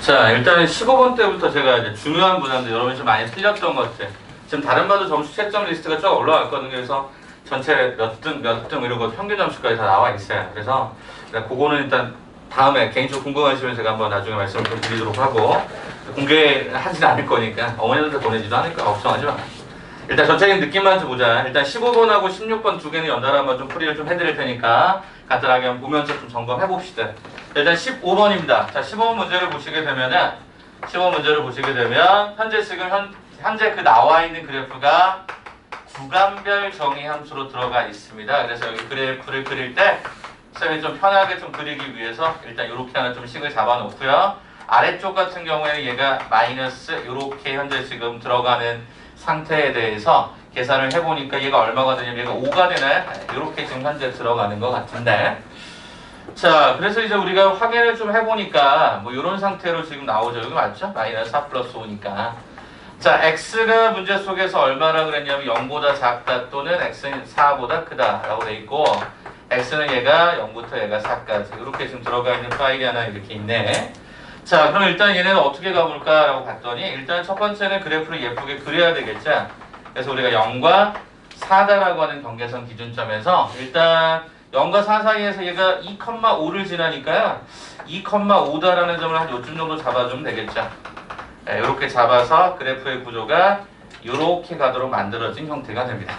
자, 일단 15번 때부터 제가 이제 중요한 문항들 여러분이 좀 많이 틀렸던 것들. 지금 다른 바도 점수 채점 리스트가 쭉 올라왔거든요. 그래서 전체 몇 등 이런 거 평균 점수까지 다 나와 있어요. 그래서 그거는 일단 다음에 개인적으로 궁금하시면 제가 한번 나중에 말씀을 좀 드리도록 하고, 공개하진 않을 거니까 어머니한테 보내지도 않을까 걱정하지 마. 일단 전체적인 느낌만 좀 보자. 일단 15번하고 16번 두 개는 연달아 한번 좀 풀이를 좀 해드릴 테니까 간단하게 한번 보면서 좀 점검해 봅시다. 일단 15번입니다. 자, 15번 문제를 보시게 되면은, 15번 문제를 보시게 되면, 현재 지금 현재 그 나와 있는 그래프가 구간별 정의 함수로 들어가 있습니다. 그래서 여기 그래프를 그릴 때 쌤이 좀 편하게 좀 그리기 위해서 일단 이렇게 하나 좀 식을 잡아 놓고요. 아래쪽 같은 경우에는 얘가 마이너스 이렇게 현재 지금 들어가는 상태에 대해서 계산을 해보니까 얘가 얼마가 되냐면 얘가 5가 되네. 이렇게 지금 현재 들어가는 것 같은데, 자, 그래서 이제 우리가 확인을 좀 해보니까 뭐 이런 상태로 지금 나오죠. 여기 맞죠? 마이너스 4 플러스 5니까. 자, x가 문제 속에서 얼마나 그랬냐면 0보다 작다 또는 x는 4보다 크다 라고 돼 있고, x는 얘가 0부터 얘가 4까지 이렇게 지금 들어가 있는 파일이 하나 이렇게 있네. 자, 그럼 일단 얘네는 어떻게 가볼까 라고 봤더니, 일단 첫 번째는 그래프를 예쁘게 그려야 되겠죠. 그래서 우리가 0과 4다라고 하는 경계선 기준점에서 일단 0과 4 사이에서 얘가 2,5를 지나니까요, 2,5다라는 점을 한 요쯤 정도 잡아주면 되겠죠. 네, 이렇게 잡아서 그래프의 구조가 이렇게 가도록 만들어진 형태가 됩니다.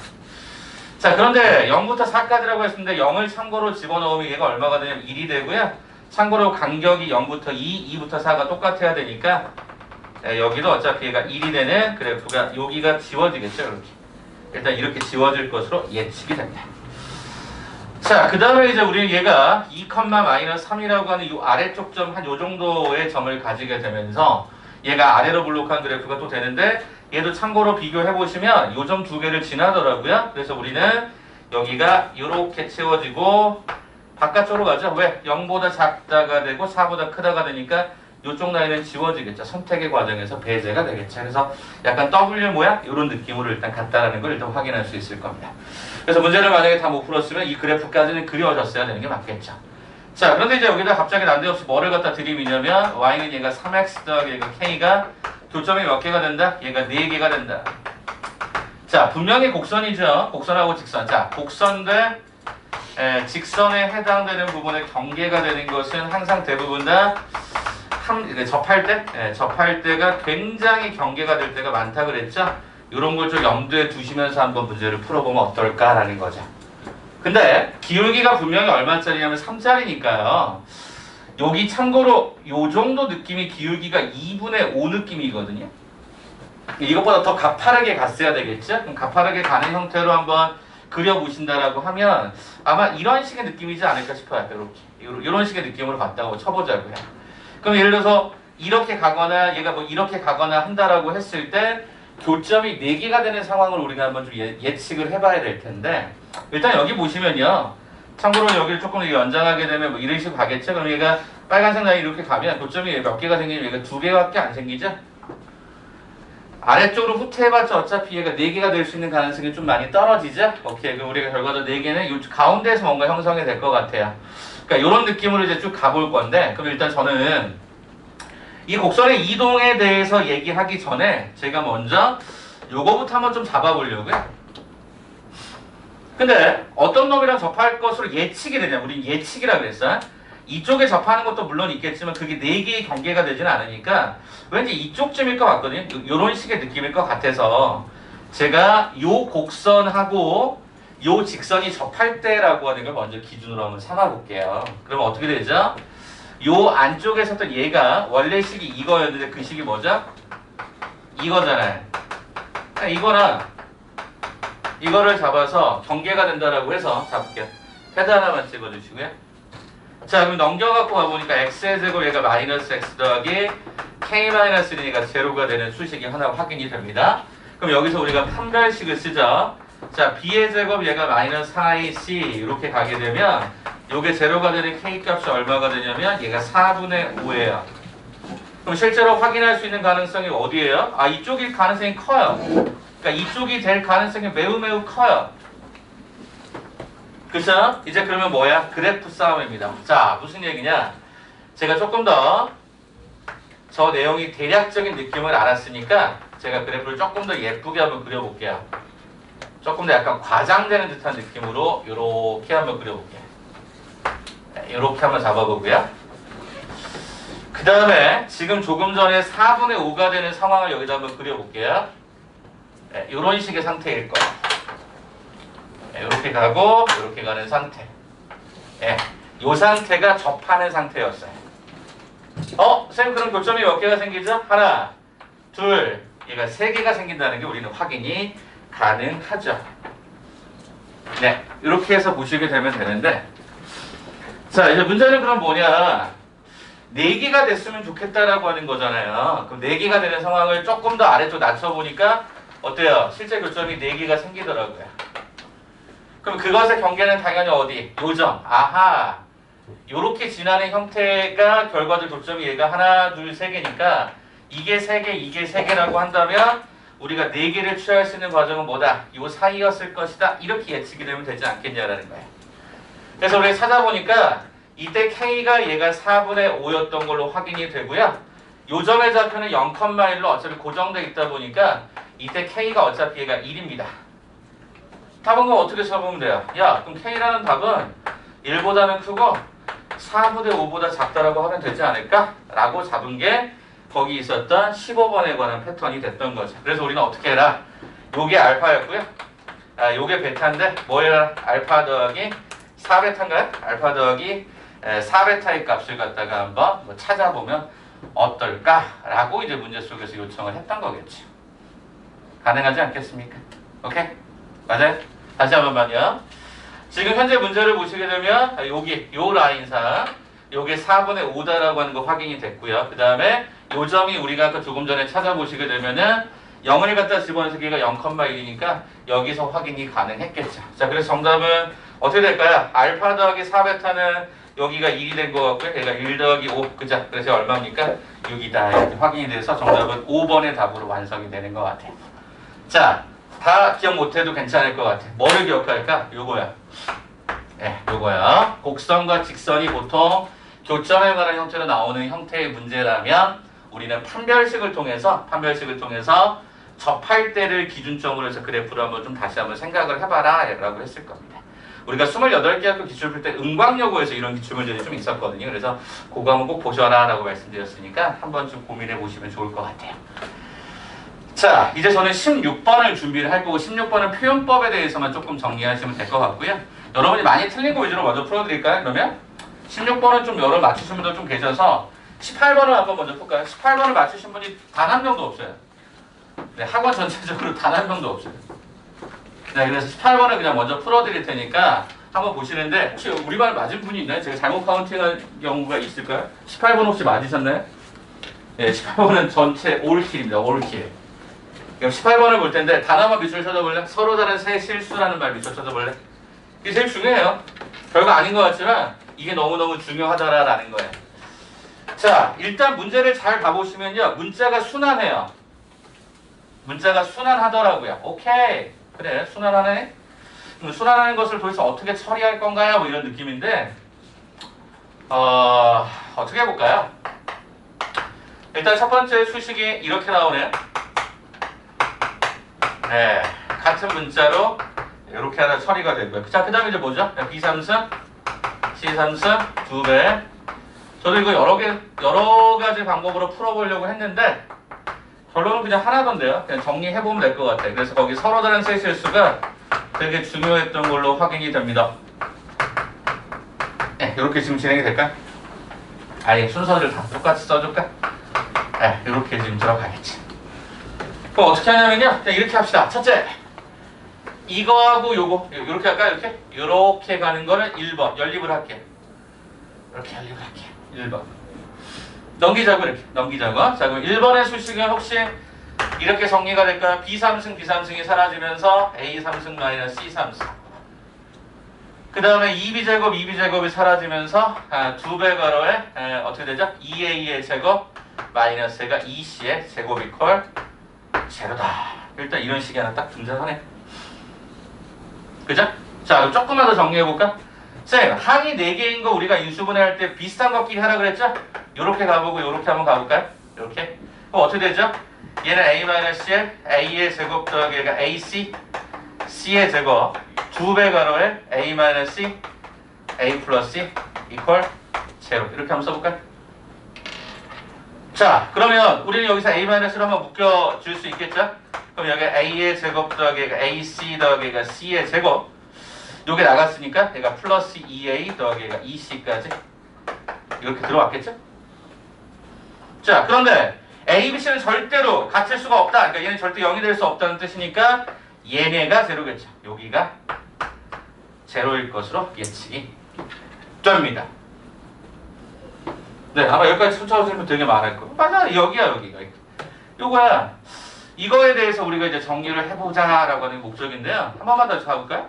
자, 그런데 0부터 4까지라고 했는데 0을 참고로 집어넣으면 얘가 얼마가 되냐면 1이 되고요. 참고로 간격이 0부터 2, 2부터 4가 똑같아야 되니까 여기도 어차피 얘가 1이 되는 그래프가 여기가 지워지겠죠. 이렇게. 일단 이렇게 지워질 것으로 예측이 됩니다. 자, 그 다음에 이제 우리는 얘가 2,-3이라고 하는 이 아래쪽 점 한 요 정도의 점을 가지게 되면서 얘가 아래로 블록한 그래프가 또 되는데, 얘도 참고로 비교해보시면 요 점 두 개를 지나더라고요. 그래서 우리는 여기가 이렇게 채워지고 바깥쪽으로 가죠. 왜? 0보다 작다가 되고 4보다 크다가 되니까 이쪽 라인은 지워지겠죠. 선택의 과정에서 배제가 되겠죠. 그래서 약간 W 모양 이런 느낌으로 일단 같다라는 걸 일단 확인할 수 있을 겁니다. 그래서 문제를 만약에 다 못 풀었으면 이 그래프까지는 그려졌어야 되는 게 맞겠죠. 자, 그런데 이제 여기다 갑자기 난데없이 뭐를 갖다 들이미냐면 y는 얘가 3x 더하기 얘가 k가 교점이 몇 개가 된다? 얘가 4개가 된다. 자, 분명히 곡선이죠. 곡선하고 직선. 자, 곡선 대 직선에 해당되는 부분의 경계가 되는 것은 항상 대부분 다 접할 때, 접할 때가 굉장히 경계가 될 때가 많다 그랬죠. 이런 걸 좀 염두에 두시면서 한번 문제를 풀어보면 어떨까라는 거죠. 근데 기울기가 분명히 얼마짜리냐면 3짜리니까요. 여기 참고로 요 정도 느낌이 기울기가 2분의 5 느낌이거든요. 이것보다 더 가파르게 갔어야 되겠죠? 그럼 가파르게 가는 형태로 한번 그려보신다라고 하면 아마 이런 식의 느낌이지 않을까 싶어요. 이런 식의 느낌으로 갔다고 쳐보자고요. 그럼 예를 들어서 이렇게 가거나 얘가 뭐 이렇게 가거나 한다라고 했을 때 교점이 4개가 되는 상황을 우리가 한번 좀 예측을 해봐야 될 텐데, 일단 여기 보시면요. 참고로 여기를 조금 연장하게 되면 뭐 이런 식으로 가겠죠? 그럼 얘가 빨간색 라인 이렇게 가면 교점이 몇 개가 생기면 얘가 2개밖에 안 생기죠? 아래쪽으로 후퇴해봤자 어차피 얘가 4개가 될 수 있는 가능성이 좀 많이 떨어지죠? 오케이. 그럼 우리가 결과도 4개는 요 가운데에서 뭔가 형성이 될 것 같아요. 그러니까 이런 느낌으로 이제 쭉 가볼 건데, 그럼 일단 저는 이 곡선의 이동에 대해서 얘기하기 전에 제가 먼저 요거부터 한번 좀 잡아보려고요. 근데 어떤 놈이랑 접할 것으로 예측이 되냐? 우린 예측이라 그랬어. 이쪽에 접하는 것도 물론 있겠지만 그게 4개의 경계가 되지는 않으니까 왠지 이쪽쯤일 것 같거든요. 요런 식의 느낌일 것 같아서 제가 요 곡선하고 요 직선이 접할 때라고 하는 걸 먼저 기준으로 한번 삼아 볼게요. 그러면 어떻게 되죠? 요 안쪽에서도 얘가 원래 식이 이거였는데 그 식이 뭐죠? 이거잖아요. 이거랑 이거를 잡아서 경계가 된다라고 해서 잡을게요. 헤드 하나만 찍어주시고요. 자, 그럼 넘겨갖고 가보니까 x의 제곱 얘가 마이너스 x 더하기 k-1이니까 제로가 되는 수식이 하나 확인이 됩니다. 그럼 여기서 우리가 판별식을 쓰죠. 자, b의 제곱 얘가 마이너스 4ac 이렇게 가게 되면 요게 제로가 되는 k값이 얼마가 되냐면 얘가 4분의 5예요. 그럼 실제로 확인할 수 있는 가능성이 어디예요? 아, 이쪽일 가능성이 커요. 그러니까 이쪽이 될 가능성이 매우 매우 커요. 그쵸? 이제 그러면 뭐야? 그래프 싸움입니다. 자, 무슨 얘기냐? 제가 조금 더 저 내용이 대략적인 느낌을 알았으니까 제가 그래프를 조금 더 예쁘게 한번 그려볼게요. 조금 더 약간 과장되는 듯한 느낌으로 이렇게 한번 그려볼게요. 이렇게 한번 잡아보고요. 그 다음에 지금 조금 전에 4분의 5가 되는 상황을 여기다 한번 그려볼게요. 이런 식의 상태일 거예요. 이렇게 가고 이렇게 가는 상태. 이 상태가 접하는 상태였어요. 선생님 그럼 교점이 몇 개가 생기죠? 하나, 둘, 얘가 세 개가 생긴다는 게 우리는 확인이 가능하죠. 네, 이렇게 해서 보시게 되면 되는데, 자 이제 문제는 그럼 뭐냐? 4개가 됐으면 좋겠다라고 하는 거잖아요. 그럼 4개가 되는 상황을 조금 더 아래쪽 낮춰보니까 어때요? 실제 교점이 4개가 생기더라고요. 그럼 그것의 경계는 당연히 어디? 요점. 아하. 요렇게 지나는 형태가 결과적 교점이 얘가 하나, 둘, 세 개니까 이게 3개, 이게 3개라고 한다면 우리가 4개를 취할 수 있는 과정은 뭐다? 요 사이였을 것이다. 이렇게 예측이 되면 되지 않겠냐라는 거예요. 그래서 우리가 찾아보니까 이때 K가 얘가 4분의 5였던 걸로 확인이 되고요. 요점의 좌표는 0,1로 어차피 고정되어 있다 보니까 이때 K가 어차피 얘가 1입니다. 답은 그럼 어떻게 써보면 돼요? 야, 그럼 K라는 답은 1보다는 크고 4분의 5보다 작다라고 하면 되지 않을까? 라고 잡은 게 거기 있었던 15번에 관한 패턴이 됐던 거죠. 그래서 우리는 어떻게 해라? 요게 알파였고요. 요게 베타인데 뭐예요? 알파 더하기 4베타인가요? 알파 더하기 4베타의 값을 갖다가 한번 뭐 찾아보면 어떨까라고 이제 문제 속에서 요청을 했던 거겠죠. 가능하지 않겠습니까? 오케이? 맞아요? 다시 한 번만요. 지금 현재 문제를 보시게 되면 여기 요 라인상 요게 4분의 5다라고 하는 거 확인이 됐고요. 그 다음에 요 점이 우리가 아까 조금 전에 찾아보시게 되면은 0을 갖다 집어넣어서 걔가 0,1이니까 여기서 확인이 가능했겠죠. 자, 그래서 정답은 어떻게 될까요? 알파 더하기 4베타는 여기가 1이 된 것 같고요. 얘가 1 더하기 5, 그죠? 그래서 얼마입니까? 6이다. 이렇게 확인이 돼서 정답은 5번의 답으로 완성이 되는 것 같아요. 자, 다 기억 못해도 괜찮을 것 같아요. 뭐를 기억할까? 요거야. 요거야. 곡선과 직선이 보통 교점에 관한 형태로 나오는 형태의 문제라면 우리는 판별식을 통해서 접할 때를 기준점으로 해서 그래프를 한번 좀 다시 한번 생각을 해봐라 라고 했을 겁니다. 우리가 28개 학교 기출 풀 때 응광여고에서 이런 기출문제들이 좀 있었거든요. 그래서 그거 한번 꼭 보셔라 라고 말씀드렸으니까 한번 좀 고민해 보시면 좋을 것 같아요. 자, 이제 저는 16번을 준비를 할 거고 16번은 표현법에 대해서만 조금 정리하시면 될 것 같고요. 여러분이 많이 틀린 거 위주로 먼저 풀어드릴까요? 그러면 16번은 좀 여러 맞추신 분들 좀 계셔서 18번을 한번 먼저 풀까요? 18번을 맞추신 분이 단 한 명도 없어요. 네, 학원 전체적으로 단 한 명도 없어요. 네, 그래서 18번을 그냥 먼저 풀어드릴 테니까 한번 보시는데 혹시 우리말 맞은 분이 있나요? 제가 잘못 카운팅한 경우가 있을까요? 18번 혹시 맞으셨나요? 네, 18번은 전체 올킬입니다. 올킬. 그럼 18번을 볼 텐데 단어만 밑줄 쳐다볼래? 서로 다른 새 실수라는 말 밑줄 쳐다볼래? 이게 제일 중요해요. 별거 아닌 것 같지만 이게 너무너무 중요하다라는 거예요. 자, 일단 문제를 잘 봐보시면요. 문자가 순환해요. 문자가 순환하더라고요. 오케이. 그래, 순환하네. 순환하는 것을 도대체 어떻게 처리할 건가요? 뭐 이런 느낌인데 어떻게 해볼까요? 일단 첫 번째 수식이 이렇게 나오네요. 네, 같은 문자로 이렇게 하나 처리가 되고요. 자, 그 다음에 이제 뭐죠? B3승, C3승 2배. 저도 이거 여러 가지 방법으로 풀어보려고 했는데 결론은 그냥 하나던데요. 그냥 정리해보면 될 것 같아요. 그래서 거기 서로 다른 세 실수가 되게 중요했던 걸로 확인이 됩니다. 네, 이렇게 지금 진행이 될까? 아예 순서를 다 똑같이 써줄까? 네, 이렇게 지금 들어가겠지. 그럼 어떻게 하냐면요. 그냥 이렇게 합시다. 첫째, 이거하고 요거 이렇게 할까요? 이렇게 가는 거는 1번 연립을 할게. 이렇게 연립을 할게. 1번 넘기자고 이렇게 넘기자고. 자, 그럼 1번의 수식은 혹시 이렇게 정리가 될까요? B3승이 사라지면서 A3승 마이너스 C3승. 그 다음에 2b제곱이 사라지면서 2배 괄호에 어떻게 되죠? 2a의 제곱 마이너스가 2c의 제곱 이퀄 제로다. 일단 이런 식이 하나 딱 등장하네. 그죠? 자, 그럼 조금만 더 정리해볼까? 쌤, 항이 4개인 거 우리가 인수분해할 때 비슷한 것끼리 하라 그랬죠? 요렇게 가보고 요렇게 한번 가볼까요? 이렇게. 그럼 어떻게 되죠? 얘는 a-의 a의 제곱 더하기 얘가 ac c의 제곱 2배 가로에 a-c a 플러스 c 이퀄 제로. 이렇게 한번 써볼까요? 자, 그러면 우리는 여기서 a-를 한번 묶여줄 수 있겠죠? 그럼 여기 a의 제곱 더하기 얘가 ac 더하기 얘가 c의 제곱 요게 나갔으니까 얘가 플러스 2a 더하기 얘가 2c까지 이렇게 들어왔겠죠? 자, 그런데 a, b, c는 절대로 같을 수가 없다. 그러니까 얘는 절대 0이 될 수 없다는 뜻이니까 얘네가 제로겠죠. 여기가 제로일 것으로 예측이 됩니다. 네, 아마 여기까지 찾아오시면 되게 많을 거예요. 맞아, 여기야, 여기가. 요거야. 이거에 대해서 우리가 이제 정리를 해보자라고 하는 목적인데요. 한 번만 더 가볼까요?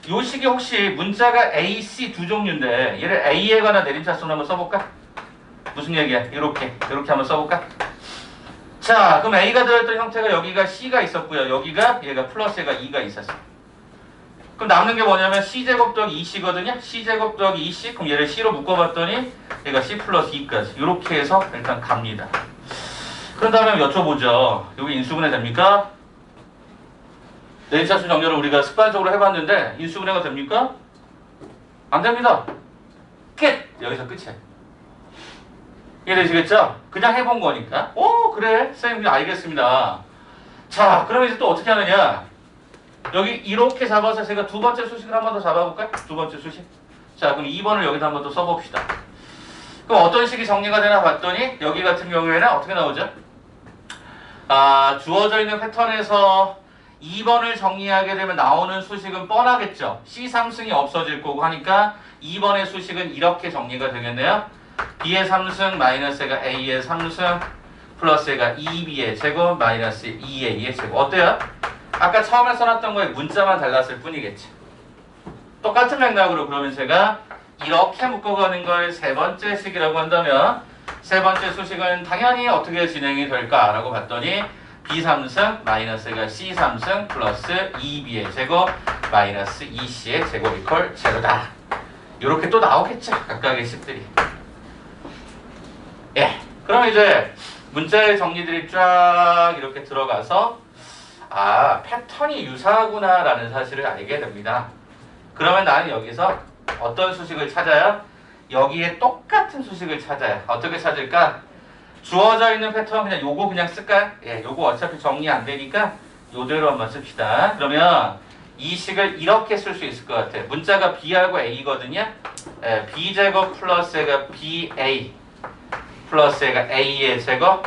요 식이 혹시 문자가 A, C 두 종류인데 얘를 A에 관한 내림차순 한번 써볼까? 무슨 얘기야? 이렇게 한번 써볼까? 자, 그럼 A가 들어있던 형태가 여기가 C가 있었고요. 여기가 얘가 플러스 얘가 2가 있었어. 그럼 남는 게 뭐냐면 C제곱 더하기 2C거든요. C제곱 더하기 2C. 그럼 얘를 C로 묶어봤더니 얘가 C 플러스 2까지. 이렇게 해서 일단 갑니다. 그런 다음에 여쭤보죠. 여기 인수분해 됩니까? 내림차순 정렬을 우리가 습관적으로 해봤는데 인수분해가 됩니까? 안 됩니다. 끝! 여기서 끝이에요. 이해되시겠죠? 그냥 해본 거니까. 오, 그래. 선생님, 알겠습니다. 자, 그러면 이제 또 어떻게 하느냐. 여기 이렇게 잡아서 제가 두 번째 수식을 한 번 더 잡아볼까요? 두 번째 수식. 자, 그럼 2번을 여기다 한 번 더 써봅시다. 그럼 어떤 식이 정리가 되나 봤더니 여기 같은 경우에는 어떻게 나오죠? 주어져 있는 패턴에서 2번을 정리하게 되면 나오는 수식은 뻔하겠죠. C3승이 없어질 거고 하니까 2번의 수식은 이렇게 정리가 되겠네요. B의 3승 마이너스 가 A의 3승 플러스 가 2B의 제곱 마이너스 2A의 제곱. 어때요? 아까 처음에 써놨던 거에 문자만 달랐을 뿐이겠지. 똑같은 맥락으로 그러면 제가 이렇게 묶어가는 걸 세 번째 식이라고 한다면 세 번째 수식은 당연히 어떻게 진행이 될까라고 봤더니 B3승 마이너스가 C3승 플러스 2B의 제곱 마이너스 2C의 제곱 이퀄 제로다. 이렇게 또 나오겠죠. 각각의 식들이. 예. 그럼 이제 문자의 정리들이 쫙 이렇게 들어가서 패턴이 유사하구나 라는 사실을 알게 됩니다. 그러면 나는 여기서 어떤 수식을 찾아요? 여기에 똑같은 수식을 찾아요. 어떻게 찾을까? 주어져 있는 패턴 그냥 요거 그냥 쓸까요? 예, 요거 어차피 정리 안 되니까 요대로 한번 씁시다. 그러면 이 식을 이렇게 쓸 수 있을 것 같아요. 문자가 B하고 A거든요. 예, B제곱 플러스가 BA 플러스가 A의 제곱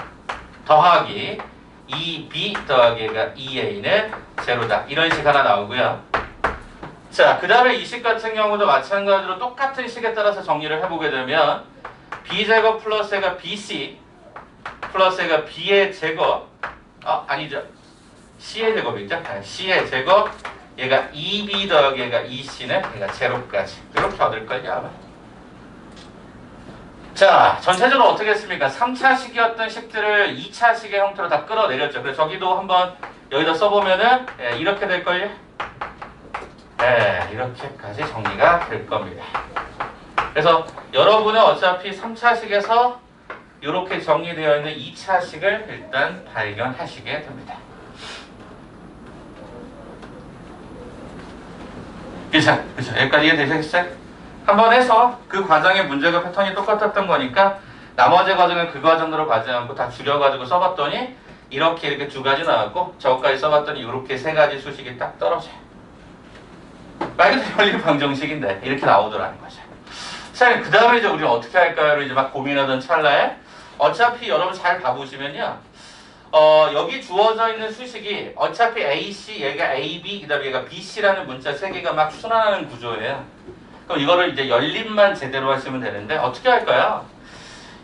더하기 2B 더하기가 2A는 제로다. 이런 식 하나 나오고요. 자, 그 다음에 이 식 같은 경우도 마찬가지로 똑같은 식에 따라서 정리를 해보게 되면 B제곱 플러스가 BC 플러스가 B의 제곱 아니죠. C의 제곱이죠. C의 제곱 얘가 2B 더하기 얘가 2C는 얘가 제로까지 이렇게 얻을걸요 아마. 자, 전체적으로 어떻게 했습니까? 3차식이었던 식들을 2차식의 형태로 다 끌어내렸죠. 그래서 저기도 한번 여기다 써보면은 이렇게 될걸요? 네, 이렇게까지 정리가 될 겁니다. 그래서 여러분은 어차피 3차식에서 이렇게 정리되어 있는 2차식을 일단 발견하시게 됩니다. 그쵸? 여기까지 이해되셨어요? 한번 해서 그 과정의 문제가 패턴이 똑같았던 거니까 나머지 과정은 그 과정으로 가지 않고 다 줄여가지고 써봤더니 이렇게 두 가지 나왔고 저것까지 써봤더니 이렇게 세 가지 수식이 딱 떨어져요. 말 그대로 원리 방정식인데 이렇게 나오더라는 거죠. 자, 그 다음에 이제 우리 어떻게 할까요? 이제 막 고민하던 찰나에 어차피 여러분 잘 봐보시면요. 여기 주어져 있는 수식이 어차피 AC, 얘가 AB, 그 다음에 얘가 BC라는 문자 세 개가 막 순환하는 구조예요. 그럼 이거를 이제 열림만 제대로 하시면 되는데 어떻게 할까요?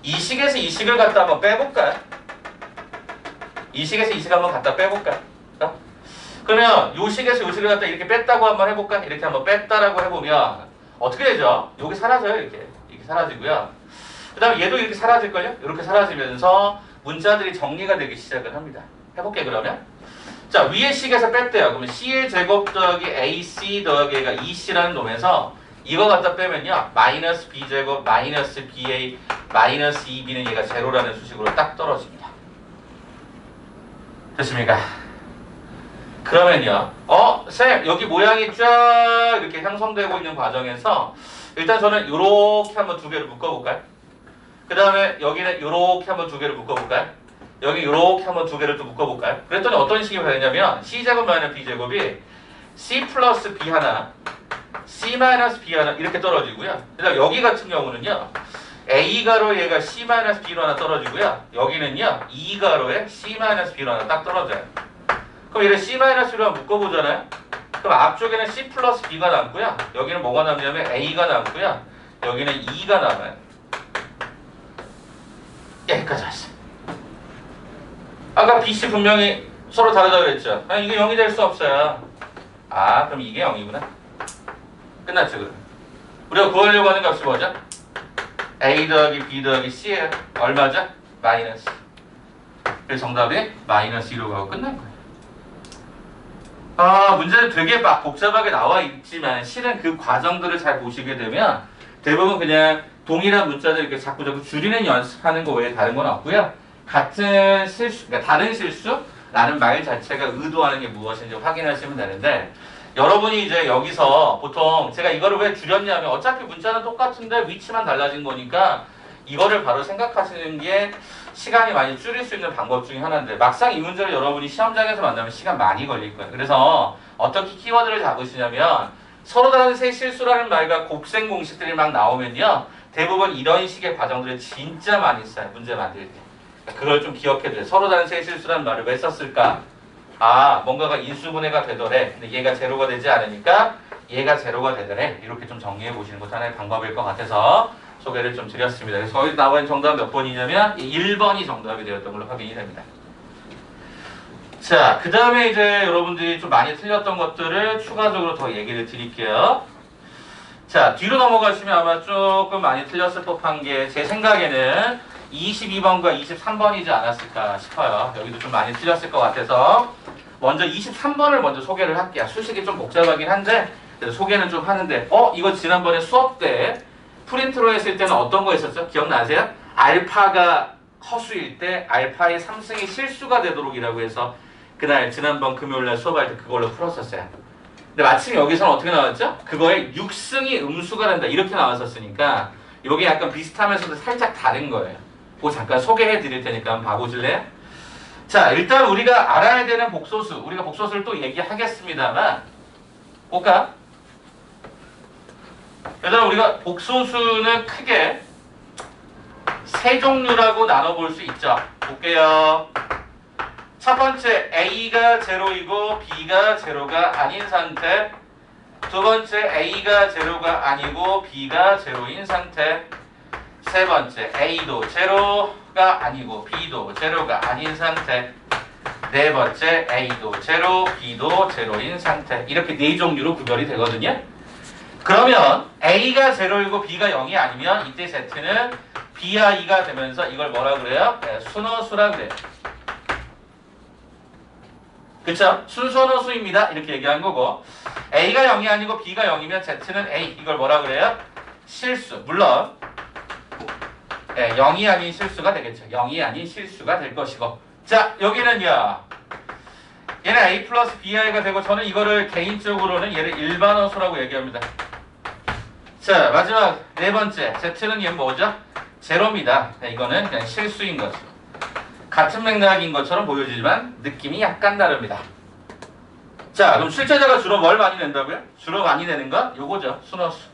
이 식에서 이 식을 갖다 한번 빼볼까요? 이 식에서 이 식 한번 갖다 빼볼까요? 그러면 요 식에서 요 식을 갖다 이렇게 뺐다고 한번 해볼까? 이렇게 한번 뺐다라고 해보면 어떻게 되죠? 여기 사라져요. 이렇게 사라지고요. 그 다음에 얘도 이렇게 사라질걸요? 이렇게 사라지면서 문자들이 정리가 되기 시작을 합니다. 해볼게 그러면. 자, 위에 식에서 뺐대요. 그러면 C의 제곱 더하기 AC 더하기 얘가 EC라는 놈에서 이거 갖다 빼면요. 마이너스 b제곱 마이너스 ba 마이너스 2b는 얘가 제로라는 수식으로 딱 떨어집니다. 됐습니까? 그러면요. 쌤 여기 모양이 쫙 이렇게 형성되고 있는 과정에서 일단 저는 요렇게 한번 두 개를 묶어볼까요? 그 다음에 여기는 요렇게 한번 두 개를 묶어볼까요? 여기 요렇게 한번 두 개를 또 묶어볼까요? 그랬더니 어떤 식이 되냐면 C제곱 마이너스 B제곱이 C 플러스 B 하나 C 마이너스 B 하나 이렇게 떨어지고요. 그다음 여기 같은 경우는요. A 가로 얘가 C 마이너스 B로 하나 떨어지고요. 여기는요. E 가로에 C 마이너스 B로 하나 딱 떨어져요. 그럼 얘를 C 마이너스 B로 한번 묶어보잖아요. 그럼 앞쪽에는 C 플러스 B가 남고요. 여기는 뭐가 남냐면 A가 남고요. 여기는 E가 남아요. 여기까지 왔어요. 아까 BC 분명히 서로 다르다고 그랬죠. 이게 0이 될 수 없어요. 그럼 이게 0이구나. 끝났죠, 그럼. 우리가 구하려고 하는 값이 뭐죠? A 더하기 B 더하기 C예요. 얼마죠? 마이너스. 그래서 정답이 마이너스 2로 가고 끝난 거예요. 문제는 되게 막 복잡하게 나와 있지만 실은 그 과정들을 잘 보시게 되면 대부분 그냥 동일한 문자들 이렇게 자꾸 줄이는 연습하는 거 외에 다른 건 없고요. 같은 실수, 그러니까 다른 실수라는 말 자체가 의도하는 게 무엇인지 확인하시면 되는데 여러분이 이제 여기서 보통 제가 이거를 왜 줄였냐면 어차피 문자는 똑같은데 위치만 달라진 거니까 이거를 바로 생각하시는 게 시간이 많이 줄일 수 있는 방법 중에 하나인데 막상 이 문제를 여러분이 시험장에서 만나면 시간 많이 걸릴 거예요. 그래서 어떻게 키워드를 잡으시냐면 서로 다른 세 실수라는 말과 곱셈 공식들이 막 나오면요. 대부분 이런 식의 과정들을 진짜 많이 써요. 문제 만들 때. 그걸 좀 기억해 두세요. 서로 다른 세 실수라는 말을 왜 썼을까? 뭔가가 인수분해가 되더래. 근데 얘가 제로가 되지 않으니까 얘가 제로가 되더래. 이렇게 좀 정리해 보시는 것도 하나의 방법일 것 같아서 소개를 좀 드렸습니다. 그래서 거기 나와 있는 정답 몇 번이냐면 1번이 정답이 되었던 걸로 확인이 됩니다. 자, 그 다음에 이제 여러분들이 좀 많이 틀렸던 것들을 추가적으로 더 얘기를 드릴게요. 자, 뒤로 넘어가시면 아마 조금 많이 틀렸을 법한 게 제 생각에는 22번과 23번이지 않았을까 싶어요. 여기도 좀 많이 틀렸을 것 같아서 먼저 23번을 먼저 소개를 할게요. 수식이 좀 복잡하긴 한데 그래서 소개는 좀 하는데 이거 지난번에 수업 때 프린트로 했을 때는 어떤 거 있었죠? 기억나세요? 알파가 허수일 때 알파의 3승이 실수가 되도록이라고 해서 그날 지난번 금요일날 수업할 때 그걸로 풀었었어요. 근데 마침 여기서는 어떻게 나왔죠? 그거에 6승이 음수가 된다 이렇게 나왔었으니까 이게 약간 비슷하면서도 살짝 다른 거예요. 그거 잠깐 소개해 드릴 테니까 한번 봐보실래요? 자, 일단 우리가 알아야 되는 복소수, 우리가 복소수를 또 얘기하겠습니다만 볼까? 일단 우리가 복소수는 크게 세 종류라고 나눠볼 수 있죠. 볼게요. 첫 번째 A가 제로이고 B가 제로가 아닌 상태. 두 번째 A가 제로가 아니고 B가 제로인 상태. 세 번째 A도 제로가 아니고 B도 제로가 아닌 상태. 네 번째 A도 제로, B도 제로인 상태. 이렇게 네 종류로 구별이 되거든요. 그러면 A가 제로이고 B가 0이 아니면 이때 Z는 B와 E가 되면서 이걸 뭐라 그래요? 순허수라 그래요. 그쵸? 순순허수입니다. 이렇게 얘기한 거고 A가 0이 아니고 B가 0이면 Z는 A. 이걸 뭐라 그래요? 실수. 물론 0이 아닌 실수가 되겠죠. 0이 아닌 실수가 될 것이고 자, 여기는요. 얘는 A 플러스 BI가 되고 저는 이거를 개인적으로는 얘를 일반허수라고 얘기합니다. 자, 마지막 네 번째 Z는 얘는 뭐죠? 제로입니다. 이거는 그냥 실수인 거죠. 같은 맥락인 것처럼 보여지지만 느낌이 약간 다릅니다. 자, 그럼 출제자가 주로 뭘 많이 낸다고요? 주로 많이 내는 건 요거죠. 순허수.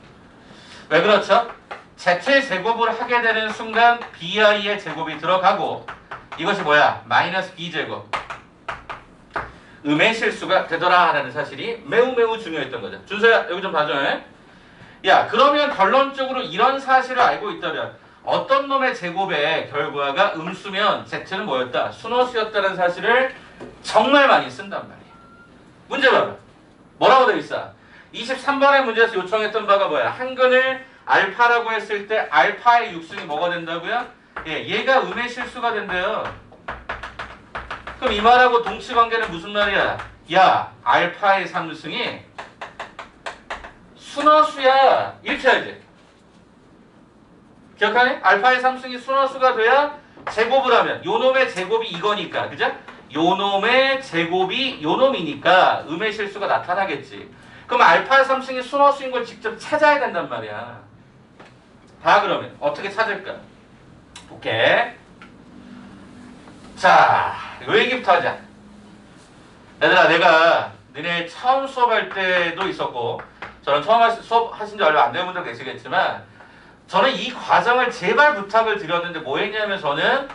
왜 그렇죠? Z의 제곱을 하게 되는 순간 BI의 제곱이 들어가고 이것이 뭐야? 마이너스 B제곱. 음의 실수가 되더라 라는 사실이 매우 중요했던 거죠. 준서야 여기 좀 봐줘. 야, 그러면 결론적으로 이런 사실을 알고 있다면 어떤 놈의 제곱의 결과가 음수면 Z는 뭐였다? 순허수였다는 사실을 정말 많이 쓴단 말이에요. 문제 봐봐. 뭐라고 되어 있어? 23번의 문제에서 요청했던 바가 뭐야? 한근을 알파라고 했을 때 알파의 6승이 뭐가 된다고요? 얘가 음의 실수가 된대요. 그럼 이 말하고 동치관계는 무슨 말이야? 야, 알파의 3승이 순허수야. 이렇게 해야지. 기억하니? 알파의 3승이 순허수가 돼야 제곱을 하면 요놈의 제곱이 이거니까. 그죠? 요놈의 제곱이 요놈이니까 음의 실수가 나타나겠지. 그럼 알파의 3승이 순허수인 걸 직접 찾아야 된단 말이야. 봐 그러면 어떻게 찾을까? 볼게. 자, 요 얘기부터 하자. 얘들아, 내가 너네 처음 수업할 때도 있었고 저는 처음 수업하신 지 얼마 안 된 분들 계시겠지만 저는 이 과정을 제발 부탁을 드렸는데 뭐 했냐면 저는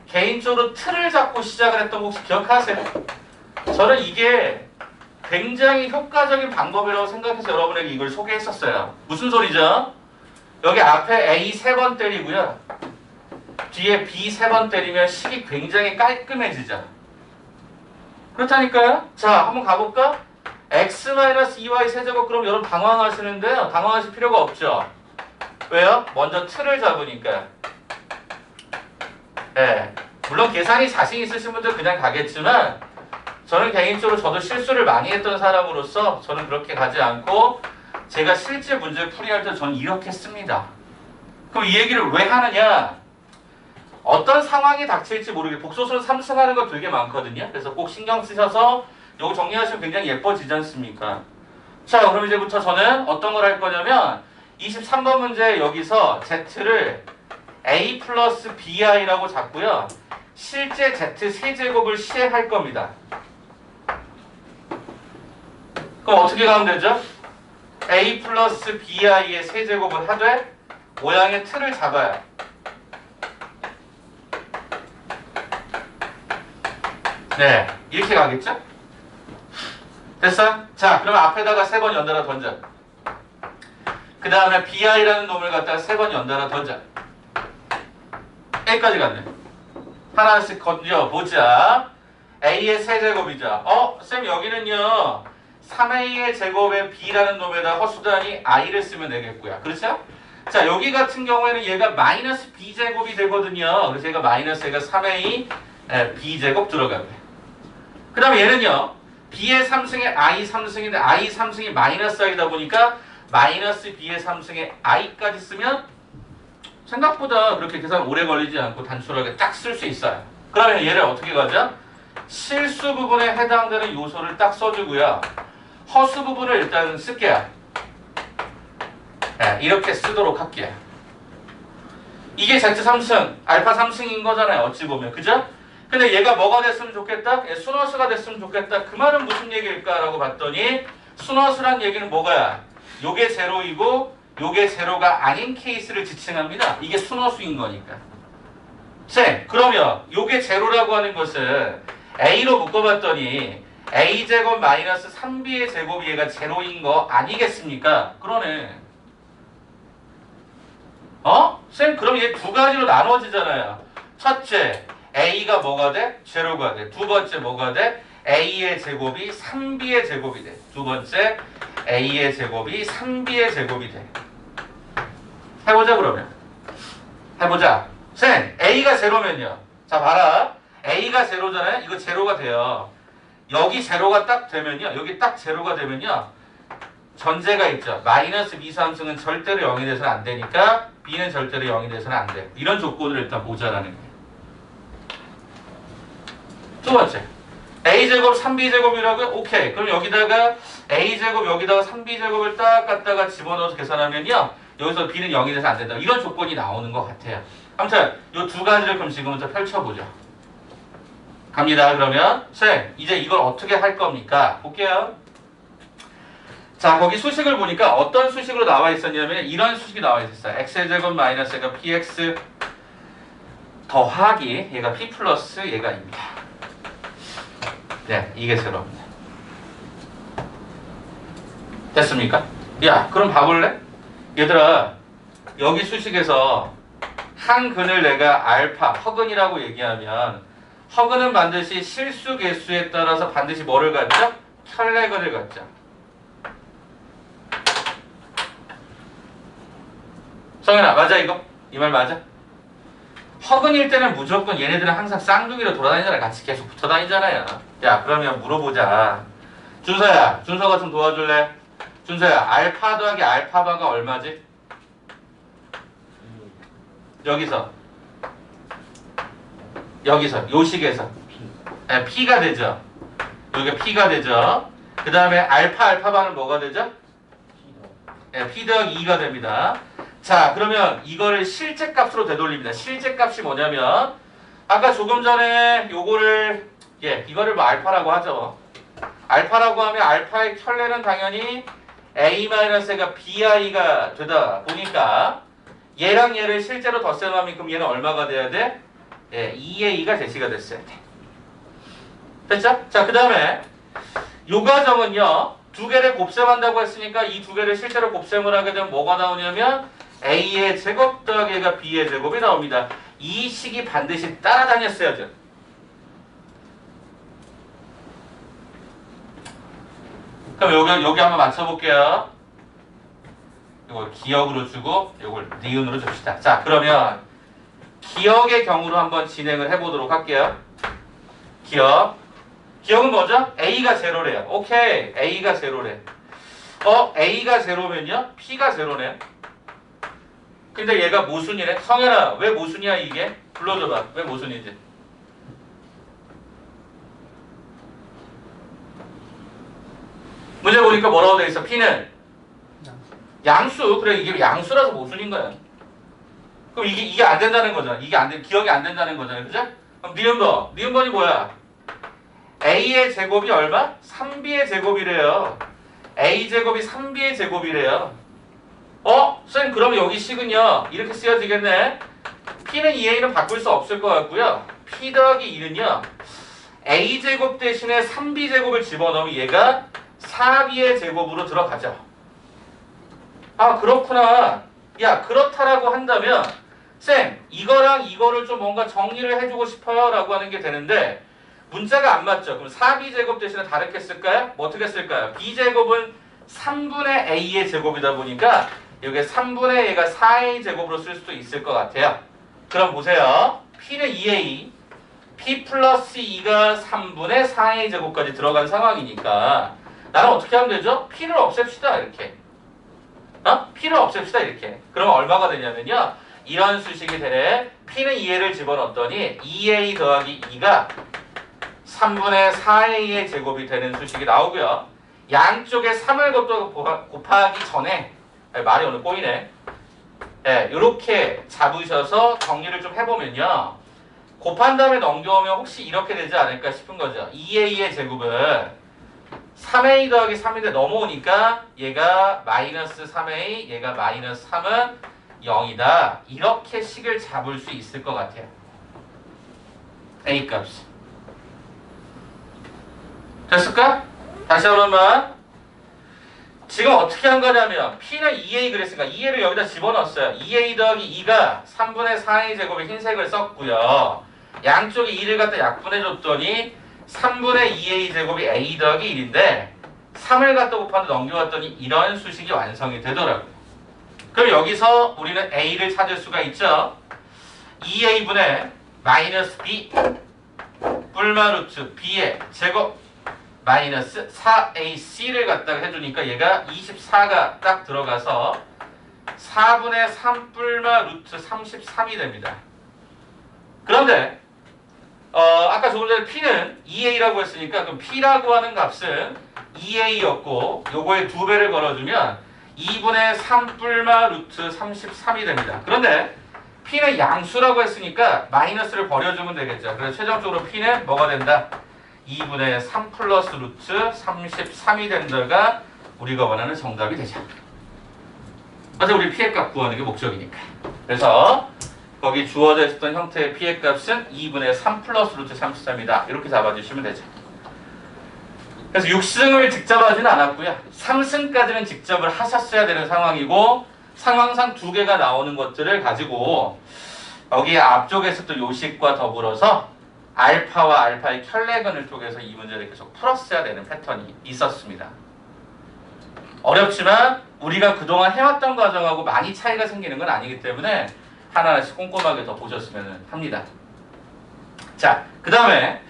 개인적으로 틀을 잡고 시작을 했던 거 혹시 기억하세요? 저는 이게 굉장히 효과적인 방법이라고 생각해서 여러분에게 이걸 소개했었어요. 무슨 소리죠? 여기 앞에 A 3번 때리고요. 뒤에 B 3번 때리면 식이 굉장히 깔끔해지죠. 그렇다니까요? 자, 한번 가볼까? x-2y 세제곱. 그럼 여러분 당황하시는데요. 당황하실 필요가 없죠. 왜요? 먼저 틀을 잡으니까. 네. 물론 계산이 자신 있으신 분들 그냥 가겠지만 저는 개인적으로 저도 실수를 많이 했던 사람으로서 저는 그렇게 가지 않고 제가 실제 문제를 풀이할 때 저는 이렇게 씁니다. 그럼 이 얘기를 왜 하느냐? 어떤 상황이 닥칠지 모르게 복소수는 3승하는 거 되게 많거든요. 그래서 꼭 신경 쓰셔서 이거 정리하시면 굉장히 예뻐지지 않습니까? 자, 그럼 이제부터 저는 어떤 걸 할 거냐면 23번 문제 여기서 Z를 A 플러스 BI라고 잡고요. 실제 Z 세제곱을 시행할 겁니다. 그럼 어떻게 가면 되죠? A 플러스 BI의 세제곱을 하되 모양의 틀을 잡아요. 네, 이렇게 가겠죠? 됐어? 자, 그럼 앞에다가 3번 연달아 던져. 그 다음에 BI라는 놈을 갖다가 3번 연달아 던져. A까지 갔네. 하나씩 건져보자. A의 세제곱이죠. 쌤 여기는요 3A의 제곱에 B라는 놈에다 허수단위 I를 쓰면 되겠고요. 그렇죠? 자, 여기 같은 경우에는 얘가 마이너스 B제곱이 되거든요. 그래서 얘가 마이너스 얘가 3A B제곱 들어가고요. 그 다음에 얘는요 B의 3승에 I 3승인데 I 3승이 마이너스 I다 보니까 마이너스 B의 3승에 I까지 쓰면 생각보다 그렇게 계산 오래 걸리지 않고 단순하게 딱 쓸 수 있어요. 그러면 얘를 어떻게 가죠? 실수 부분에 해당되는 요소를 딱 써주고요. 허수 부분을 일단 쓸게요. 네, 이렇게 쓰도록 할게요. 이게 Z3승, 알파 3승인 거잖아요. 어찌 보면. 그죠? 근데 얘가 뭐가 됐으면 좋겠다? 순허수가 됐으면 좋겠다. 그 말은 무슨 얘기일까라고 봤더니 순허수란 얘기는 뭐가야? 요게 제로이고 요게 제로가 아닌 케이스를 지칭합니다. 이게 순허수인 거니까. 쌤, 그러면 요게 제로라고 하는 것을 A로 묶어봤더니 A제곱 마이너스 3B의 제곱이 얘가 제로인 거 아니겠습니까? 그러네. 쌤, 그럼 얘 두 가지로 나눠지잖아요. 첫째, A가 뭐가 돼? 제로가 돼. 두 번째 뭐가 돼? A의 제곱이 3B의 제곱이 돼. 두 번째, A의 제곱이 3B의 제곱이 돼. 해보자 그러면. 해보자. 쌤, A가 제로면요. 자, 봐라. A가 제로잖아요. 이거 제로가 돼요. 여기 제로가 딱 되면요. 여기 딱 제로가 되면요. 전제가 있죠. 마이너스 B 3승은 절대로 0이 돼서는 안 되니까 B는 절대로 0이 돼서는 안 돼. 이런 조건을 일단 보자라는 거예요. 두 번째. A제곱 3B제곱이라고요? 오케이. 그럼 여기다가 A제곱 여기다가 3B제곱을 딱 갖다가 집어넣어서 계산하면요. 여기서 B는 0이 돼서 안 된다. 이런 조건이 나오는 것 같아요. 아무튼 이 두 가지를 그럼 지금부터 펼쳐보죠. 갑니다. 그러면 쌤, 이제 이걸 어떻게 할 겁니까? 볼게요. 자, 거기 수식을 보니까 어떤 수식으로 나와 있었냐면 이런 수식이 나와 있었어요. x제곱 마이너스 얘가 px 더하기 얘가 p 플러스 얘가 입니다. 네, 이게 제로입니다. 됐습니까? 야, 그럼 봐볼래? 얘들아, 여기 수식에서 한 근을 내가 알파, 허근이라고 얘기하면 허근은 반드시 실수 개수에 따라서 반드시 뭐를 갖죠? 혈내근을 갖죠. 성현아, 맞아 이거? 이 말 맞아? 허근일 때는 무조건 얘네들은 항상 쌍둥이로 돌아다니잖아. 같이 계속 붙어다니잖아요. 야, 그러면 물어보자. 준서야, 준서가 좀 도와줄래? 준서야, 알파 더하기 알파바가 얼마지? 여기서 요 식에서 네, P가 되죠. 여기가 P가 되죠. 그 다음에 알파바는 뭐가 되죠? 네, P 더하기 2가 됩니다. 자, 그러면 이거를 실제 값으로 되돌립니다. 실제 값이 뭐냐면 아까 조금 전에 요거를 이거를 뭐 알파라고 하죠. 알파라고 하면 알파의 켤레는 당연히 A-가 BI가 되다 보니까 얘랑 얘를 실제로 덧셈하면 그럼 얘는 얼마가 돼야 돼? 2A가 제시가 됐어야 돼. 됐죠? 자, 그 다음에 요 과정은요. 두 개를 곱셈한다고 했으니까 이 두 개를 실제로 곱셈을 하게 되면 뭐가 나오냐면 A의 제곱 더하기 A가 B의 제곱이 나옵니다. 이 식이 반드시 따라다녔어야죠. 그럼 여기 한번 맞춰볼게요. 이걸 기억으로 주고 이걸 니은으로 줍시다. 자, 그러면 기억의 경우로 한번 진행을 해보도록 할게요. 기억은 뭐죠? A가 제로래요. 오케이, A가 제로래. A가 제로면요? P가 제로네. 근데 얘가 모순이래. 성현아, 왜 모순이야 이게? 불러줘봐. 왜 모순인지. 문제 보니까 뭐라고 돼 있어? P는 양수. 그래, 이게 양수라서 모순인 거야. 그럼 이게 안 된다는 거잖아. 기억이 안 된다는 거잖아. 그죠? 그럼 니은번이 뭐야? A의 제곱이 얼마? 3B의 제곱이래요. A 제곱이 3B의 제곱이래요. 선생님, 그러면 여기 식은요, 이렇게 쓰여지겠네. P는 2A는 바꿀 수 없을 것 같고요. P 더하기 2는요, A 제곱 대신에 3B 제곱을 집어넣으면 얘가 4B의 제곱으로 들어가죠. 아, 그렇구나. 야, 그렇다라고 한다면 쌤, 이거랑 이거를 좀 뭔가 정리를 해주고 싶어요 라고 하는 게 되는데 문자가 안 맞죠. 그럼 4B제곱 대신에 다르게 쓸까요? 뭐 어떻게 쓸까요? B제곱은 3분의 A의 제곱이다 보니까 여기 3분의 A가 4A 제곱으로 쓸 수도 있을 것 같아요. 그럼 보세요. P는 2A, P 플러스 2가 3분의 4A 제곱까지 들어간 상황이니까 나는 어떻게 하면 되죠? P를 없앱시다 이렇게. P를 없앱시다 이렇게. 그러면 얼마가 되냐면요. 이런 수식이 되네. P는 2A를 집어넣었더니 2A 더하기 2가 3분의 4A의 제곱이 되는 수식이 나오고요. 양쪽에 3을 곱하기 전에 말이 오늘 꼬이네. 이렇게 잡으셔서 정리를 좀 해보면요. 곱한 다음에 넘겨오면 혹시 이렇게 되지 않을까 싶은 거죠. 2A의 제곱은 3A 더하기 3인데 넘어오니까 얘가 마이너스 3A, 얘가 마이너스 3은 0이다. 이렇게 식을 잡을 수 있을 것 같아요. A 값이. 됐을까? 다시 한번만. 지금 어떻게 한 거냐면 P는 2A 그랬으니까 2A를 여기다 집어넣었어요. 2A 더하기 2가 3분의 4A 제곱에 흰색을 썼고요. 양쪽에 2를 갖다 약분해줬더니 3분의 2A 제곱이 A 더하기 1인데 3을 갖다 곱하는데 넘겨왔더니 이런 수식이 완성이 되더라고요. 그럼 여기서 우리는 A를 찾을 수가 있죠. 2A분의 마이너스 B 뿔마 루트 B의 제곱 마이너스 4AC를 갖다가 해주니까 얘가 24가 딱 들어가서 4분의 3 뿔마 루트 33이 됩니다. 그런데 아까 조금 전에 P는 2A라고 했으니까 그럼 P라고 하는 값은 2A였고 요거에 2배를 걸어주면 2분의 3 뿔마 루트 33이 됩니다. 그런데 P는 양수라고 했으니까 마이너스를 버려주면 되겠죠. 그래서 최종적으로 P는 뭐가 된다? 2분의 3 플러스 루트 33이 된다가 우리가 원하는 정답이 되죠. 어차피 우리 P의 값 구하는 게 목적이니까. 그래서 거기 주어져 있었던 형태의 P의 값은 2분의 3 플러스 루트 33이다. 이렇게 잡아주시면 되죠. 그래서 6승을 직접 하지는 않았고요. 3승까지는 직접을 하셨어야 되는 상황이고 상황상 2개가 나오는 것들을 가지고 여기 앞쪽에 있었던 요식과 더불어서 알파와 알파의 켤레근을 통해서 이 문제를 계속 풀었어야 되는 패턴이 있었습니다. 어렵지만 우리가 그동안 해왔던 과정하고 많이 차이가 생기는 건 아니기 때문에 하나하나씩 꼼꼼하게 더 보셨으면 합니다. 자, 그 다음에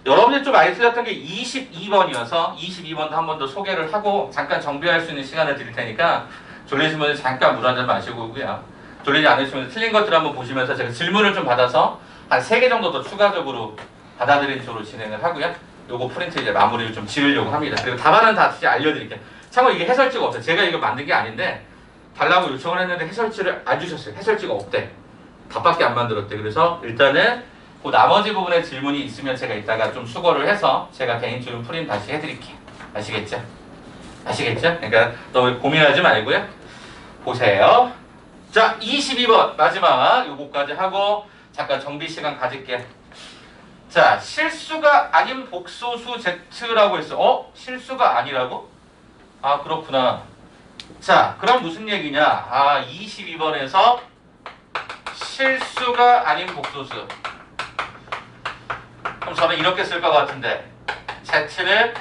여러분들이 좀 많이 틀렸던 게 22번이어서 22번도 한 번 더 소개를 하고 잠깐 정비할 수 있는 시간을 드릴 테니까 졸리신 분들 잠깐 물 한 잔 마시고 오고요. 졸리지 않으시면 틀린 것들 한번 보시면서 제가 질문을 좀 받아서 한 3개 정도 더 추가적으로 받아들이는 쪽으로 진행을 하고요. 요거 프린트 이제 마무리를 좀 지으려고 합니다. 그리고 답안은 다 진짜 알려드릴게요. 참고로 이게 해설지가 없어요. 제가 이거 만든 게 아닌데 달라고 요청을 했는데 해설지를 안 주셨어요. 해설지가 없대. 답밖에 안 만들었대. 그래서 일단은 그 나머지 부분에 질문이 있으면 제가 이따가 좀 수거를 해서 제가 개인적으로 프린트 다시 해드릴게요. 아시겠죠? 아시겠죠? 그러니까 너무 고민하지 말고요. 보세요. 자, 22번 마지막 요거까지 하고 잠깐 정비 시간 가질게요. 자, 실수가 아닌 복소수 Z라고 했어. 실수가 아니라고? 아, 그렇구나. 자, 그럼 무슨 얘기냐? 아, 22번에서 실수가 아닌 복소수. 그럼 저는 이렇게 쓸 것 같은데 Z는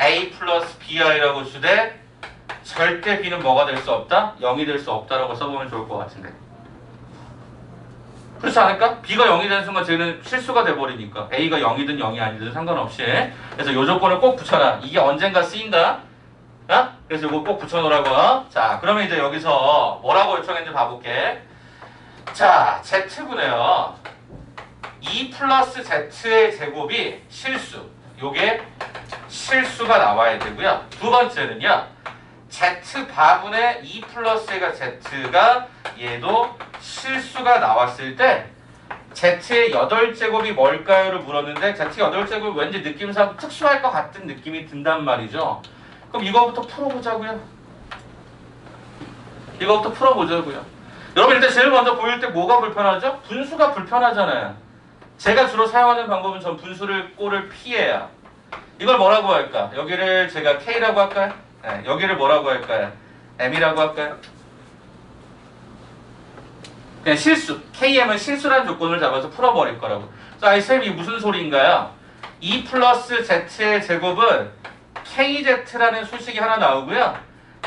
A 플러스 BI라고 주되 절대 B는 뭐가 될 수 없다? 0이 될 수 없다라고 써보면 좋을 것 같은데 그렇지 않을까? B가 0이 되는 순간 쟤는 실수가 돼버리니까 A가 0이든 0이 아니든 상관없이 그래서 이 조건을 꼭 붙여라. 이게 언젠가 쓰인다. 어? 그래서 이거 꼭 붙여놓으라고. 자, 그러면 이제 여기서 뭐라고 요청했는지 봐볼게. 자, Z분에요 2 플러스 Z의 제곱이 실수. 요게 실수가 나와야 되고요. 두 번째는요. Z바분의 2 플러스 A가 Z가 얘도 실수가 나왔을 때 Z의 8제곱이 뭘까요를 물었는데 Z 8제곱 왠지 느낌상 특수할 것 같은 느낌이 든단 말이죠. 그럼 이거부터 풀어보자고요. 이거부터 풀어보자고요. 여러분 일단 제일 먼저 보일 때 뭐가 불편하죠? 분수가 불편하잖아요. 제가 주로 사용하는 방법은 전 분수를 꼴을 피해요. 이걸 뭐라고 할까? 여기를 제가 K라고 할까요? 네, 여기를 뭐라고 할까요? M이라고 할까요? 그냥 실수. KM은 실수라는 조건을 잡아서 풀어버릴 거라고. 자, 이 쌤이 무슨 소리인가요? 2 플러스 Z의 제곱은 KZ라는 수식이 하나 나오고요.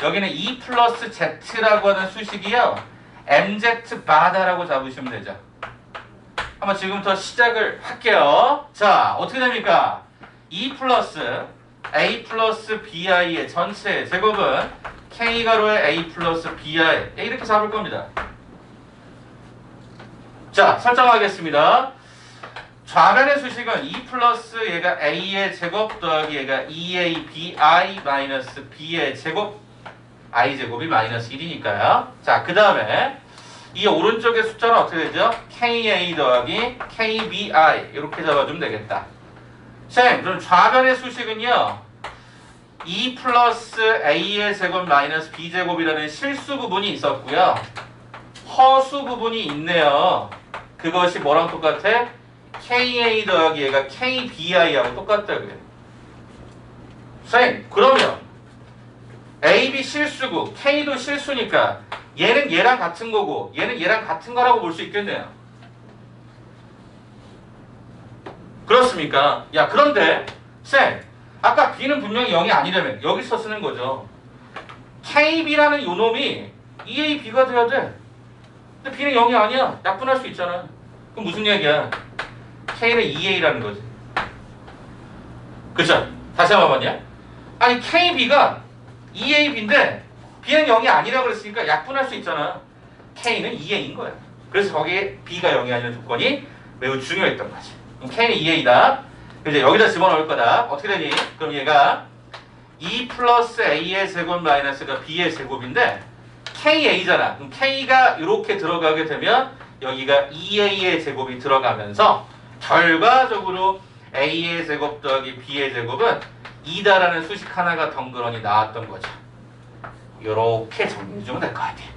여기는 2 플러스 Z라고 하는 수식이요. MZ 바다라고 잡으시면 되죠. 한번 지금부터 시작을 할게요. 자, 어떻게 됩니까? 2 플러스 A 플러스 BI의 전체 제곱은 K가로의 A 플러스 BI 이렇게 잡을 겁니다. 자, 설정하겠습니다. 좌변의 수식은 2 플러스 얘가 A의 제곱 더하기 얘가 2A BI 마이너스 B의 제곱 I 제곱이 마이너스 1이니까요. 자, 그 다음에 이 오른쪽의 숫자는 어떻게 되죠? KA 더하기 KBI 이렇게 잡아주면 되겠다. 쌤, 그럼 좌변의 수식은요 2 플러스 A의 제곱 마이너스 B제곱이라는 실수 부분이 있었고요. 허수 부분이 있네요. 그것이 뭐랑 똑같아? KA 더하기 얘가 KBI하고 똑같다고요. 쌤, 그러면 AB 실수고 K도 실수니까 얘는 얘랑 같은 거고 얘는 얘랑 같은 거라고 볼 수 있겠네요. 그렇습니까? 야, 그런데 쌤, 아까 B는 분명히 0이 아니라면 여기서 쓰는 거죠. KB라는 요 놈이 EAB가 돼야 돼. 근데 B는 0이 아니야. 약분할 수 있잖아. 그럼 무슨 얘기야? K는 EA라는 거지. 그쵸? 다시 한번 봤냐? 아니 KB가 EAB인데 B는 0이 아니라고 그랬으니까 약분할 수 있잖아. K는 EA인 거야. 그래서 거기에 B가 0이 아니라는 조건이 매우 중요했던 거지. 그럼 K는 EA다. 이제 여기다 집어넣을 거다. 어떻게 되니? 그럼 얘가 2 플러스 A의 제곱 마이너스가 B의 제곱인데 KA잖아. 그럼 K가 이렇게 들어가게 되면 여기가 2A의 제곱이 들어가면서 결과적으로 A의 제곱 더하기 B의 제곱은 2다라는 수식 하나가 덩그러니 나왔던 거죠. 요렇게 정리해주면 될 것 같아요.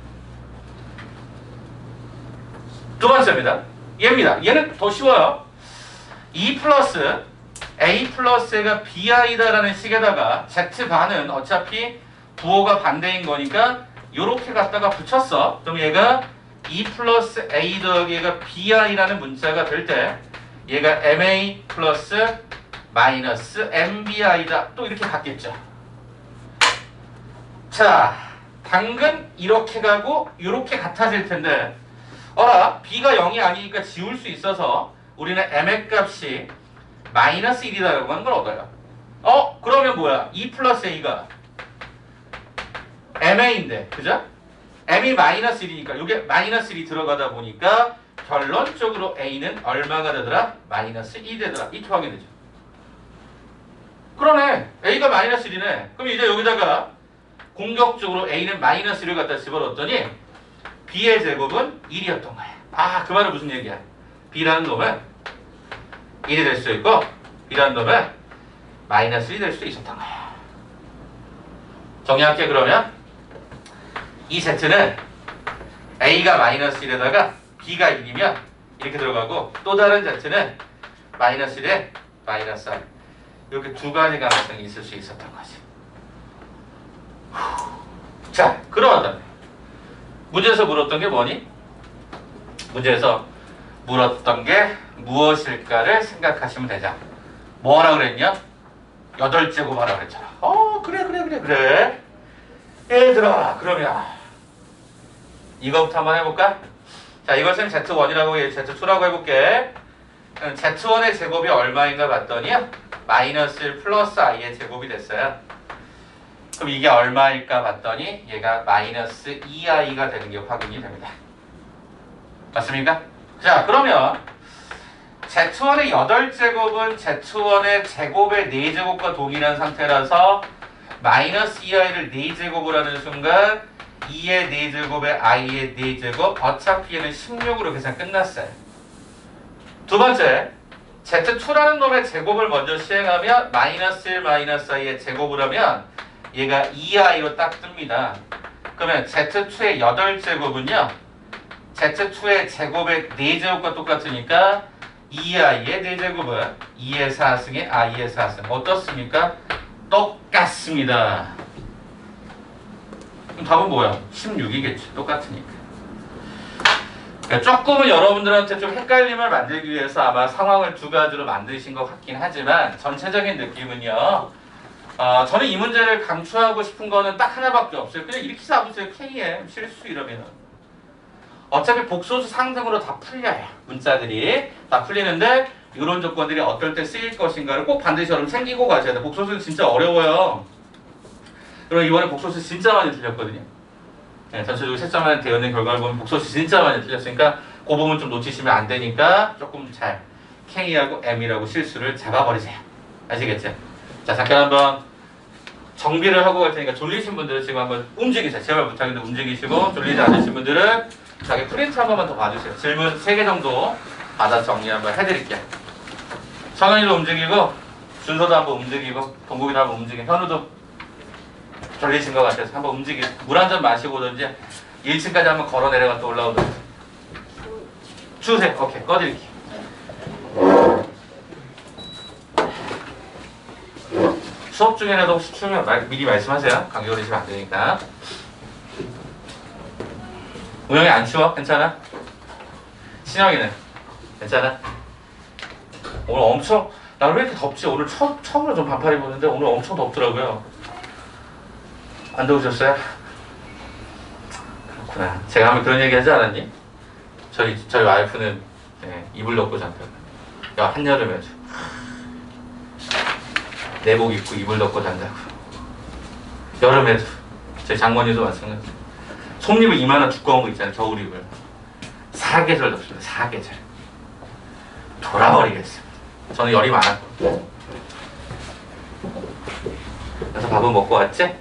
두 번째입니다. 얘입니다. 얘는 더 쉬워요. 2 플러스 A 플러스가 BI다라는 식에다가 Z반은 어차피 부호가 반대인 거니까 요렇게 갖다가 붙였어. 그럼 얘가 2 플러스 A 더하기 얘가 BI라는 문자가 될 때 얘가 MA 플러스 마이너스 MBI다. 또 이렇게 갔겠죠. 자, 당근 이렇게 가고 이렇게 같아질 텐데 어라, B가 0이 아니니까 지울 수 있어서 우리는 M의 값이 마이너스 1이다라고 하는 걸 얻어요. 그러면 뭐야? 2 플러스 a가 ma인데, 그죠? m이 마이너스 1이니까 이게 마이너스 1이 들어가다 보니까 결론적으로 a는 얼마가 되더라? 마이너스 2 되더라. 이렇게 확인되죠. 그러네. a가 마이너스 1이네. 그럼 이제 여기다가 공격적으로 a는 마이너스 1을 갖다 집어넣었더니 b의 제곱은 1이었던 거야. 그 말은 무슨 얘기야? b라는 놈은 1이 될 수도 있고 b라는 놈은 마이너스 1이 될 수도 있었던 거야. 정리할게. 그러면 이 z는 a가 마이너스 1에다가 b가 1이면 이렇게 들어가고, 또 다른 z는 마이너스 1에 마이너스 1, 이렇게 두 가지 가능성이 있을 수 있었던 거지. 자, 그러면 문제에서 물었던 게 뭐니? 문제에서 물었던 게 무엇일까를 생각하시면 되죠. 뭐 하라 그랬냐? 8제곱 하라 그랬잖아. 그래. 얘들아, 그러면 이거부터 한번 해볼까? 자, 이것은 Z1이라고 Z2라고 해볼게. Z1의 제곱이 얼마인가 봤더니 마이너스 1 플러스 i의 제곱이 됐어요. 그럼 이게 얼마일까 봤더니 얘가 마이너스 2i가 되는 게 확인이 됩니다. 맞습니까? 자, 그러면 Z1의 8제곱은 Z1의 제곱의 4제곱과 동일한 상태라서 마이너스 2i를 4제곱을 하는 순간 2의 4제곱에 i의 4제곱, 어차피 얘는 16으로 계산 끝났어요. 두 번째, Z2라는 놈의 제곱을 먼저 시행하면 마이너스 1 마이너스 i의 제곱을 하면 얘가 2i로 딱 뜹니다. 그러면 Z2의 8제곱은요 Z2의 제곱의 4제곱과 똑같으니까 2i의 4제곱은 2의 4승의 i의 4승 어떻습니까? 똑같습니다. 그럼 답은 뭐야? 16이겠지. 똑같으니까. 그러니까 조금은 여러분들한테 좀 헷갈림을 만들기 위해서 아마 상황을 두 가지로 만드신 것 같긴 하지만 전체적인 느낌은요. 저는 이 문제를 강추하고 싶은 거는 딱 하나밖에 없어요. 그냥 이렇게 잡으세요. KM 실수 이러면. 어차피 복소수 상등으로 다 풀려요. 문자들이 다 풀리는데 이런 조건들이 어떨 때 쓰일 것인가를 꼭 반드시 여러분 챙기고 가셔야 돼요. 복소수는 진짜 어려워요. 그럼 이번에 복소수 진짜 많이 틀렸거든요. 네, 전체적으로 채점하는 되어있는 결과를 보면 복소수 진짜 많이 틀렸으니까 그 부분 좀 놓치시면 안 되니까 조금 잘 K하고 M이라고 실수를 잡아버리세요. 아시겠죠? 자, 잠깐 한번 정비를 하고 갈 테니까 졸리신 분들은 지금 한번 움직이세요. 제발 부탁인데 움직이시고, 졸리지 않으신 분들은 자기 프린트 한 번만 더 봐주세요. 질문 3개 정도 받아 정리 한번 해드릴게요. 성현이도 움직이고, 준서도 한번 움직이고, 동국이도 한번 움직이고, 현우도 졸리신 것 같아서 한번 움직이고, 물 한 잔 마시고 오든지 1층까지 한번 걸어 내려가 또 올라오든지. 주세요. 오케이, 꺼드릴게요. 수업 중에라도 혹시 추우면 미리 말씀하세요. 감기 걸리시면 안 되니까. 우영이 안 추워? 괜찮아? 신영이는? 괜찮아? 오늘 엄청, 나 왜 이렇게 덥지? 오늘 처음으로 좀 반팔 입었는데 오늘 엄청 덥더라고요. 안 더우셨어요? 그렇구나. 제가 한번 그런 얘기 하지 않았니? 저희 와이프는 이불 덮고 잔다고. 야, 한여름에 내복 입고 이불 덮고 잔다고. 여름에도 저희 장모님도 마찬가지. 솜잎을 이만한 두꺼운 거 있잖아요. 겨울이불. 4계절 덮습니다. 4계절. 돌아버리겠습니다. 저는 열이 많았고. 그래서 밥은 먹고 왔지?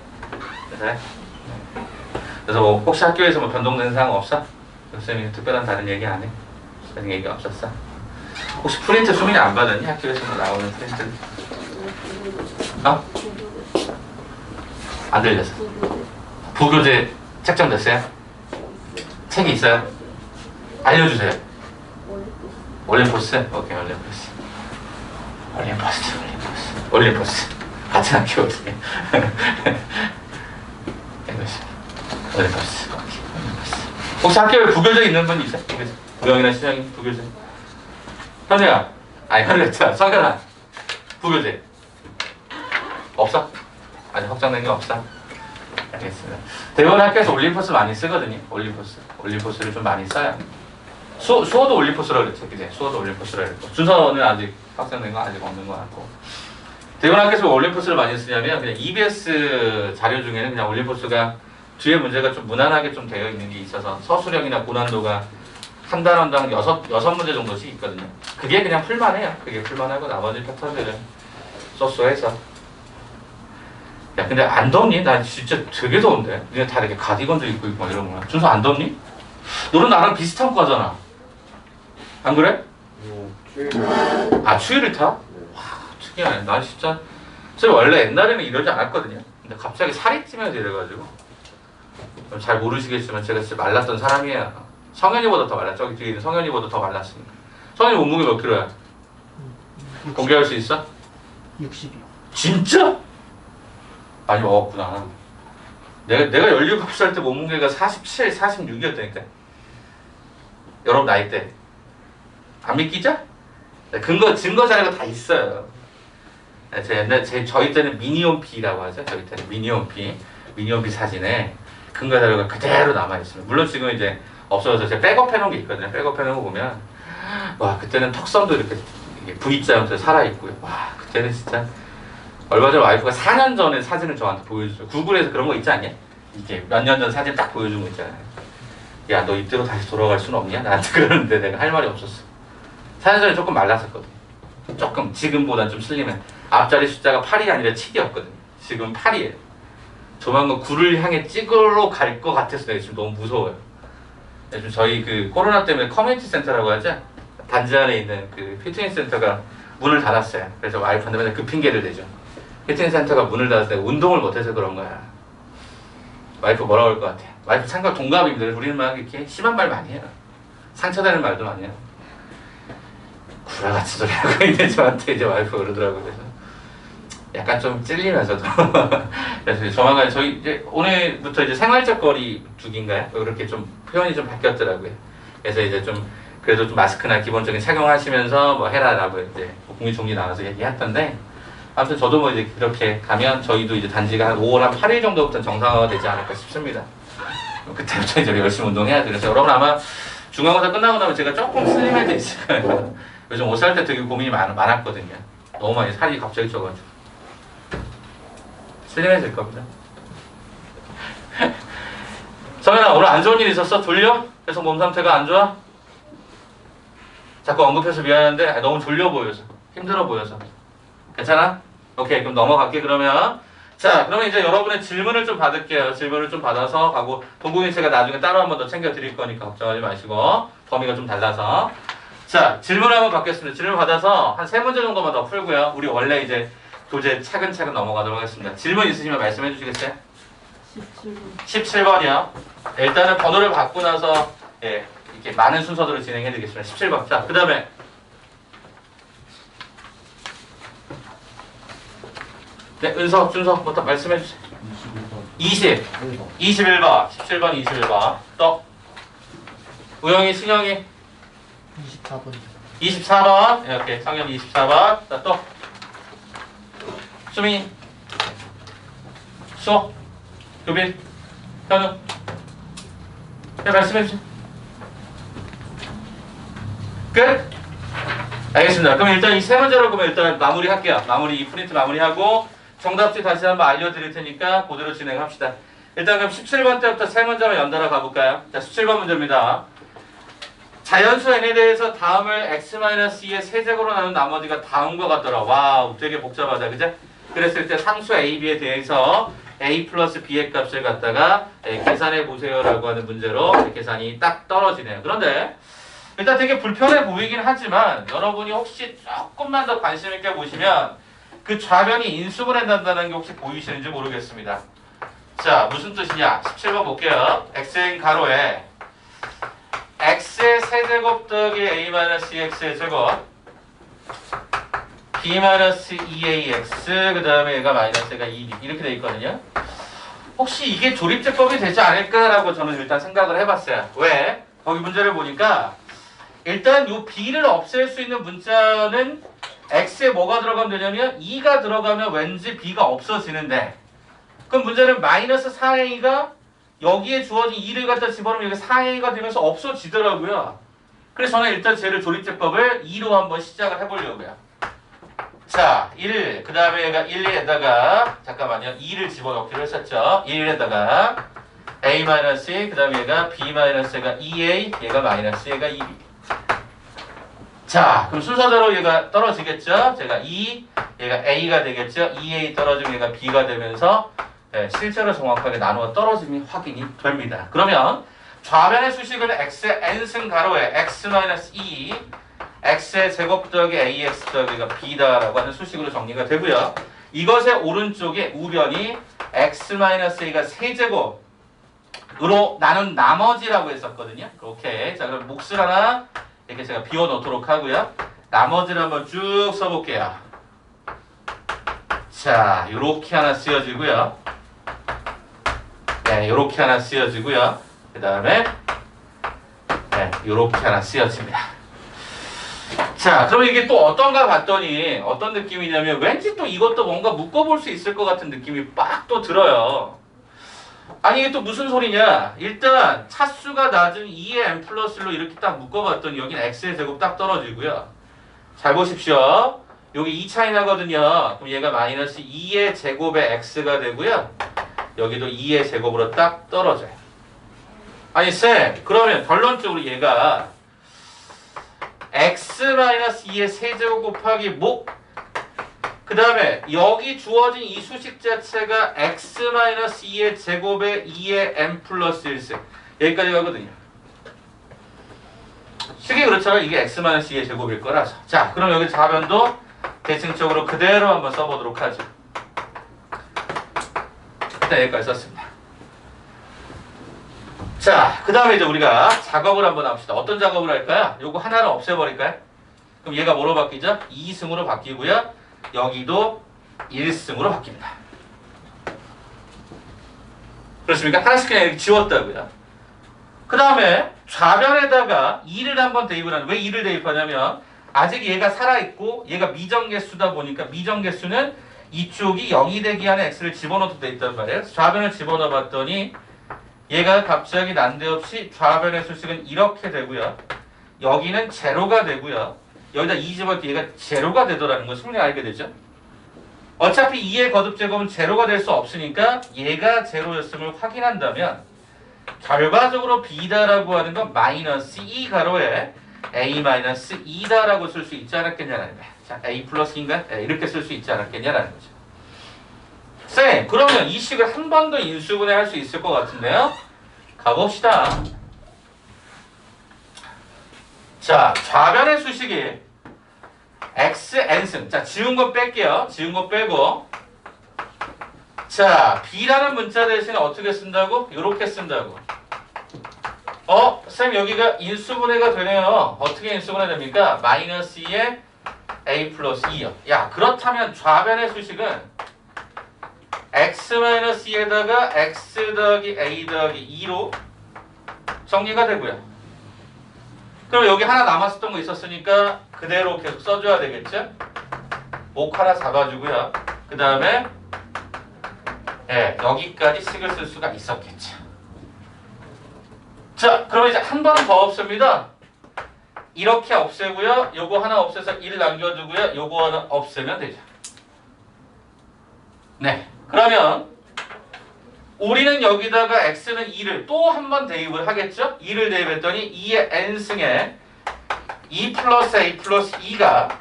그래서 뭐 혹시 학교에서 뭐 변동된 사항 없어? 교수님이 특별한 다른 얘기 안 해? 그런 얘기 없었어? 혹시 프린트 수민이 안 받았니? 학교에서 뭐 나오는 프린트? 안 들렸어. 부교재 책정됐어요? 책이 있어요? 알려주세요. 올림포스? 오케이, 올림포스. 올림포스. 같이 학교거든요. 올림포스. 혹시 학교에 부교재 있는 분 있어요? 우영이나 신영이 부교재. 현우야. 아니, 현우가 있잖아. 성현아. 부교재. 없어? 아직 확정된 게 없어? 알겠습니다. 대부분 학교에서 올림포스 많이 쓰거든요. 올림포스를 좀 많이 써요. 수어도 올림포스라고 그랬죠. 그제? 수어도 올림포스라고 그랬고. 준서는 아직 확정된 건 아직 없는 것 같고. 대본학교에서 왜 올림포스를 많이 쓰냐면 그냥 EBS 자료 중에는 그냥 올림포스가 뒤에 문제가 좀 무난하게 좀 되어 있는 게 있어서 서술형이나 고난도가 한 단원당 여섯 문제 정도씩 있거든요. 그게 그냥 풀만해요. 그게 풀만하고 나머지 패턴들은 쏘쏘해서. 야 근데 안 덥니? 나 진짜 되게 더운데. 니네 다 이렇게 가디건도 입고 있고 막 이런 거야. 준서 안 덥니? 너는 나랑 비슷한 과잖아. 안 그래? 아 추위를 타? 와 특이하네. 난 진짜 원래 옛날에는 이러지 않았거든요. 근데 갑자기 살이 찌면서 이래가지고 잘 모르시겠지만 제가 진짜 말랐던 사람이에요. 성현이보다 더 말랐죠. 저기 뒤에 있는 성현이보다 더 말랐으니까. 성현이 몸무게 몇 킬로야? 공개할 수 있어? 60이요. 진짜? 많이 먹었구나. 내가 17살 때 몸무게가 47, 46이었다니까. 여러분 나이 때. 안 믿기죠? 증거 자료가 다 있어요. 저희 때는 미니홈피라고 하죠. 저희 때는 미니홈피 사진에 근거 자료가 그대로 남아있습니다. 물론 지금 이제 없어져서 제가 백업해놓은 게 있거든요. 백업해놓은 거 보면 와 그때는 턱선도 이렇게 V자형처럼 살아있고요. 와 그때는 진짜 얼마 전에 와이프가 4년 전에 사진을 저한테 보여줬어요. 구글에서 그런 거 있지 않냐? 이게 몇 년 전 사진 딱 보여준 거 있잖아요. 야 너 이때로 다시 돌아갈 수는 없냐? 나한테 그러는데 내가 할 말이 없었어. 4년 전에 조금 말랐었거든. 조금 지금보다 좀 슬림해. 앞자리 숫자가 8이 아니라 7이었거든요. 지금 8이에요. 조만간 9를 향해 찍으러 갈 것 같아서 내가 지금 너무 무서워요. 요즘 저희 그 코로나 때문에 커뮤니티 센터라고 하죠. 단지 안에 있는 그 피트니스 센터가 문을 닫았어요. 그래서 와이프한테 맨날 그 핑계를 대죠. 피트니스 센터가 문을 닫았을 때 운동을 못해서 그런 거야. 와이프 뭐라고 할 것 같아? 와이프 참가 동갑인데 우리는 막 이렇게 심한 말 많이 해요. 상처되는 말도 많이 해요. 구라같이 소리 하고 있는데 저한테 이제 와이프가 그러더라고요. 그래서 약간 좀 찔리면서도 그래서 조만간 저희 이제 오늘부터 이제 생활적 거리 두기인가요? 그렇게 좀 표현이 좀 바뀌었더라고요. 그래서 이제 좀 그래도 좀 마스크나 기본적인 착용하시면서 뭐 해라라고 이제 공기총리 나와서 얘기했던데 아무튼 저도 뭐 이제 그렇게 가면 저희도 이제 단지가 한 5월 한 8일 정도부터 정상화가 되지 않을까 싶습니다. 그때부터 이제 열심히 운동해야 돼요. 그래서 여러분 아마 중간고사 끝나고 나면 제가 조금 슬림해져 있을 거예요. 요즘 옷 살 때 되게 고민이 많았거든요. 너무 많이 살이 갑자기 쪄가지고. 슬림해질 겁니다. 성현아 오늘 안 좋은 일 있었어? 졸려? 계속 몸 상태가 안 좋아? 자꾸 언급해서 미안한데 너무 졸려 보여서 힘들어 보여서 괜찮아? 오케이 그럼 넘어갈게 그러면. 자 그러면 이제 여러분의 질문을 좀 받을게요. 질문을 좀 받아서 가고 동국이 제가 나중에 따로 한 번 더 챙겨 드릴 거니까 걱정하지 마시고 범위가 좀 달라서. 자 질문을 한번 받겠습니다. 질문 받아서 한 3문제 정도만 더 풀고요. 우리 원래 이제 교재 차근차근 넘어가도록 하겠습니다. 질문 있으시면 말씀해 주시겠어요? 17번이요. 일단은 번호를 받고 나서 이렇게 많은 순서대로 진행해 드리겠습니다. 17번. 자, 그 다음에 네, 은서, 준서, 뭐또 말씀해 주세요. 21번. 17번, 21번. 또 우영이, 신영이 24번. 24번. 이렇게 상현 24번. 자, 또 수민이, 수호, 교빈, 현우. 네, 말씀해주세요. 끝? 알겠습니다. 그럼 일단 이 3문제로 보면 일단 마무리할게요. 이 프린트 마무리하고 정답지 다시 한번 알려드릴 테니까 그대로 진행합시다. 일단 그럼 17번 때부터 3문제만 연달아 가볼까요? 자, 17번 문제입니다. 자연수 n에 대해서 다음을 x-2의 세제곱으로 나눈 나머지가 다음과 같더라. 와우, 되게 복잡하다, 그죠? 그랬을 때 상수 a, b에 대해서 a 플러스 b의 값을 갖다가 계산해 보세요라고 하는 문제로 계산이 딱 떨어지네요. 그런데 일단 되게 불편해 보이긴 하지만 여러분이 혹시 조금만 더 관심 있게 보시면 그 좌변이 인수분해된다는 게 혹시 보이시는지 모르겠습니다. 자, 무슨 뜻이냐? 17번 볼게요. xn 가로에 x의 세제곱 더하기 a-2x의 제곱 b-2ax 그 다음에 얘가 마이너스가 2b 이렇게 돼 있거든요. 혹시 이게 조립제법이 되지 않을까라고 저는 일단 생각을 해봤어요. 왜? 거기 문제를 보니까 일단 이 b를 없앨 수 있는 문자는 x에 뭐가 들어가면 되냐면 2가 들어가면 왠지 b가 없어지는데 그럼 문제는 마이너스 4a가 여기에 주어진 2를 갖다 집어넣으면 여기 4a가 되면서 없어지더라고요. 그래서 저는 일단 쟤를 조립제법을 2로 한번 시작을 해보려고요. 자, 1, 그 다음에 얘가 1에다가 잠깐만요. 2를 집어넣기로 했었죠. 1에다가 a-1, 그 다음에 얘가 b-얘가 2a, 얘가 마이너스, 얘가 2b. 자, 그럼 순서대로 얘가 떨어지겠죠. 제가 2, 얘가 a가 되겠죠. 2a 떨어지면 얘가 b가 되면서 네, 실제로 정확하게 나누어 떨어짐이 확인이 됩니다. 그러면 좌변의 수식은 x의 n승 가로에 x-2, x의 제곱 더하기 ax 더하기가 b다라고 하는 수식으로 정리가 되고요. 이것의 오른쪽에 우변이 x-a가 세제곱으로 나눈 나머지라고 했었거든요. 오케이. 자, 그럼 몫을 하나 이렇게 제가 비워놓도록 하고요. 나머지를 한번 쭉 써볼게요. 자, 요렇게 하나 쓰여지고요. 네, 요렇게 하나 쓰여지고요. 그 다음에 네, 요렇게 하나 쓰여집니다. 자, 그럼 이게 또 어떤가 봤더니 어떤 느낌이냐면 왠지 또 이것도 뭔가 묶어볼 수 있을 것 같은 느낌이 빡 또 들어요. 아니 이게 또 무슨 소리냐. 일단 차수가 낮은 2의 n 플러스 1로 이렇게 딱 묶어봤더니 여긴 x의 제곱 딱 떨어지고요. 잘 보십시오. 여기 2 차이 나거든요. 그럼 얘가 마이너스 2의 제곱의 x가 되고요. 여기도 2의 제곱으로 딱 떨어져요. 아니 쌤, 그러면 결론적으로 얘가 x-2의 세제곱 곱하기 목, 그 다음에 여기 주어진 이 수식 자체가 x-2의 제곱에 2의 n 플러스 1승, 여기까지 가거든요. 식이 그렇잖아요. 이게 x-2의 제곱일 거라서. 자, 그럼 여기 좌변도 대칭적으로 그대로 한번 써보도록 하죠. 일단 여기까지 썼습니다. 자, 그 다음에 이제 우리가 작업을 한번 합시다. 어떤 작업을 할까요? 요거 하나를 없애버릴까요? 그럼 얘가 뭐로 바뀌죠? 2승으로 바뀌고요. 여기도 1승으로 바뀝니다. 그렇습니까? 하나씩 그냥 이렇게 지웠다고요. 그 다음에 좌변에다가 2를 한번 대입을 하는, 왜 2를 대입하냐면 아직 얘가 살아있고 얘가 미정계수다 보니까 미정계수는 이쪽이 0이 되기 안에 x를 집어넣어도 돼 있단 말이에요. 좌변을 집어넣어 봤더니 얘가 갑자기 난데없이 좌변의 수식은 이렇게 되고요. 여기는 제로가 되고요. 여기다 2 집어넣을 때 얘가 제로가 되더라는 걸 승리 알게 되죠. 어차피 2의 거듭제곱은 제로가 될 수 없으니까 얘가 제로였음을 확인한다면 결과적으로 b다라고 하는 건 마이너스 2 가로에 a-2다라고 쓸 수 있지 않았겠냐라는 거예요. 자, a 플러스 2인가? 네, 이렇게 쓸 수 있지 않았겠냐라는 거죠. 쌤, 그러면 이 식을 한 번 더 인수분해 할 수 있을 것 같은데요? 가봅시다. 자, 좌변의 수식이 xn승. 자, 지운 거 뺄게요. 지운 거 빼고. 자, b라는 문자 대신에 어떻게 쓴다고? 이렇게 쓴다고. 쌤 여기가 인수분해가 되네요. 어떻게 인수분해 됩니까? 마이너스 2에 a 플러스 2요. 야, 그렇다면 좌변의 수식은 x-2에다가 x 더하기 a 더하기 2로 정리가 되고요. 그럼 여기 하나 남았었던 거 있었으니까 그대로 계속 써줘야 되겠죠? 목 하나 잡아주고요. 그 다음에 여기까지 식을 쓸 수가 있었겠죠. 자, 그럼 이제 한 번 더 없습니다. 이렇게 없애고요. 요거 하나 없애서 1 남겨두고요. 요거 하나 없애면 되죠. 네. 그러면 우리는 여기다가 x는 2를 또 한 번 대입을 하겠죠? 2를 대입했더니 2의 n승에 2 플러스 a 플러스 2가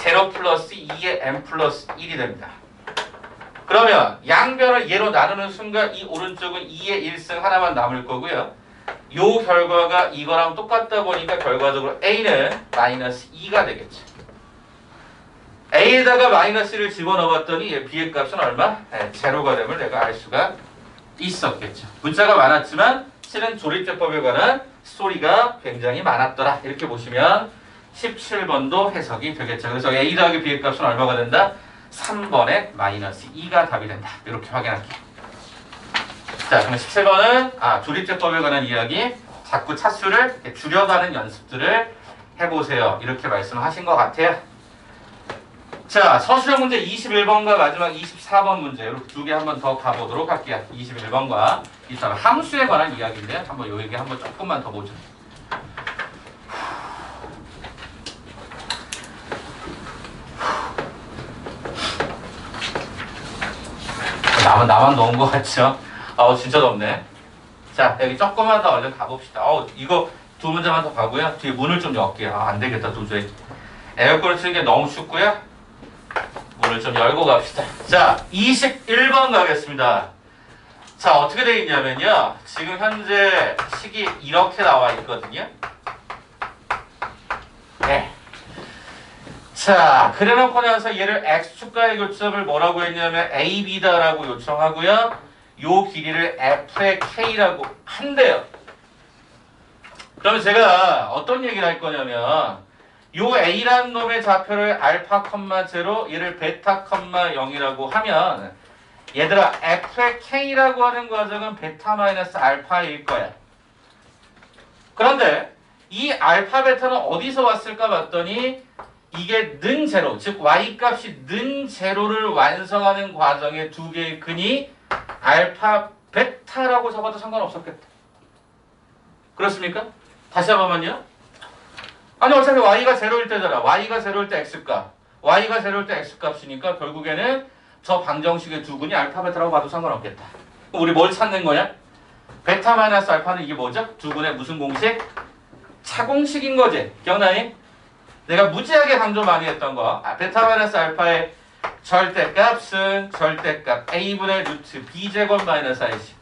0 플러스 2의 n 플러스 1이 됩니다. 그러면 양변을 얘로 나누는 순간 이 오른쪽은 2의 1승 하나만 남을 거고요. 요 결과가 이거랑 똑같다 보니까 결과적으로 a는 마이너스 2가 되겠죠. a에다가 마이너스를 집어넣어봤더니 b의 값은 얼마? 제로가 됨을 내가 알 수가 있었겠죠. 문자가 많았지만 실은 조립제법에 관한 스토리가 굉장히 많았더라. 이렇게 보시면 17번도 해석이 되겠죠. 그래서 a 더하기 b의 값은 얼마가 된다? 3번에 마이너스 2가 답이 된다. 이렇게 확인할게요. 자, 그럼 17번은 조립제법에 관한 이야기, 자꾸 차수를 줄여가는 연습들을 해보세요. 이렇게 말씀하신 것 같아요. 자, 서술형 문제 21번과 마지막 24번 문제 이렇게 두 개 한번 더 가보도록 할게요. 21번과 23번 함수에 관한 이야기인데 한번 요 얘기 한번 조금만 더 보죠. 나만 넣은 거 같죠? 진짜 덥네. 자, 여기 조금만 더 얼른 가봅시다. 이거 두 문제만 더 가고요. 뒤에 문을 좀 열게요. 안 되겠다, 도저히. 에어컨을 트는 게 너무 춥고요. 문을 좀 열고 갑시다. 자, 21번 가겠습니다. 자, 어떻게 되어 있냐면요. 지금 현재 식이 이렇게 나와 있거든요. 네. 자, 그래놓고 나서 얘를 x축과의 교점을 뭐라고 했냐면 AB다라고 요청하고요. 요 길이를 F의 K라고 한대요. 그러면 제가 어떤 얘기를 할 거냐면 요 A라는 놈의 좌표를 알파, 제로, 얘를 베타, 0이라고 하면 얘들아 F의 K라고 하는 과정은 베타 마이너스 알파일 거야. 그런데 이 알파, 베타는 어디서 왔을까 봤더니 이게 는 제로, 즉 y값이 는 제로를 완성하는 과정의 두 개의 근이 알파, 베타라고 적어도 상관없었겠다. 그렇습니까? 다시 한 번만요. 아니 어차피 y가 제로일 때잖아. y가 제로일 때 x값, y가 제로일 때 x값이니까 결국에는 저 방정식의 두 근이 알파, 베타라고 봐도 상관없겠다. 우리 뭘 찾는 거냐? 베타 마이너스 알파는 이게 뭐죠? 두 근의 무슨 공식? 차공식인 거지. 기억나니? 내가 무지하게 강조 많이 했던 거. 베타 마이너스 알파의 절대값은 절대값 a분의 루트 b제곱 마이너스 ic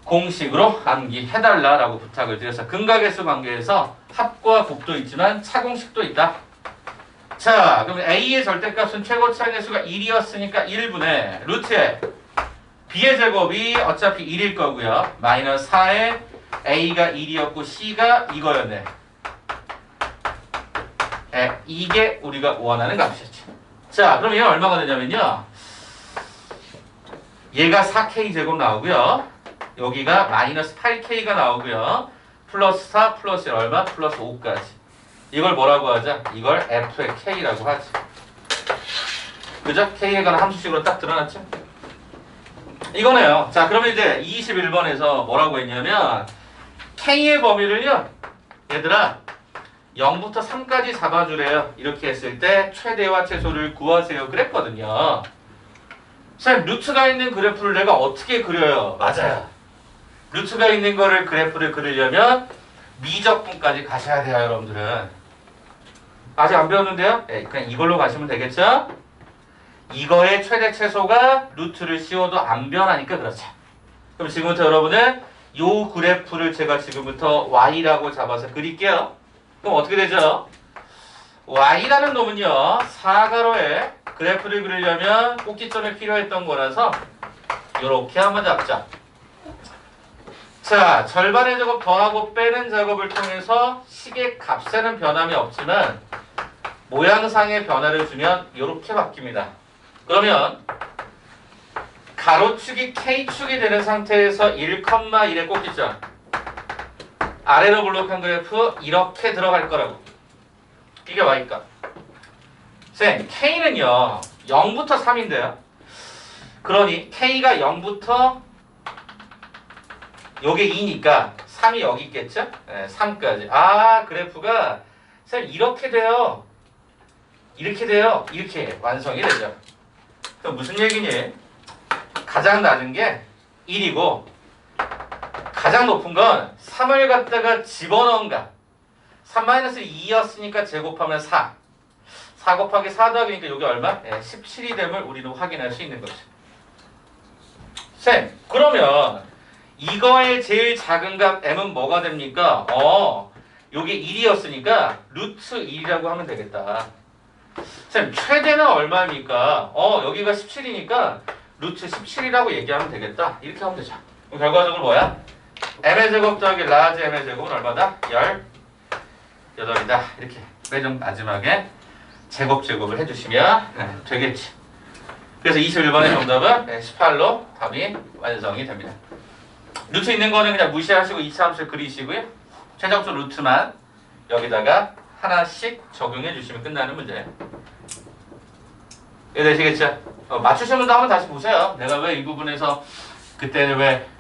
공식으로 암기해달라라고 부탁을 드려서 근각계수 관계에서 합과 곱도 있지만 차공식도 있다. 자, 그럼 a의 절대값은 최고 차항계수가 1이었으니까 1분의 루트에 b의 제곱이 어차피 1일 거고요. 마이너스 4에 a가 1이었고 c가 이거였네. 네, 이게 우리가 원하는 값이었죠. 자, 그럼 얘가 얼마가 되냐면요. 얘가 4k 제곱 나오고요. 여기가 마이너스 8k가 나오고요. 플러스 4 플러스 1 얼마? 플러스 5까지. 이걸 뭐라고 하자? 이걸 f의 k라고 하지. 그죠? k에 관한 함수식으로 딱 드러났죠? 이거네요. 자, 그러면 이제 21번에서 뭐라고 했냐면 k의 범위를요. 얘들아 0부터 3까지 잡아주래요. 이렇게 했을 때 최대와 최소를 구하세요. 그랬거든요. 쌤, 루트가 있는 그래프를 내가 어떻게 그려요? 맞아요. 루트가 있는 거를 그래프를 그리려면 미적분까지 가셔야 돼요, 여러분들은. 아직 안 배웠는데요? 네, 그냥 이걸로 가시면 되겠죠? 이거의 최대 최소가 루트를 씌워도 안 변하니까 그렇죠. 그럼 지금부터 여러분은 요 그래프를 제가 지금부터 y라고 잡아서 그릴게요. 그럼 어떻게 되죠? y라는 놈은요. 4가로에 그래프를 그리려면 꼭지점이 필요했던 거라서 이렇게 한번 잡자. 자, 절반의 작업 더하고 빼는 작업을 통해서 식의 값에는 변함이 없지만 모양상의 변화를 주면 이렇게 바뀝니다. 그러면 가로축이 K축이 되는 상태에서 1,1의 꼭지점 아래로 블록한 그래프 이렇게 들어갈 거라고. 이게 y값. 쌤, K는요 0부터 3인데요. 그러니 K가 0부터 요게 2니까 3이 여기 있겠죠? 네, 3까지. 아, 그래프가 쌤 이렇게 돼요. 이렇게 돼요. 이렇게 완성이 되죠. 그럼 무슨 얘기니? 가장 낮은 게 1이고 가장 높은 건 3을 갖다가 집어넣은가. 3-2였으니까 제곱하면 4. 4 곱하기 4 더하기니까 여기 얼마? 네, 17이 됨을 우리는 확인할 수 있는 거죠. 쌤, 그러면 이거의 제일 작은 값 m은 뭐가 됩니까? 요게 1이었으니까 루트 1이라고 하면 되겠다. 쌤, 최대는 얼마입니까? 여기가 17이니까 루트 17이라고 얘기하면 되겠다. 이렇게 하면 되죠. 그럼 결과적으로 뭐야? m의 제곱 더하기 라지 m의 제곱은 얼마다? 18이다. 이렇게 빼좀 마지막에 제곱을 해주시면 되겠지. 그래서 21번의 정답은 18로 답이 완성이 됩니다. 루트 있는 거는 그냥 무시하시고 이차함수를 그리시고요. 최종적 루트만 여기다가 하나씩 적용해 주시면 끝나는 문제. 이해되시겠죠? 맞추신 분도 한번 다시 보세요. 내가 왜 이 부분에서 그때는 왜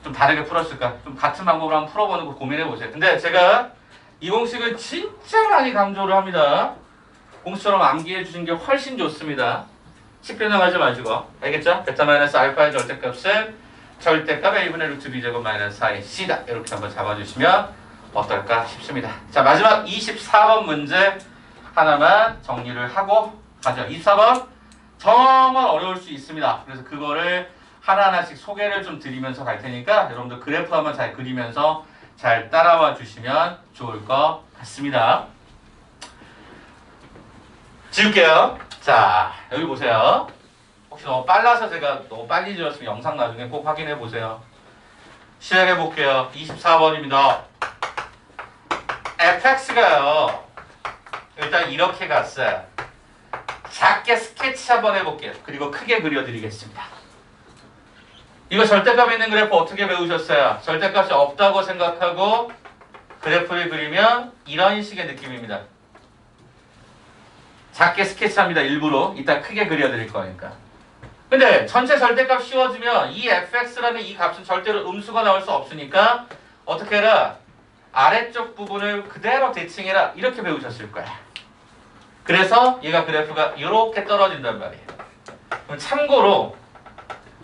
좀 다르게 풀었을까? 좀 같은 방법으로 한번 풀어보는 거 고민해 보세요. 근데 제가 이 공식을 진짜 많이 강조를 합니다. 공식처럼 암기해 주신 게 훨씬 좋습니다. 식변형하지 마시고 알겠죠? 베타 마이너스 알파의 절대값은 절대값 A분의 루트 B제곱 마이너스 4의 C다 이렇게 한번 잡아주시면 어떨까 싶습니다. 자 마지막 24번 문제 하나만 정리를 하고 가죠. 24번 정말 어려울 수 있습니다. 그래서 그거를 하나하나씩 소개를 좀 드리면서 갈 테니까 여러분들 그래프 한번 잘 그리면서 잘 따라와 주시면 좋을 것 같습니다. 지울게요. 자, 여기 보세요. 혹시 너무 빨라서 제가 너무 빨리 지었으면 영상 나중에 꼭 확인해 보세요. 시작해 볼게요. 24번입니다. fx가요. 일단 이렇게 갔어요. 작게 스케치 한번 해볼게요. 그리고 크게 그려드리겠습니다. 이거 절대값 있는 그래프 어떻게 배우셨어요? 절대값이 없다고 생각하고 그래프를 그리면 이런 식의 느낌입니다. 작게 스케치합니다. 일부러. 이따 크게 그려드릴 거니까. 근데 전체 절대값 씌워주면 이 fx라는 이 값은 절대로 음수가 나올 수 없으니까 어떻게 해라? 아래쪽 부분을 그대로 대칭해라. 이렇게 배우셨을 거야. 그래서 얘가 그래프가 이렇게 떨어진단 말이에요. 그럼 참고로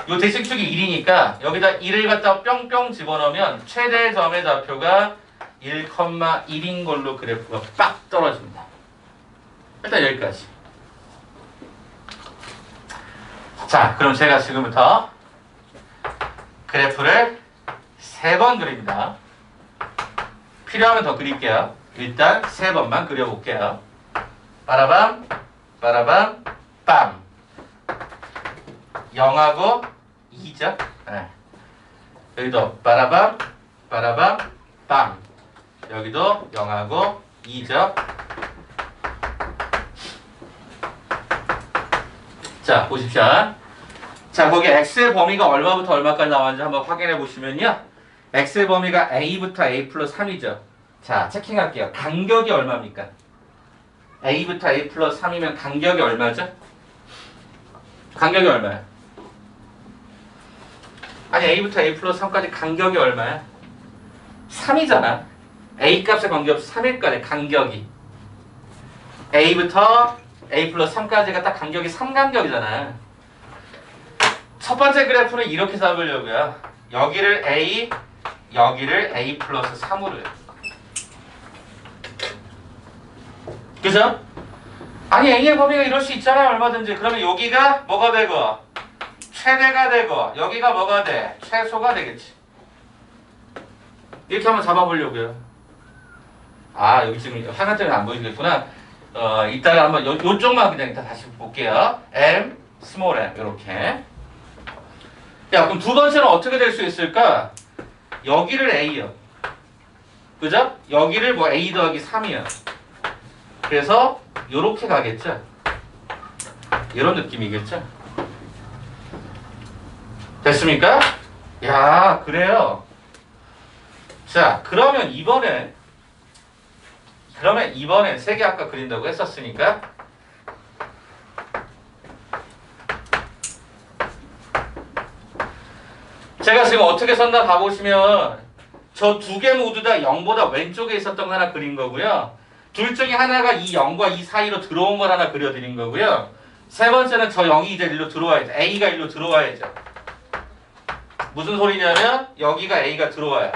요 대칭축이 1이니까 여기다 1을 갖다 뿅뿅 집어넣으면 최대 점의 좌표가 1,1인 걸로 그래프가 빡 떨어집니다. 일단 여기까지. 자, 그럼 제가 지금부터 그래프를 3번 그립니다. 필요하면 더 그릴게요. 일단 3번만 그려볼게요. 빠라밤, 빠라밤, 빰. 0하고 2죠? 네. 여기도 빠라밤, 빠라밤, 빰. 여기도 0하고 2죠? 자, 보십시오. 자, 거기 x의 범위가 얼마부터 얼마까지 나왔는지 한번 확인해 보시면요. x의 범위가 a부터 a 플러스 3이죠. 자, 체킹할게요. 간격이 얼마입니까? a부터 a 플러스 3이면 간격이 얼마죠? 간격이 얼마야? 아니, a부터 a 플러스 3까지 간격이 얼마야? 3이잖아. a 값의 간격이 3일 거네, 간격이. a부터 a 플러스 3까지가 딱 간격이 3간격이잖아. 첫 번째 그래프는 이렇게 잡으려고요. 여기를 a, 여기를 a 플러스 3으로 해요. 그죠? 아니 a의 범위가 이럴 수 있잖아요. 얼마든지. 그러면 여기가 뭐가 되고 최대가 되고 여기가 뭐가 돼? 최소가 되겠지. 이렇게 한번 잡아보려고요. 아 여기 지금 화면 때문에 안 보이겠구나. 이따가 한번 요쪽만 그냥 이따 다시 볼게요. m, 스몰 m 이렇게. 야 그럼 두 번째는 어떻게 될 수 있을까? 여기를 a요. 그죠? 여기를 뭐 a 더하기 3이야. 그래서 요렇게 가겠죠? 이런 느낌이겠죠? 됐습니까? 야 그래요. 자 그러면 이번엔 세 개 아까 그린다고 했었으니까 제가 지금 어떻게 썼나 봐보시면 저 두 개 모두 다 0보다 왼쪽에 있었던 거 하나 그린 거고요. 둘 중에 하나가 이 0과 이 사이로 들어온 걸 하나 그려드린 거고요. 세 번째는 저 0이 이제 일로 들어와야죠. A가 일로 들어와야죠. 무슨 소리냐면 여기가 A가 들어와요.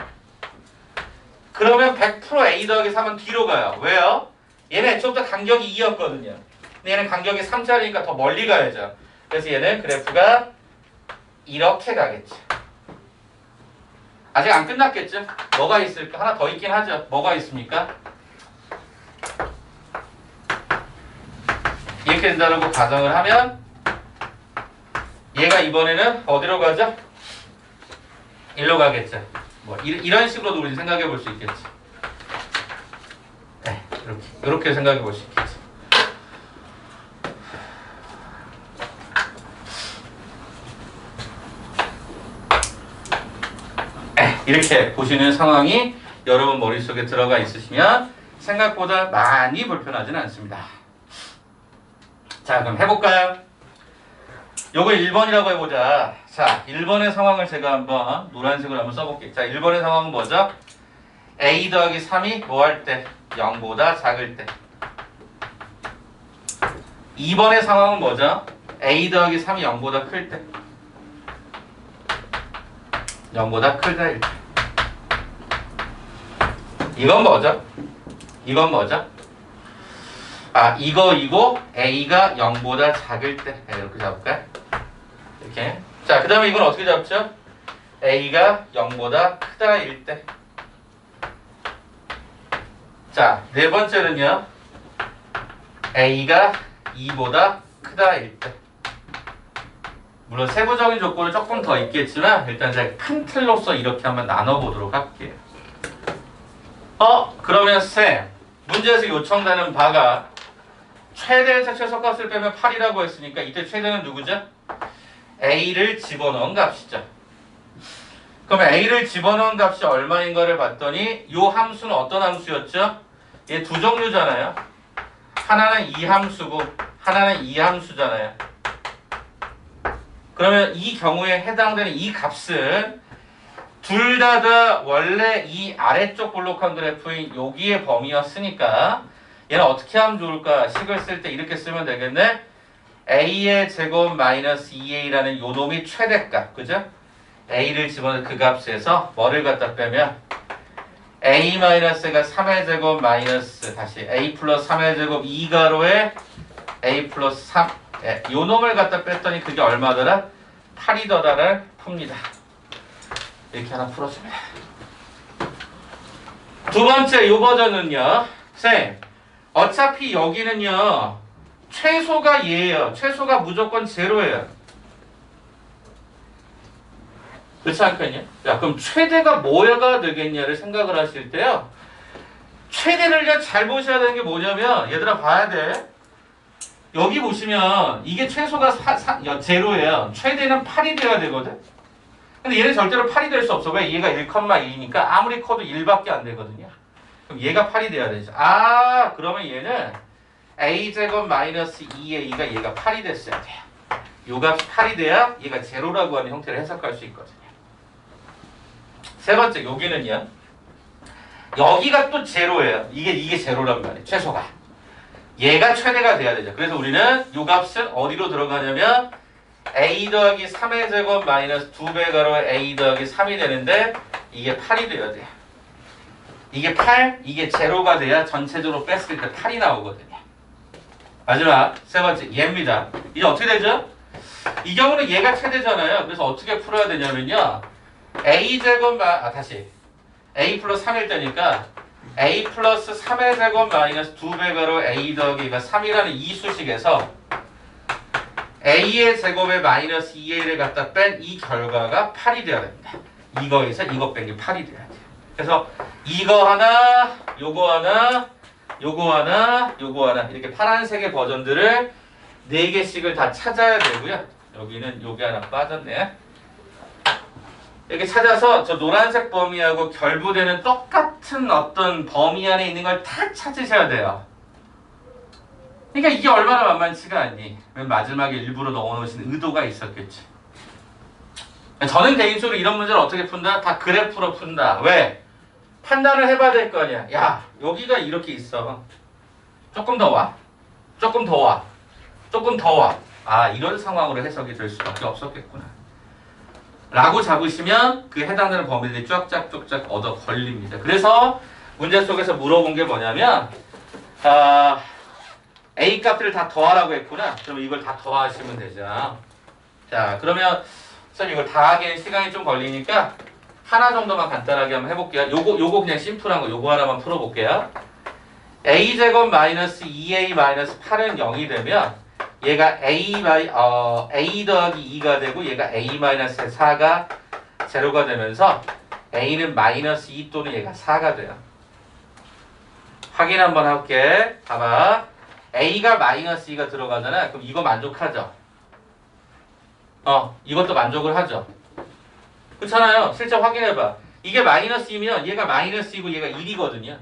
그러면 100% A 더하기 3은 뒤로 가요. 왜요? 얘는 애초부터 간격이 2였거든요. 근데 얘는 간격이 3짜리니까 더 멀리 가야죠. 그래서 얘는 그래프가 이렇게 가겠죠. 아직 안 끝났겠죠? 뭐가 있을까? 하나 더 있긴 하죠. 뭐가 있습니까? 이렇게 된다고 가정을 하면 얘가 이번에는 어디로 가죠? 일로 가겠죠. 뭐 이런 식으로도 우리 생각해 볼 수 있겠지. 네, 이렇게 생각해 볼 수 있겠지. 네, 이렇게 보시는 상황이 여러분 머릿속에 들어가 있으시면 생각보다 많이 불편하지는 않습니다. 자, 그럼 해볼까요? 요거 1번이라고 해보자. 자, 1번의 상황을 제가 한번 노란색으로 한번 써볼게요. 자, 1번의 상황은 뭐죠? A 더하기 3이 뭐 할 때? 0보다 작을 때. 2번의 상황은 뭐죠? a 더하기 3이 0보다 클 때. 0보다 클 때. 이건 뭐죠? 이건 뭐죠? 아, 이거이고 a가 0보다 작을 때. 이렇게 잡을까요? 이렇게. 자, 그 다음에 이건 어떻게 잡죠? a가 0보다 크다일 때. 자, 네 번째는요. a가 2보다 크다일 때. 물론 세부적인 조건은 조금 더 있겠지만 일단 제가 큰 틀로서 이렇게 한번 나눠보도록 할게요. 그러면 쌤, 문제에서 요청되는 바가 최대에서 최소값을 빼면 8이라고 했으니까 이때 최대는 누구죠? a를 집어넣은 값이죠. 그러면 a를 집어넣은 값이 얼마인가를 봤더니 이 함수는 어떤 함수였죠? 얘 두 종류잖아요. 하나는 이 함수고 하나는 이 함수잖아요. 그러면 이 경우에 해당되는 이 값은 둘 다 원래 이 아래쪽 볼록한 그래프인 여기의 범위였으니까 얘는 어떻게 하면 좋을까? 식을 쓸 때 이렇게 쓰면 되겠네. a의 제곱 마이너스 2a라는 요 놈이 최대값, 그죠? a를 집어넣은 그 값에서 뭐를 갖다 빼면 a 마이너스가 3의 제곱 마이너스 다시 a 플러스 3의 제곱 2가로에 a 플러스 3 요 놈을 갖다 뺐더니 그게 얼마더라? 8이더라를 풉니다. 이렇게 하나 풀어줍니다. 두 번째 요 버전은요. 쌤, 어차피 여기는요. 최소가 얘예요. 최소가 무조건 제로예요. 그렇지 않겠냐? 자, 그럼 최대가 뭐가 되겠냐를 생각을 하실 때요. 최대를 잘 보셔야 되는 게 뭐냐면 얘들아 봐야 돼. 여기 보시면 이게 최소가 제로예요. 최대는 8이 돼야 되거든. 근데 얘는 절대로 8이 될 수 없어. 왜? 얘가 1,2니까 아무리 커도 1밖에 안 되거든요. 그럼 얘가 8이 돼야 되죠. 아, 그러면 얘는 a제곱 마이너스 2a가 얘가 8이 됐어야 돼요. 요 값이 8이 돼야 얘가 제로라고 하는 형태를 해석할 수 있거든요. 세 번째, 여기는요. 여기가 또 제로예요. 이게 제로란 말이에요. 최소가. 얘가 최대가 돼야 되죠. 그래서 우리는 요 값은 어디로 들어가냐면 a 더하기 3의 제곱 마이너스 2배 가로에 a 더하기 3이 되는데 이게 8이 돼야 돼요. 이게 8, 이게 제로가 돼야 전체적으로 뺐을 때 8이 나오거든요. 마지막 세 번째 얘입니다. 이제 어떻게 되죠? 이 경우는 얘가 최대잖아요. 그래서 어떻게 풀어야 되냐면요. a 제곱 다시 a 플러스 3일 때니까 a 플러스 3의 제곱 마이너스 2배 가로 a 더하기가 3이라는 이 수식에서 a의 제곱에 마이너스 2a를 갖다 뺀 이 결과가 8이 돼야 됩니다. 이거에서 이거 뺀 게 8이 돼야 돼요. 그래서 이거 하나, 요거 하나, 요거 하나, 요거 하나 이렇게 파란색의 버전들을 4개씩을 다 찾아야 되고요. 여기는 요게 하나 빠졌네. 이렇게 찾아서 저 노란색 범위하고 결부되는 똑같은 어떤 범위 안에 있는 걸 다 찾으셔야 돼요. 그러니까 이게 얼마나 만만치가 않니? 맨 마지막에 일부러 넣어놓으신 의도가 있었겠지. 저는 개인적으로 이런 문제를 어떻게 푼다? 다 그래프로 푼다. 왜? 판단을 해봐야 될 거 아니야. 야, 여기가 이렇게 있어. 조금 더 와. 조금 더 와. 조금 더 와. 아, 이런 상황으로 해석이 될 수밖에 없었겠구나. 라고 잡으시면 그 해당되는 범위들이 쫙쫙쫙쫙 얻어 걸립니다. 그래서 문제 속에서 물어본 게 뭐냐면 A 값들을 다 더하라고 했구나. 그럼 이걸 다 더하시면 되죠. 자, 그러면 선 이걸 다 하기엔 시간이 좀 걸리니까 하나 정도만 간단하게 한번 해볼게요. 요거 그냥 심플한 거 요거 하나만 풀어볼게요. a제곱 마이너스 2a 마이너스 8은 0이 되면 얘가 a 더하기 2가 되고 얘가 a 마이너스 4가 제로가 되면서 a는 마이너스 2 또는 얘가 4가 돼요. 확인 한번 할게. 봐봐. a가 마이너스 2가 들어가잖아. 그럼 이거 만족하죠? 이것도 만족을 하죠. 그렇잖아요. 실제 확인해봐. 이게 마이너스 2면 얘가 마이너스 2고 얘가 1이거든요.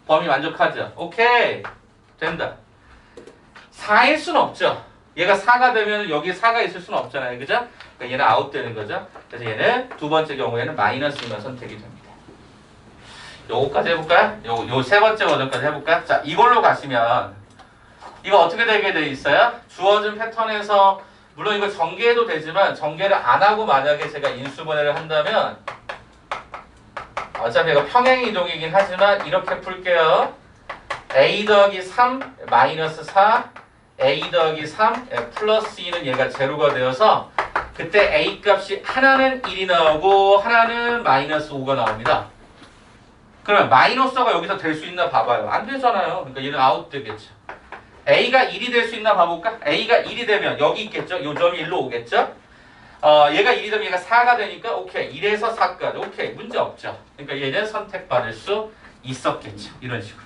범위 만족하죠? 오케이. 된다. 4일 수는 없죠. 얘가 4가 되면 여기에 4가 있을 수는 없잖아요. 그죠? 그러니까 얘는 아웃되는 거죠. 그래서 얘는 두 번째 경우에는 마이너스 2만 선택이 됩니다. 요거까지 해볼까요? 요 세 번째 버전까지 해볼까요? 자, 이걸로 가시면 이거 어떻게 되게 돼 있어요? 주어진 패턴에서 물론 이거 전개해도 되지만 전개를 안 하고 만약에 제가 인수분해를 한다면 어차피 이거 평행 이동이긴 하지만 이렇게 풀게요. a 더하기 3 마이너스 4 a 더하기 3 플러스 2는 얘가 제로가 되어서 그때 a 값이 하나는 1이 나오고 하나는 마이너스 5가 나옵니다. 그러면 마이너스가 여기서 될 수 있나 봐봐요. 안 되잖아요. 그러니까 얘는 아웃 되겠죠. a가 1이 될 수 있나 봐볼까? a가 1이 되면 여기 있겠죠? 요 점이 1로 오겠죠? 얘가 1이 되면 얘가 4가 되니까 오케이. 1에서 4까지. 오케이. 문제 없죠. 그러니까 얘는 선택받을 수 있었겠죠. 이런 식으로.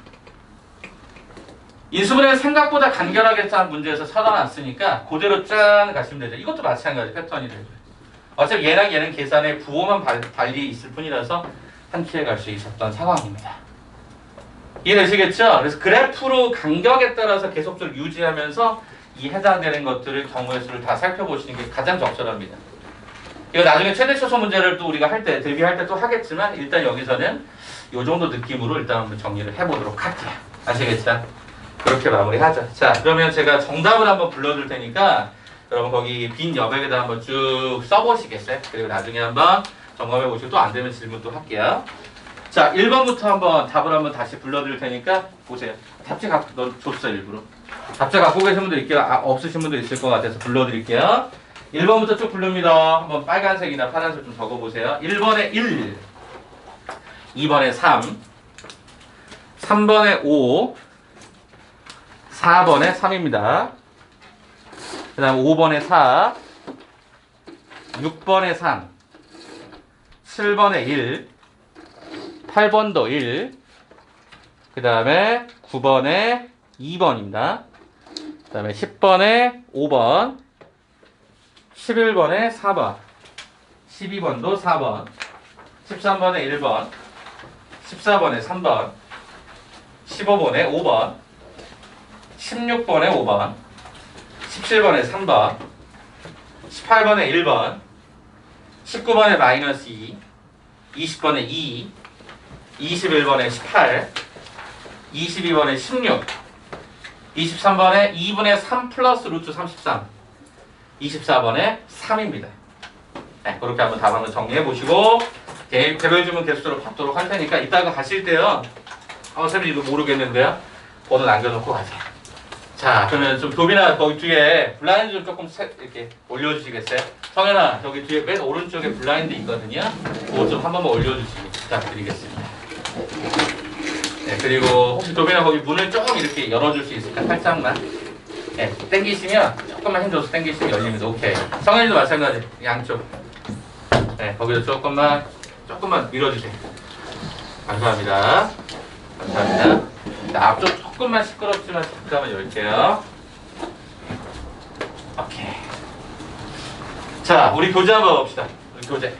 인수분해는 생각보다 간결하게 짠 문제에서 쳐다놨으니까 그대로 짠 가시면 되죠. 이것도 마찬가지 패턴이 되죠. 어차피 얘랑 얘는 계산에 부호만 달리 있을 뿐이라서 한 키에 갈 수 있었던 상황입니다. 이해되시겠죠? 그래서 그래프로 간격에 따라서 계속적으로 유지하면서 이 해당되는 것들을 경우의 수를 다 살펴보시는 게 가장 적절합니다. 이거 나중에 최대 최소 문제를 또 우리가 할 때, 대비할 때 또 하겠지만 일단 여기서는 이 정도 느낌으로 일단 한번 정리를 해보도록 할게요. 아시겠죠? 그렇게 마무리하죠. 자, 그러면 제가 정답을 한번 불러줄 테니까 여러분 거기 빈 여백에다 한번 쭉 써보시겠어요? 그리고 나중에 한번 점검해 보시고 또 안 되면 질문 또 할게요. 자, 1번부터 한번 답을 한번 다시 불러드릴 테니까 보세요. 답지 갖고 줬어 일부러. 답지 갖고 계신 분도 있고 없으신 분도 있을 것 같아서 불러드릴게요. 1번부터 쭉 부릅니다. 한번 빨간색이나 파란색 좀 적어보세요. 1번에 1, 2번에 3, 3번에 5, 4번에 3입니다. 그 다음 5번에 4, 6번에 3, 7번에 1, 8번도 1, 그 다음에 9번에 2번입니다. 그 다음에 10번에 5번, 11번에 4번, 12번도 4번, 13번에 1번, 14번에 3번, 15번에 5번, 16번에 5번, 17번에 3번, 18번에 1번, 19번에 마이너스 2, 20번에 2, 21번에 18, 22번에 16, 23번에 2분의 3 플러스 루트 33, 24번에 3입니다. 네, 그렇게 한번 답 한번 정리해 보시고 개별 주문 개수로 받도록 할 테니까 이따가 가실 때요. 선생님 이거 모르겠는데요. 번호 남겨놓고 가세요. 자, 그러면 좀 도빈아 거기 뒤에 블라인드 좀 조금 이렇게 올려주시겠어요? 성현아 저기 뒤에 맨 오른쪽에 블라인드 있거든요. 그거 좀 한 번만 올려주시기 부탁드리겠습니다. 네, 그리고 혹시 도빈아 거기 문을 조금 이렇게 열어줄 수 있을까? 살짝만. 네, 당기시면 조금만 힘줘서 당기시면 열립니다. 오케이. 성현이도 마찬가지. 양쪽. 네, 거기도 조금만 밀어주세요. 감사합니다. 감사합니다. 자, 앞쪽 조금만 시끄럽지만 잠깐만 열게요. 오케이. 자, 우리 교재 한번 봅시다. 우리 교재.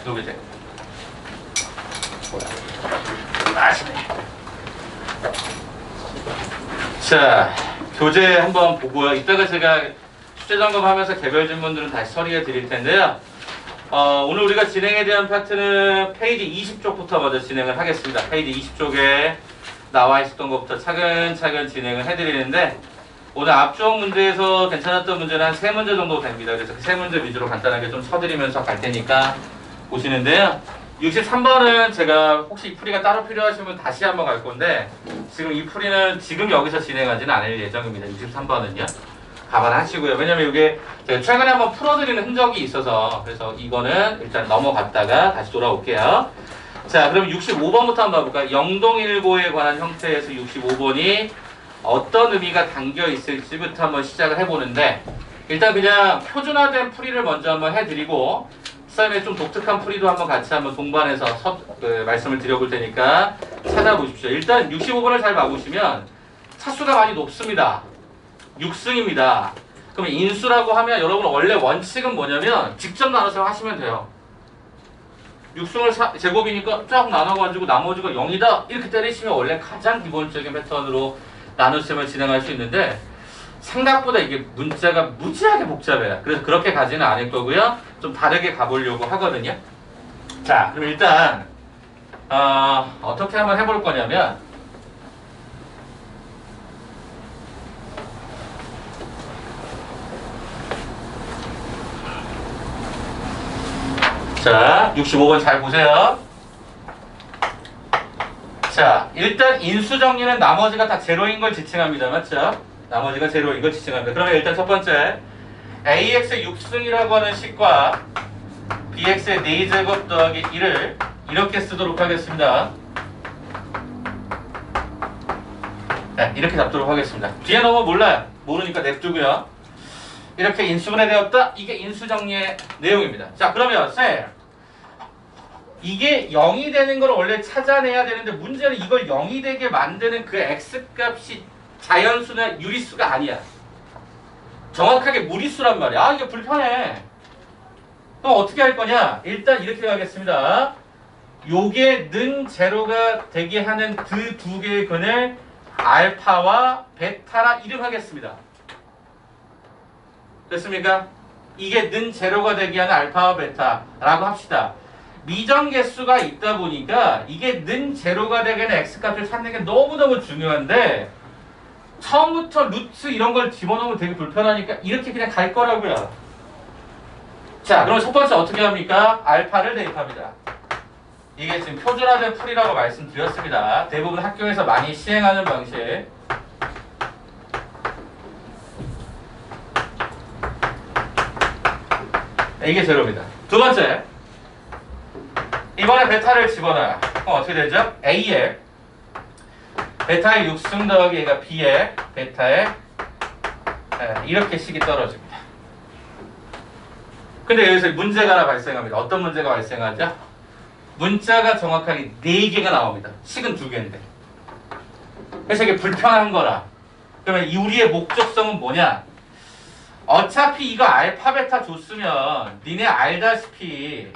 교재. 아시네. 자, 교재 한번 보고요. 이따가 제가 숙제 점검하면서 개별 질문들은 다시 처리해 드릴 텐데요. 오늘 우리가 진행에 대한 파트는 페이지 20쪽부터 먼저 진행을 하겠습니다. 페이지 20쪽에 나와 있었던 것부터 차근차근 진행을 해드리는데 오늘 앞쪽 문제에서 괜찮았던 문제는 한 3문제 정도 됩니다. 그래서 그 3문제 위주로 간단하게 좀 쳐드리면서 갈 테니까 보시는데요. 63번은 제가 혹시 이 풀이가 따로 필요하시면 다시 한번 갈 건데 지금 이 풀이는 지금 여기서 진행하지는 않을 예정입니다. 63번은요. 감안하시고요. 왜냐면 이게 제가 최근에 한번 풀어드리는 흔적이 있어서 그래서 이거는 일단 넘어갔다가 다시 돌아올게요. 자, 그럼 65번부터 한번 봐볼까요? 영동일고에 관한 형태에서 65번이 어떤 의미가 담겨 있을지부터 한번 시작을 해보는데 일단 그냥 표준화된 풀이를 먼저 한번 해드리고 그다음에 좀 독특한 풀이도 한번 같이 한번 동반해서 말씀을 드려볼 테니까 찾아보십시오. 일단 65번을 잘 봐보시면 차수가 많이 높습니다. 6승입니다. 그럼 인수라고 하면 여러분 원래 원칙은 뭐냐면 직접 나눠서 하시면 돼요. 6승을 제곱이니까 쫙 나눠가지고 나머지가 0이다 이렇게 때리시면 원래 가장 기본적인 패턴으로 나눗셈을 진행할 수 있는데 생각보다 이게 문자가 무지하게 복잡해요. 그래서 그렇게 가지는 않을 거고요. 좀 다르게 가보려고 하거든요. 자, 그럼 일단 어떻게 한번 해볼 거냐면 자, 65번 잘 보세요. 자, 일단 인수 정리는 나머지가 다 제로인 걸 지칭합니다. 맞죠? 나머지가 제로인 걸 지칭합니다. 그러면 일단 첫 번째 ax의 6승이라고 하는 식과 bx의 4제곱 더하기 1을 이렇게 쓰도록 하겠습니다. 네, 이렇게 잡도록 하겠습니다. 뒤에 너무 몰라요. 모르니까 냅두고요. 이렇게 인수분해 되었다. 이게 인수정리의 내용입니다. 자, 그러면 쌤, 이게 0이 되는 걸 원래 찾아내야 되는데 문제는 이걸 0이 되게 만드는 그 x값이 자연수나 유리수가 아니야. 정확하게 무리수란 말이야. 아, 이게 불편해. 그럼 어떻게 할 거냐? 일단 이렇게 하겠습니다. 요게 는 제로가 되게 하는 그 두 개의 근을 알파와 베타라 이름하겠습니다. 됐습니까? 이게 는 제로가 되게 하는 알파와 베타라고 합시다. 미정계수가 있다 보니까 이게 는 제로가 되게 하는 x값을 찾는 게 너무너무 중요한데 처음부터 루트 이런 걸 집어넣으면 되게 불편하니까 이렇게 그냥 갈 거라고요. 자, 그럼 첫 번째 어떻게 합니까? 알파를 대입합니다. 이게 지금 표준화된 풀이라고 말씀드렸습니다. 대부분 학교에서 많이 시행하는 방식. 이게 제로입니다. 두 번째, 이번에 베타를 집어넣어요. 그럼 어떻게 되죠? A에 베타의 6승 더하기 얘가 B에 베타에 이렇게 식이 떨어집니다. 근데 여기서 문제가 하나 발생합니다. 어떤 문제가 발생하죠? 문자가 정확하게 4개가 나옵니다. 식은 2개인데. 그래서 이게 불편한 거라. 그러면 이 우리의 목적성은 뭐냐? 어차피 이거 알파 베타 줬으면 니네 알다시피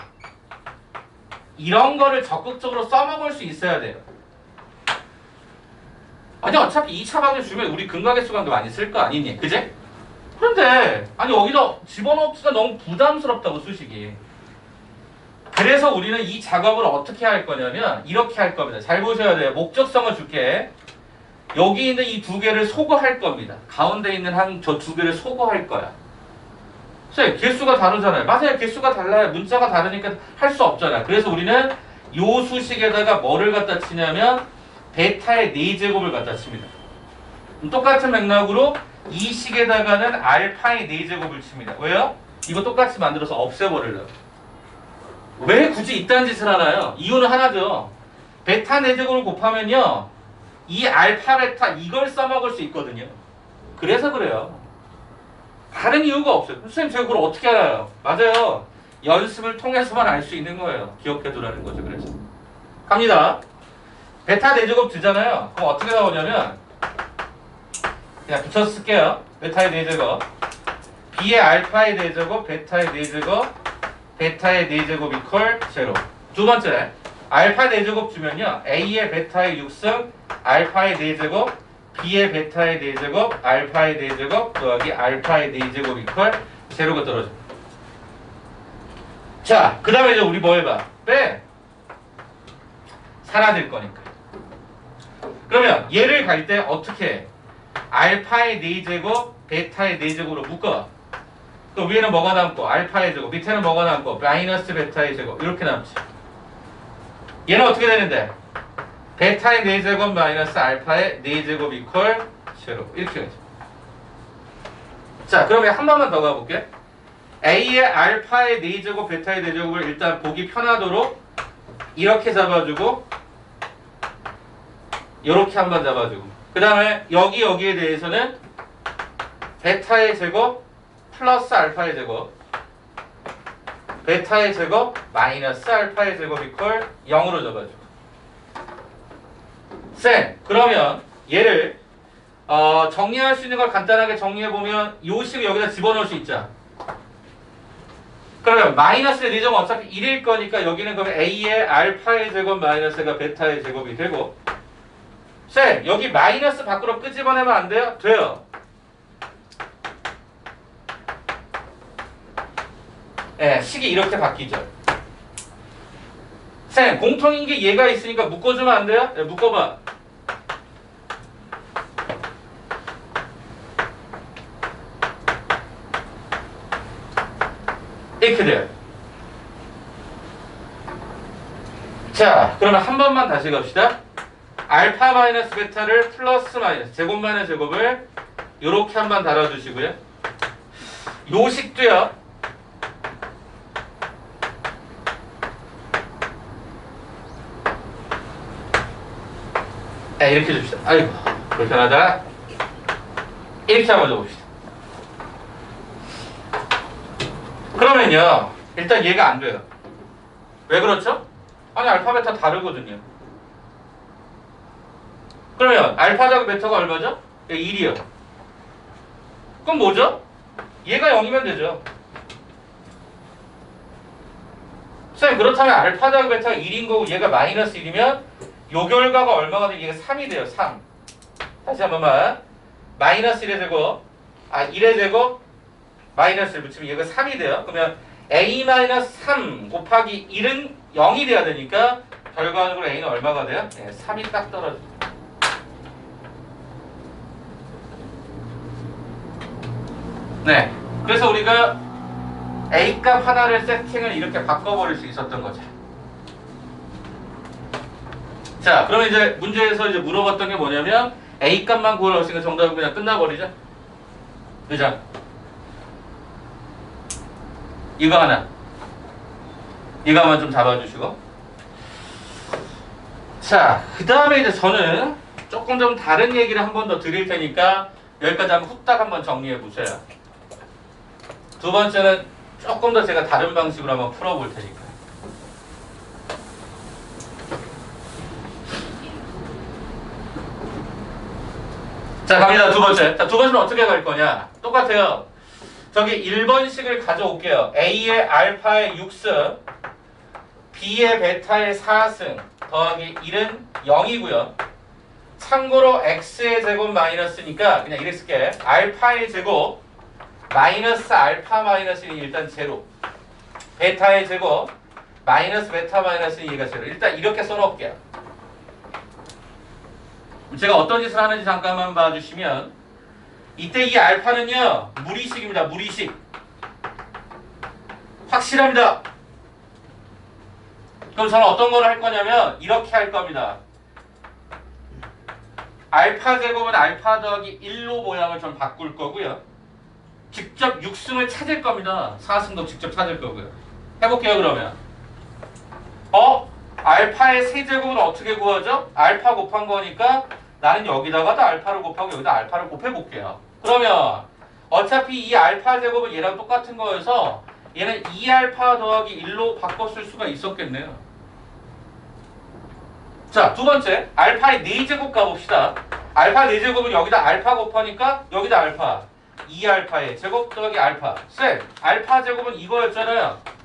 이런 거를 적극적으로 써먹을 수 있어야 돼요. 아니 어차피 2차 방정 주면 우리 근각의 수관도 많이 쓸 거 아니니? 그제? 그런데 아니 여기다 집어넣기가 너무 부담스럽다고 수식이. 그래서 우리는 이 작업을 어떻게 할 거냐면 이렇게 할 겁니다. 잘 보셔야 돼요. 목적성을 줄게. 여기 있는 이 2개를 소거할 겁니다. 가운데 있는 한 저 2개를 소거할 거야. 쌤, 개수가 다르잖아요. 맞아요. 개수가 달라요. 문자가 다르니까 할 수 없잖아요. 그래서 우리는 요 수식에다가 뭐를 갖다 치냐면 베타의 4제곱을 갖다 칩니다. 똑같은 맥락으로 이 식에다가는 알파의 4제곱을 칩니다. 왜요? 이거 똑같이 만들어서 없애버리려고. 왜 굳이 이딴 짓을 하나요? 이유는 하나죠. 베타 4제곱을 곱하면요 이 알파 베타 이걸 써먹을 수 있거든요. 그래서 그래요. 다른 이유가 없어요. 선생님 제가 그걸 어떻게 알아요? 맞아요. 연습을 통해서만 알 수 있는 거예요. 기억해두라는 거죠. 그래서 갑니다. 베타 4제곱 주잖아요. 그럼 어떻게 나오냐면 그냥 붙여서 쓸게요. 베타의 4제곱 B의 알파의 4제곱 베타의 4제곱 베타의 4제곱 이퀄 0. 두 번째 알파 4제곱 주면요 A의 베타의 6승 알파의 4제곱 B의 베타의 4제곱 알파의 4제곱 더하기 알파의 4제곱 이퀄 0가 떨어집니다. 자, 그 다음에 이제 우리 뭐 해봐? 빼! 사라질 거니까. 그러면 얘를 갈 때 어떻게 해? 알파의 4제곱 베타의 4제곱으로 묶어. 또 위에는 뭐가 남고 알파의 제곱 밑에는 뭐가 남고 마이너스 베타의 제곱 이렇게 남지. 얘는 어떻게 되는데? 베타의 4제곱 마이너스 알파의 4제곱 이퀄 0 이렇게 되죠. 자, 그러면 한 번만 더 가볼게. A의 알파의 4제곱 베타의 4제곱을 일단 보기 편하도록 이렇게 잡아주고 이렇게 한 번 잡아주고 그 다음에 여기에 대해서는 베타의 제곱 플러스 알파의 제곱 베타의 제곱 마이너스 알파의 제곱 이퀄 0으로 잡아주고. 쌤, 그러면 얘를 정리할 수 있는 걸 간단하게 정리해보면 요 식을 여기다 집어넣을 수 있죠. 그러면 마이너스의 4제곱은 어차피 1일 거니까 여기는 그러면 A의 알파의 제곱 마이너스가 베타의 제곱이 되고. 쌤, 여기 마이너스 밖으로 끄집어내면 안 돼요? 돼요. 예, 식이 이렇게 바뀌죠. 쌤, 공통인 게 얘가 있으니까 묶어주면 안 돼요? 예, 묶어봐. 이렇게 돼요. 자, 그러면 한 번만 다시 갑시다. 알파 마이너스 베타를 플러스 마이너스 제곱 마이너스 제곱을 요렇게 한 번 달아주시고요. 요 식도요. 네, 이렇게 줍시다. 아이고, 불편하다. 이렇게 한번 줘봅시다. 그러면요, 일단 얘가 안 돼요. 왜 그렇죠? 아니, 알파, 베타 다르거든요. 그러면 알파 자고 베타가 얼마죠? 1이요. 그럼 뭐죠? 얘가 0이면 되죠. 선생님, 그렇다면 알파 자고 베타가 1인 거고 얘가 마이너스 1이면 요 결과가 얼마가 돼요? 얘가 3이 돼요. 3. 다시 한 번만. 마이너스 1의 제곱, 1의 제곱, 마이너스 1 붙이면 얘가 3이 돼요. 그러면 a-3 곱하기 1은 0이 돼야 되니까 결과적으로 a는 얼마가 돼요? 네, 3이 딱 떨어져요. 네, 그래서 우리가 A값 하나를 세팅을 이렇게 바꿔버릴 수 있었던 거죠. 자, 그러면 이제 문제에서 이제 물어봤던 게 뭐냐면 A값만 구하라고 했으니까 정답은 그냥 끝나버리죠. 그죠? 이거 하나, 이거만 좀 잡아주시고. 자, 그 다음에 이제 저는 조금 좀 다른 얘기를 한 번 더 드릴 테니까 여기까지 한번 후딱 한번 정리해 보세요. 두 번째는 조금 더 제가 다른 방식으로 한번 풀어볼 테니까요. 자, 갑니다. 두 번째. 자, 두 번째는 어떻게 갈 거냐? 똑같아요. 저기 1번식을 가져올게요. A의 알파의 6승, B의 베타의 4승 더하기 1은 0이고요. 참고로 X의 제곱 마이너스니까 그냥 이렇게 쓸게. 알파의 제곱 마이너스 알파 마이너스는 일단 제로, 베타의 제곱 마이너스 베타 마이너스는 얘가 제로. 일단 이렇게 써놓을게요. 제가 어떤 짓을 하는지 잠깐만 봐주시면 이때 이 알파는요 무리식입니다. 무리식 확실합니다. 그럼 저는 어떤 걸 할 거냐면 이렇게 할 겁니다. 알파 제곱은 알파 더하기 1로 모양을 좀 바꿀 거고요. 직접 6승을 찾을 겁니다. 4승도 직접 찾을 거고요. 해볼게요. 그러면 알파의 세제곱은 어떻게 구하죠? 알파 곱한 거니까 나는 여기다가도 알파를 곱하고 여기다 알파를 곱해볼게요. 그러면 어차피 이 알파 제곱은 얘랑 똑같은 거여서 얘는 2알파 더하기 1로 바꿨을 수가 있었겠네요. 자, 두 번째 알파의 4제곱 가봅시다. 알파 4제곱은 여기다 알파 곱하니까 여기다 알파 2알파의 제곱 더하기 알파. 쌤, 알파 제곱은 이거였잖아요.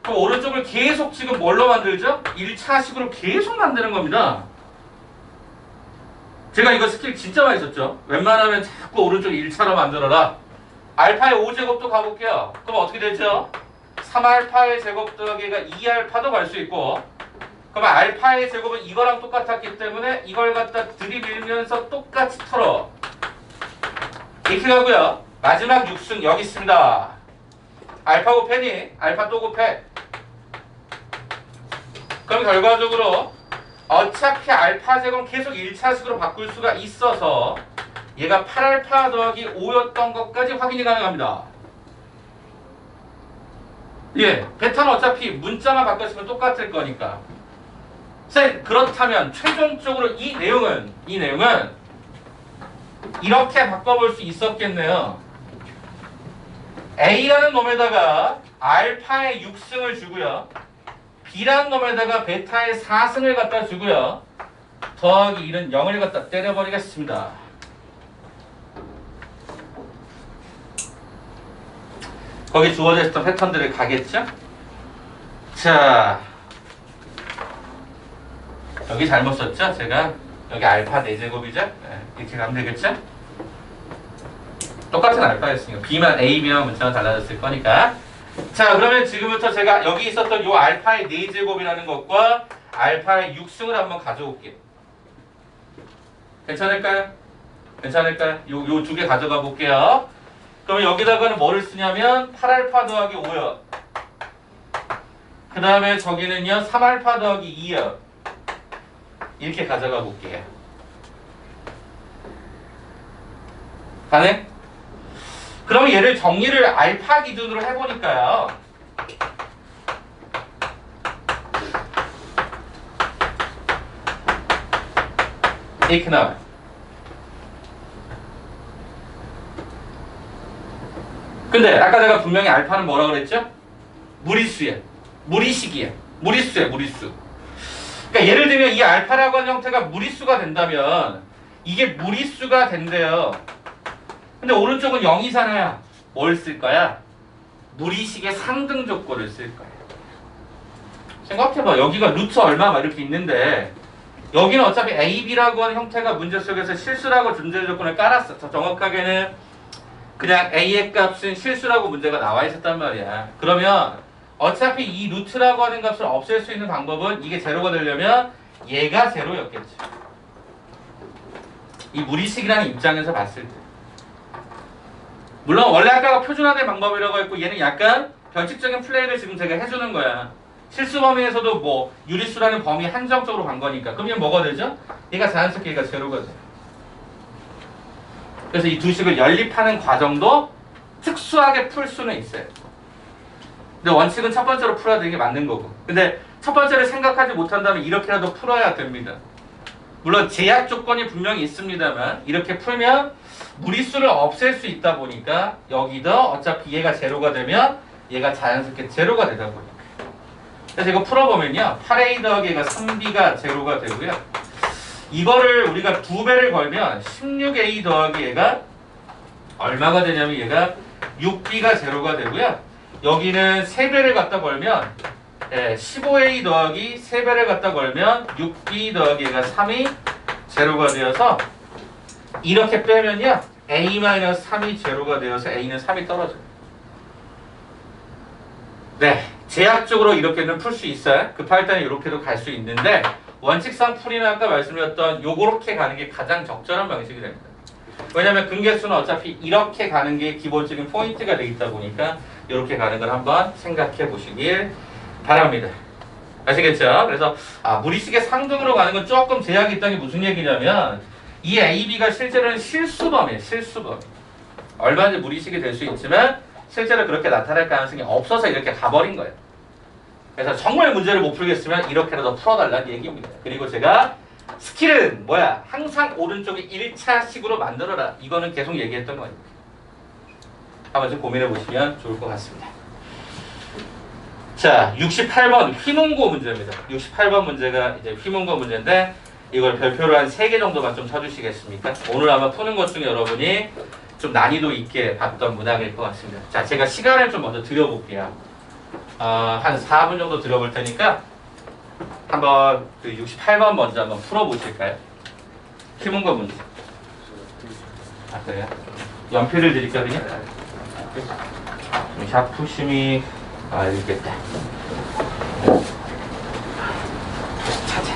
그럼 오른쪽을 계속 지금 뭘로 만들죠? 1차식으로 계속 만드는 겁니다. 제가 이거 스킬 진짜 많이 썼죠. 웬만하면 자꾸 오른쪽 1차로 만들어라. 알파의 5제곱도 가볼게요. 그럼 어떻게 되죠? 3알파의 제곱 더하기가 2알파도 갈 수 있고, 그러면 알파의 제곱은 이거랑 똑같았기 때문에 이걸 갖다 들이밀면서 똑같이 털어. 이렇게 가고요. 마지막 6승 여기 있습니다. 알파 곱해니? 알파 또 곱해. 그럼 결과적으로 어차피 알파 제곱은 계속 1차식으로 바꿀 수가 있어서 얘가 8알파 더하기 5였던 것까지 확인이 가능합니다. 예, 베타는 어차피 문자만 바꿨으면 똑같을 거니까. 쌤, 그렇다면 최종적으로 이 내용은 이렇게 바꿔볼 수 있었겠네요. A라는 놈에다가 알파의 6승을 주고요. B라는 놈에다가 베타의 4승을 갖다 주고요. 더하기 1은 0을 갖다 때려버리겠습니다. 거기 주어져 있었던 패턴들을 가겠죠? 자, 여기 잘못 썼죠? 제가 여기 알파 4제곱이죠? 네, 이렇게 가면 되겠죠? 똑같은 알파였으니까 B만 A, B만 문자가 달라졌을 거니까. 자, 그러면 지금부터 제가 여기 있었던 요 알파의 4제곱이라는 것과 알파의 6승을 한번 가져올게요. 괜찮을까요? 괜찮을까요? 요 두 개 가져가 볼게요. 그러면 여기다가는 뭐를 쓰냐면 8알파 더하기 5요. 그 다음에 저기는요 3알파 더하기 2요. 이렇게 가져가 볼게요. 가네? 그러면 얘를 정리를 알파 기준으로 해보니까요. 이렇게 나와요. 근데 아까 내가 분명히 알파는 뭐라 그랬죠? 무리수야. 무리식이야. 무리수야, 무리수. 그러니까 예를 들면 이 알파라고 하는 형태가 무리수가 된다면 이게 무리수가 된대요. 근데 오른쪽은 0이잖아요. 뭘 쓸 거야? 무리식의 상등 조건을 쓸 거야. 생각해봐. 여기가 루트 얼마 막 이렇게 있는데 여기는 어차피 A, B라고 하는 형태가 문제 속에서 실수라고 존재 조건을 깔았어. 더 정확하게는 그냥 A의 값은 실수라고 문제가 나와 있었단 말이야. 그러면 어차피 이 루트라고 하는 값을 없앨 수 있는 방법은 이게 제로가 되려면 얘가 제로였겠지. 이 무리식이라는 입장에서 봤을 때. 물론 원래 아까가 표준화된 방법이라고 했고 얘는 약간 변칙적인 플레이를 지금 제가 해주는 거야. 실수 범위에서도 뭐 유리수라는 범위 한정적으로 간 거니까. 그러면 뭐가 되죠? 얘가 자연스럽게 얘가 제로가 돼. 그래서 이 두 식을 연립하는 과정도 특수하게 풀 수는 있어요. 근데 원칙은 첫 번째로 풀어야 되는 게 맞는 거고. 근데 첫 번째를 생각하지 못한다면 이렇게라도 풀어야 됩니다. 물론 제약 조건이 분명히 있습니다만 이렇게 풀면 무리수를 없앨 수 있다 보니까 여기도 어차피 얘가 제로가 되면 얘가 자연스럽게 제로가 되다 보니까. 그래서 이거 풀어보면요. 8a 더하기 얘가 3b가 제로가 되고요. 이거를 우리가 2배를 걸면 16a 더하기 얘가 얼마가 되냐면 얘가 6b가 제로가 되고요. 여기는 3배를 갖다 걸면 15a 더하기 3배를 갖다 걸면 6b 더하기 얘가 3이 제로가 되어서 이렇게 빼면요. a-3이 제로가 되어서 a는 3이 떨어져요. 네. 제약적으로 이렇게는 풀 수 있어요. 급할 때는 이렇게도 갈 수 있는데 원칙상 풀이는 아까 말씀드렸던 요렇게 가는 게 가장 적절한 방식이 됩니다. 왜냐면 근계수는 어차피 이렇게 가는 게 기본적인 포인트가 되어 있다 보니까 이렇게 가는 걸 한번 생각해 보시길 바랍니다. 아시겠죠? 그래서 무리식의 상등으로 가는 건 조금 제약이 있다는 게 무슨 얘기냐면 이 A, B가 실제로는 실수범이에요. 실수범. 얼마든지 무리식이 될 수 있지만 실제로 그렇게 나타날 가능성이 없어서 이렇게 가버린 거예요. 그래서 정말 문제를 못 풀겠으면 이렇게라도 풀어달라는 얘기입니다. 그리고 제가 스킬은 뭐야? 항상 오른쪽에 1차식으로 만들어라. 이거는 계속 얘기했던 거예요. 한번 좀 고민해 보시면 좋을 것 같습니다. 자, 68번 휘문고 문제입니다. 68번 문제가 이제 휘문고 문제인데 이걸 별표로 한 3개 정도만 좀 쳐주시겠습니까? 오늘 아마 푸는 것 중에 여러분이 좀 난이도 있게 봤던 문항일 것 같습니다. 자, 제가 시간을 좀 먼저 드려볼게요. 한 4분 정도 드려볼 테니까 한번 그 68번 먼저 한번 풀어보실까요? 휘문고 문제. 그래요? 연필을 드릴까요, 그냥? 좀 샤프심이 알겠다. 찾아.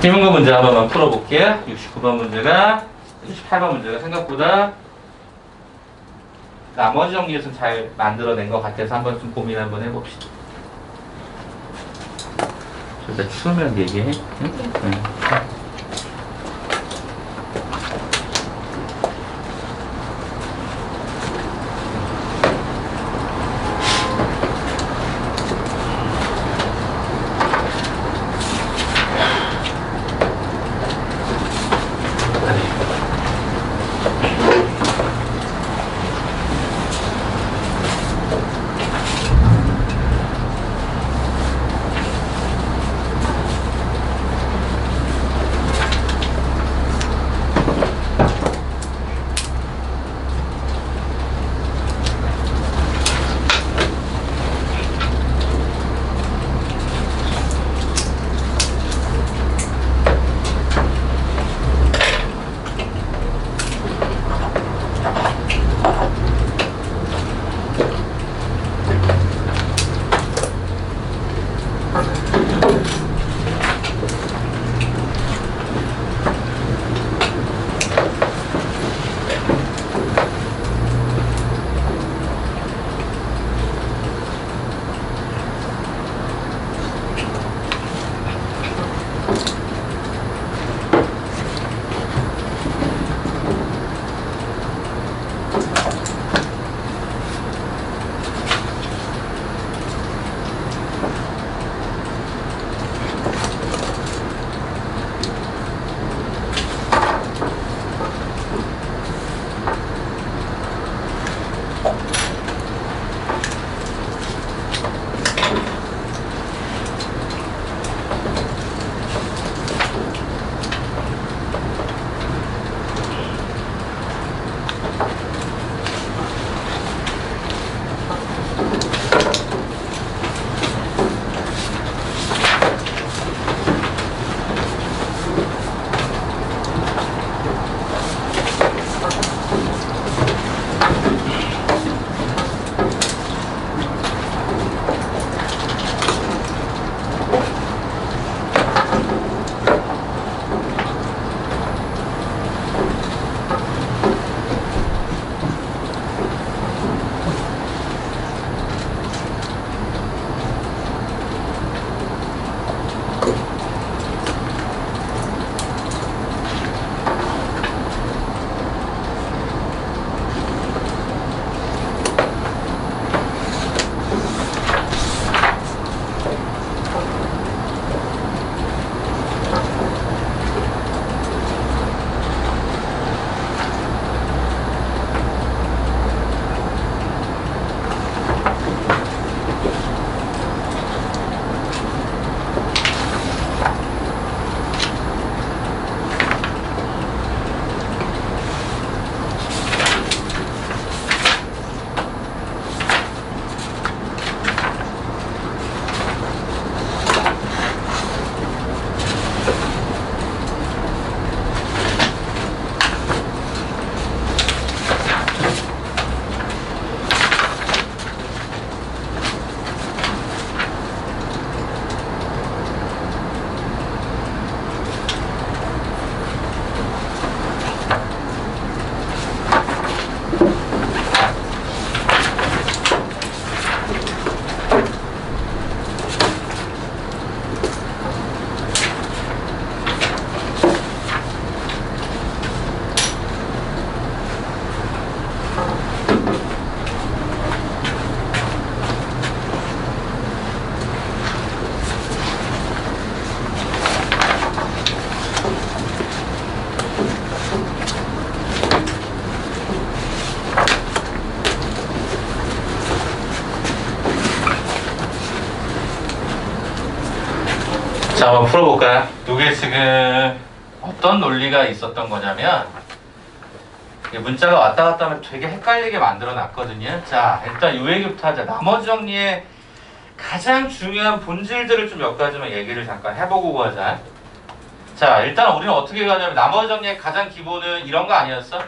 휘문고 문제 한 번만 풀어볼게요. 69번 문제가 68번 문제가 생각보다 나머지 정리에서 잘 만들어낸 것 같아서 한번 좀 고민 한번 해봅시다. 일단 추우면 얘기해. 응? 응. 자, 한번 풀어볼까요? 이게 지금 어떤 논리가 있었던 거냐면 이 문자가 왔다 갔다 하면 되게 헷갈리게 만들어 놨거든요. 자, 일단 요 얘기부터 하자. 나머지 정리의 가장 중요한 본질들을 좀 몇 가지만 얘기를 잠깐 해보고 가자. 자, 일단 우리는 어떻게 가냐면 나머지 정리의 가장 기본은 이런 거 아니었어?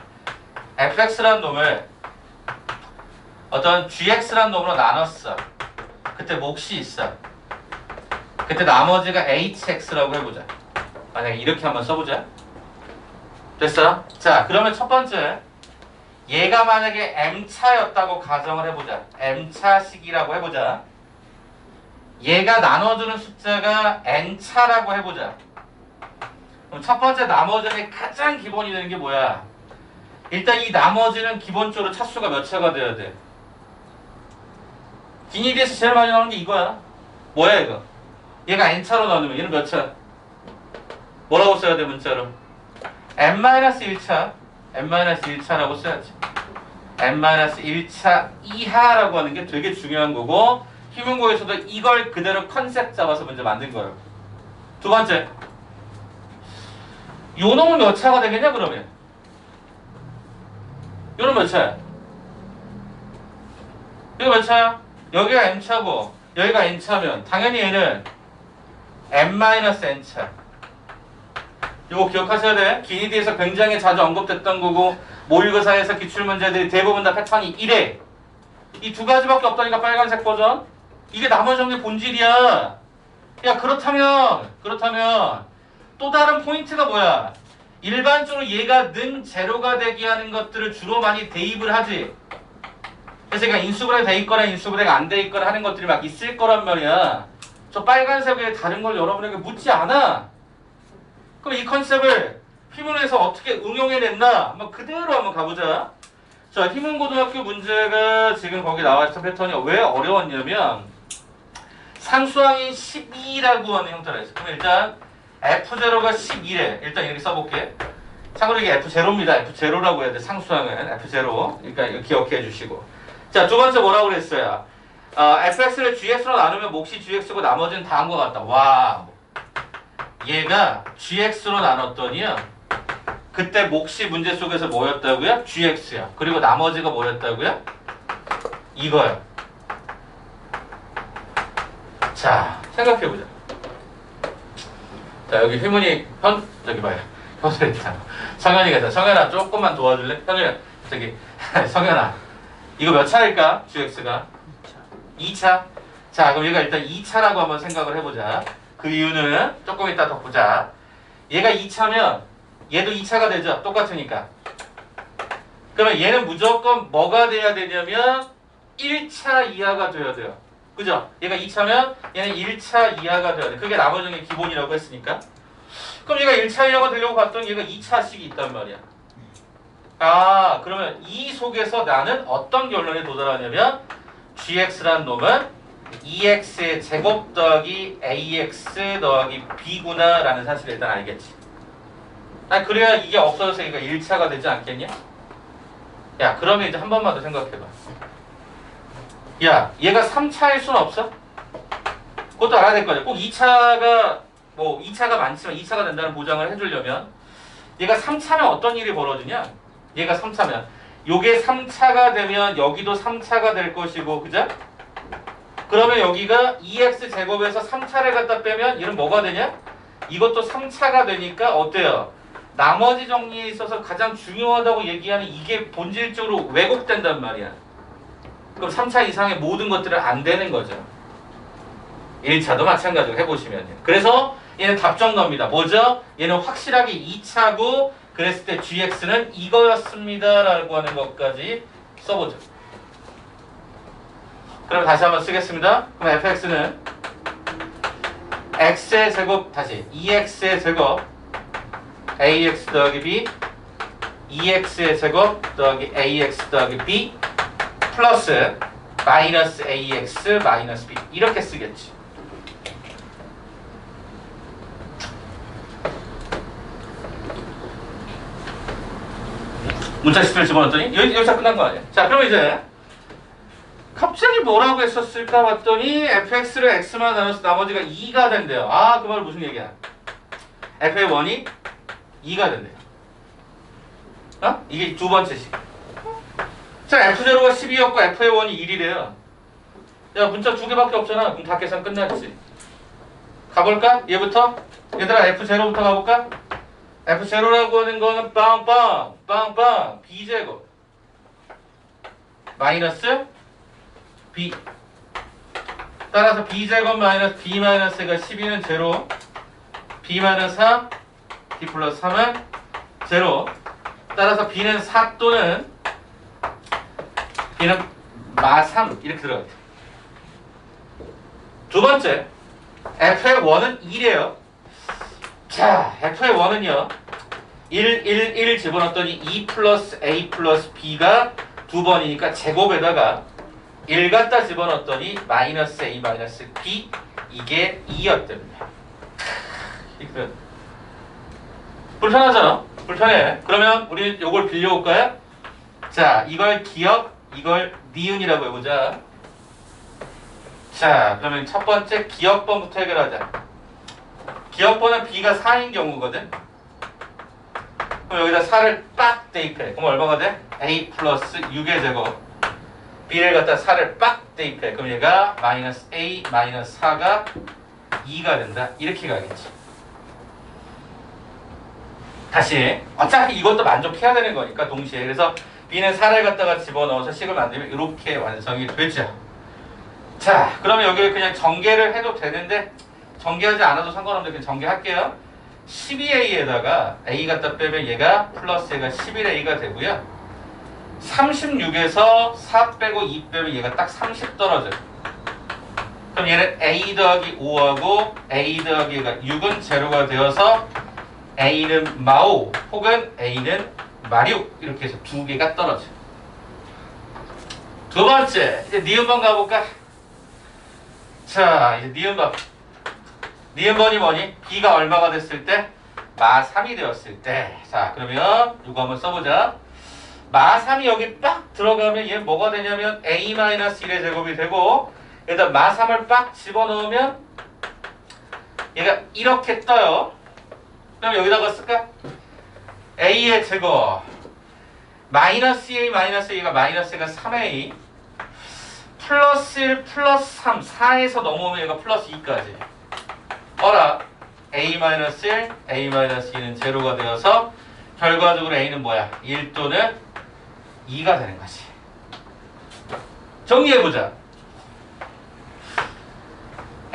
fx라는 놈을 어떤 gx라는 놈으로 나눴어. 그때 몫이 있어. 그때 나머지가 hx라고 해보자. 만약에 이렇게 한번 써보자. 됐어? 자, 그러면 첫 번째 얘가 만약에 m차였다고 가정을 해보자. m차식이라고 해보자. 얘가 나눠주는 숫자가 n차라고 해보자. 그럼 첫 번째 나머지의 가장 기본이 되는 게 뭐야? 일단 이 나머지는 기본적으로 차수가 몇 차가 돼야 돼? 기니디에서 제일 많이 나오는 게 이거야. 뭐야 이거? 얘가 n차로 나누면 얘는 몇 차? 뭐라고 써야 돼 문자로? n-1차 n-1차라고 써야지. n-1차 이하라고 하는 게 되게 중요한 거고 희문고에서도 이걸 그대로 컨셉 잡아서 문제 만든 거예요. 두 번째 요 놈은 몇 차가 되겠냐 그러면? 요놈 몇 차야? 이거 몇 차야? 여기가 m차고 여기가 n차면 당연히 얘는 n-n차. 이거 기억하셔야 돼. 기니디에서 굉장히 자주 언급됐던 거고 모의고사에서 기출문제들이 대부분 다 패턴이 이래. 이 두 가지밖에 없다니까 빨간색 버전. 이게 나머지 정리 본질이야. 야 그렇다면 또 다른 포인트가 뭐야? 일반적으로 얘가 는 제로가 되게 하는 것들을 주로 많이 대입을 하지. 그래서 그러니까 인수분해가 돼 있거나 인수분해가 안 돼 있거나 하는 것들이 막 있을 거란 말이야. 저 빨간색 외에 다른 걸 여러분에게 묻지 않아. 그럼 이 컨셉을 휘문에서 어떻게 응용해냈나 한번 그대로 한번 가보자. 자, 휘문고등학교 문제가 지금 거기 나와있던 패턴이 왜 어려웠냐면 상수항인 12라고 하는 형태라 했어. 그럼 일단 F0가 11에 일단 이렇게 써볼게. 참고로 이게 F0입니다. F0라고 해야 돼. 상수항은 F0. 그러니까 이거 기억해 주시고. 자, 두 번째 뭐라고 그랬어요? fx를 gx로 나누면 몫이 gx고 나머지는 다 한 것 같다. 와우. 얘가 gx로 나눴더니요. 그때 몫이 문제 속에서 뭐였다고요? gx야. 그리고 나머지가 뭐였다고요? 이거야. 자, 생각해보자. 자, 여기 휘문이 저기 봐요. 현수했잖아. 성현이가 있잖아. 성현아, 조금만 도와줄래? 현우야, 저기, 성현아. 이거 몇 차일까? gx가? 2차. 자, 그럼 얘가 일단 2차라고 한번 생각을 해보자. 그 이유는 조금 이따 더 보자. 얘가 2차면 얘도 2차가 되죠. 똑같으니까. 그러면 얘는 무조건 뭐가 돼야 되냐면 1차 이하가 돼야 돼요. 그죠? 얘가 2차면 얘는 1차 이하가 돼야 돼. 그게 나머지는 기본이라고 했으니까. 그럼 얘가 1차 이하가 되려고 봤더니 얘가 2차식이 있단 말이야. 아, 그러면 이 속에서 나는 어떤 결론에 도달하냐면 gx라는 놈은 2x의 제곱 더하기 ax 더하기 b구나 라는 사실을 일단 알겠지. 아, 그래야 이게 없어져서 얘가 1차가 되지 않겠냐? 야, 그러면 이제 한 번만 더 생각해봐. 야, 얘가 3차일 순 없어? 그것도 알아야 될 거야. 꼭 2차가 뭐 2차가 많지만 2차가 된다는 보장을 해주려면 얘가 3차면 어떤 일이 벌어지냐? 얘가 3차면 요게 3차가 되면 여기도 3차가 될 것이고, 그죠? 그러면 여기가 2x 제곱에서 3차를 갖다 빼면 얘는 뭐가 되냐? 이것도 3차가 되니까 어때요? 나머지 정리에 있어서 가장 중요하다고 얘기하는 이게 본질적으로 왜곡된단 말이야. 그럼 3차 이상의 모든 것들은 안 되는 거죠. 1차도 마찬가지로 해보시면요. 그래서 얘는 답정너입니다. 뭐죠? 얘는 확실하게 2차고 그랬을 때 gx는 이거였습니다 라고 하는 것까지 써보죠. 그럼 다시 한번 쓰겠습니다. 그럼 fx는 x의 제곱 다시 2x의 제곱 ax 더하기 b 2x의 제곱 더하기 ax 더하기 b 플러스 마이너스 ax 마이너스 b 이렇게 쓰겠지. 문자 10을 집어넣었더니 여기서 끝난 거 아니야. 자, 그럼 이제 갑자기 뭐라고 했었을까 봤더니 fx를 x만 나눠서 나머지가 2가 된대요. 아, 그 말 무슨 얘기야? f의 원이 2가 된대요. 어? 이게 두 번째 식. 자, f0가 12였고 f의 원이 1이래요. 야, 문자 두 개밖에 없잖아. 그럼 다 계산 끝났지. 가볼까? 얘부터? 얘들아, f0부터 가볼까? f0라고 하는 거는 빵빵 빵빵 b제곱 마이너스 b. 따라서 b제곱 마이너스 b 마이너스가 12는 제로, b 마이너스 4, b 플러스 3은 제로. 따라서 b는 4 또는 b는 마3 이렇게 들어가요. 두 번째, f의 원은 1이에요. 자, f의 원은요 1, 1, 1 집어넣었더니 2 플러스 a 플러스 b가 두 번이니까 제곱에다가 1 갖다 집어넣었더니 마이너스 a 마이너스 b 이게 2였답니다. 불편하잖아? 불편해. 그러면 우리 요걸 빌려올까요? 자, 이걸 기억, 이걸 니은이라고 해보자. 자, 그러면 첫 번째 기억번부터 해결하자. 기억번은 b가 4인 경우거든. 그럼 여기다 4를 빡 대입해. 그럼 얼마가 돼? a 플러스 6의 제곱. b를 갖다 4를 빡 대입해. 그럼 얘가 마이너스 a 마이너스 4가 2가 된다. 이렇게 가겠지. 다시. 어차피 이것도 만족해야 되는 거니까 동시에. 그래서 b는 4를 갖다가 집어넣어서 식을 만들면 이렇게 완성이 되죠. 자, 그러면 여기를 그냥 전개를 해도 되는데 전개하지 않아도 상관없는데 그냥 전개할게요. 12a에다가 a 갖다 빼면 얘가 플러스 얘가 11a가 되고요. 36에서 4 빼고 2 빼면 얘가 딱 30 떨어져요. 그럼 얘는 a 더하기 5하고 a 더하기 얘가 6은 제로가 되어서 a는 마5 혹은 a는 마6 이렇게 해서 두 개가 떨어져요. 두 번째, 이제 니은번 가볼까? 자, 이제 니은번. 니은번이 뭐니? b가 얼마가 됐을 때? 마3이 되었을 때. 자, 그러면 이거 한번 써보자. 마3이 여기 빡 들어가면 얘 뭐가 되냐면 a-1의 제곱이 되고 여기다 마3을 빡 집어넣으면 얘가 이렇게 떠요. 그럼 여기다가 쓸까? a의 제곱 마이너스 a 마이너스 a가 마이너스 a가 3a 플러스 1 플러스 3 4에서 넘어오면 얘가 플러스 2까지 어라 a-1 a-2는 제로가 되어서 결과적으로 a는 뭐야? 1 또는 2가 되는 거지. 정리해보자.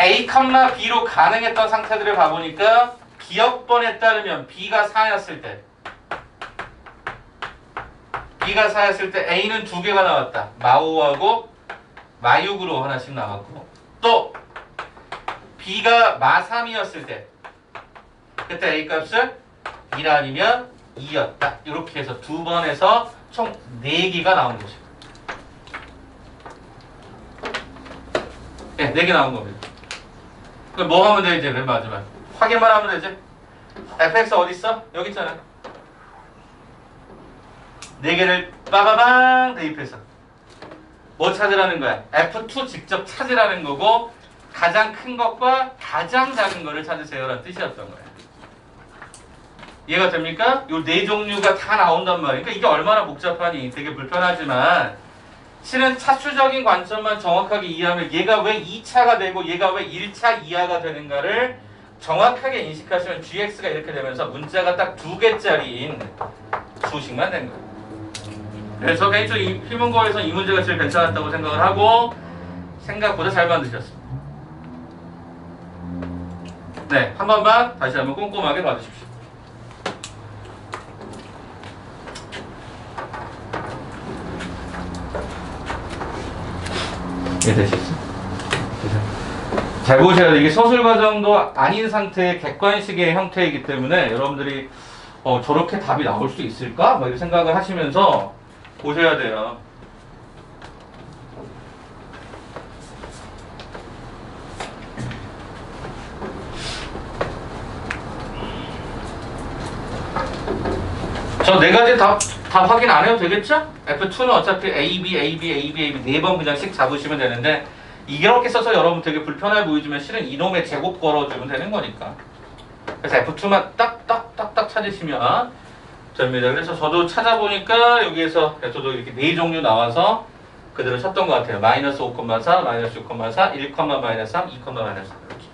a, b로 가능했던 상태들을 봐보니까 기억번에 따르면 b가 4였을 때 a는 두 개가 나왔다. 마5하고 마6으로 하나씩 나왔고 또 b가 마3이었을 때 그때 a 값은 1 아니면 2였다. 이렇게 해서 두 번에서 총 4개가 나온 거죠. 네, 4개 나온 겁니다. 그럼 뭐 하면 돼 이제 맨 마지막? 확인만 하면 되지. fx 어디 있어? 여기 있잖아. 4개를 빠바방 대입해서 뭐 찾으라는 거야? f2 직접 찾으라는 거고 가장 큰 것과 가장 작은 거를 찾으세요라는 뜻이었던 거야. 이해가 됩니까? 요 4종류가 다 나온단 말이야. 그러니까 이게 얼마나 복잡하니? 되게 불편하지만 실은 차수적인 관점만 정확하게 이해하면 얘가 왜 2차가 되고 얘가 왜 1차 이하가 되는가를 정확하게 인식하시면 gx가 이렇게 되면서 문자가 딱 2개짜리인 수식만 된 거예요. 그래서 개인적으로 이 희문고에서 이 문제가 제일 괜찮았다고 생각을 하고 생각보다 잘 만드셨습니다. 네, 한 번만 다시 한번 꼼꼼하게 봐주십시오. 예, 되셨어? 잘 보셔야 돼요. 이게 서술 과정도 아닌 상태의 객관식의 형태이기 때문에 여러분들이 저렇게 답이 나올 수 있을까? 뭐 이런 생각을 하시면서 보셔야 돼요. 저 4가지 답 다 확인 안 해도 되겠죠? F2는 어차피 AB, AB, AB, AB 4번 그냥 씩 잡으시면 되는데 이렇게 써서 여러분 되게 불편해 보이지만 실은 이놈의 제곱 걸어주면 되는 거니까. 그래서 F2만 딱딱딱딱 찾으시면 됩니다. 그래서 저도 찾아보니까 여기에서 저도 이렇게 4종류 나와서 그대로 쳤던 것 같아요. 마이너스 5,4, 마이너스 6,4, 1, 마이너스 3, 2, 마이너스 3 이렇게.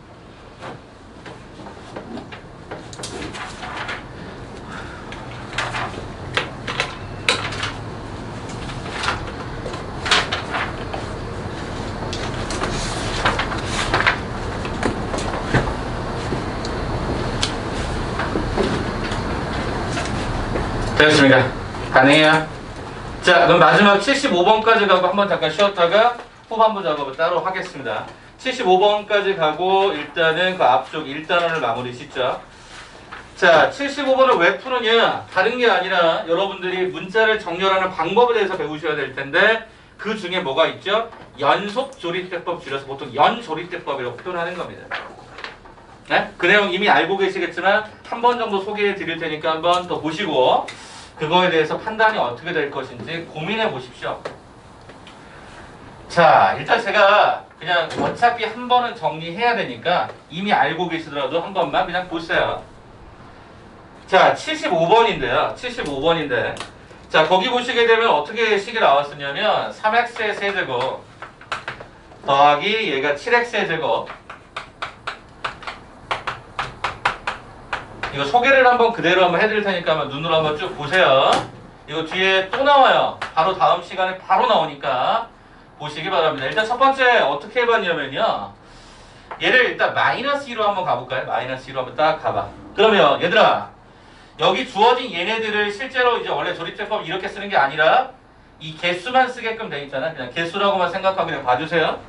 되었습니다. 가능해요. 자, 그럼 마지막 75번까지 가고 한번 잠깐 쉬었다가 후반부 작업을 따로 하겠습니다. 75번까지 가고 일단은 그 앞쪽 1단원을 마무리 짓죠. 자, 75번을 왜 푸느냐? 다른 게 아니라 여러분들이 문자를 정렬하는 방법에 대해서 배우셔야 될 텐데 그 중에 뭐가 있죠? 연속 조립대법 줄여서 보통 연조립대법이라고 표현하는 겁니다. 네? 그 내용 이미 알고 계시겠지만 한 번 정도 소개해 드릴 테니까 한 번 더 보시고 그거에 대해서 판단이 어떻게 될 것인지 고민해 보십시오. 자, 일단 제가 그냥 어차피 한 번은 정리해야 되니까 이미 알고 계시더라도 한 번만 그냥 보세요. 자, 75번인데요. 75번인데 자, 거기 보시게 되면 어떻게 식이 나왔었냐면 3x의 세제곱 더하기 얘가 7x의 제곱. 이거 소개를 한번 그대로 한번 해드릴 테니까 한번 눈으로 한번 쭉 보세요. 이거 뒤에 또 나와요. 바로 다음 시간에 바로 나오니까 보시기 바랍니다. 일단 첫 번째 어떻게 해봤냐면요. 얘를 일단 마이너스 2로 한번 가볼까요? 마이너스 2로 한번 딱 가봐. 그러면 얘들아 여기 주어진 얘네들을 실제로 이제 원래 조립제법 이렇게 쓰는 게 아니라 이 개수만 쓰게끔 돼 있잖아. 그냥 개수라고만 생각하고 그냥 봐주세요.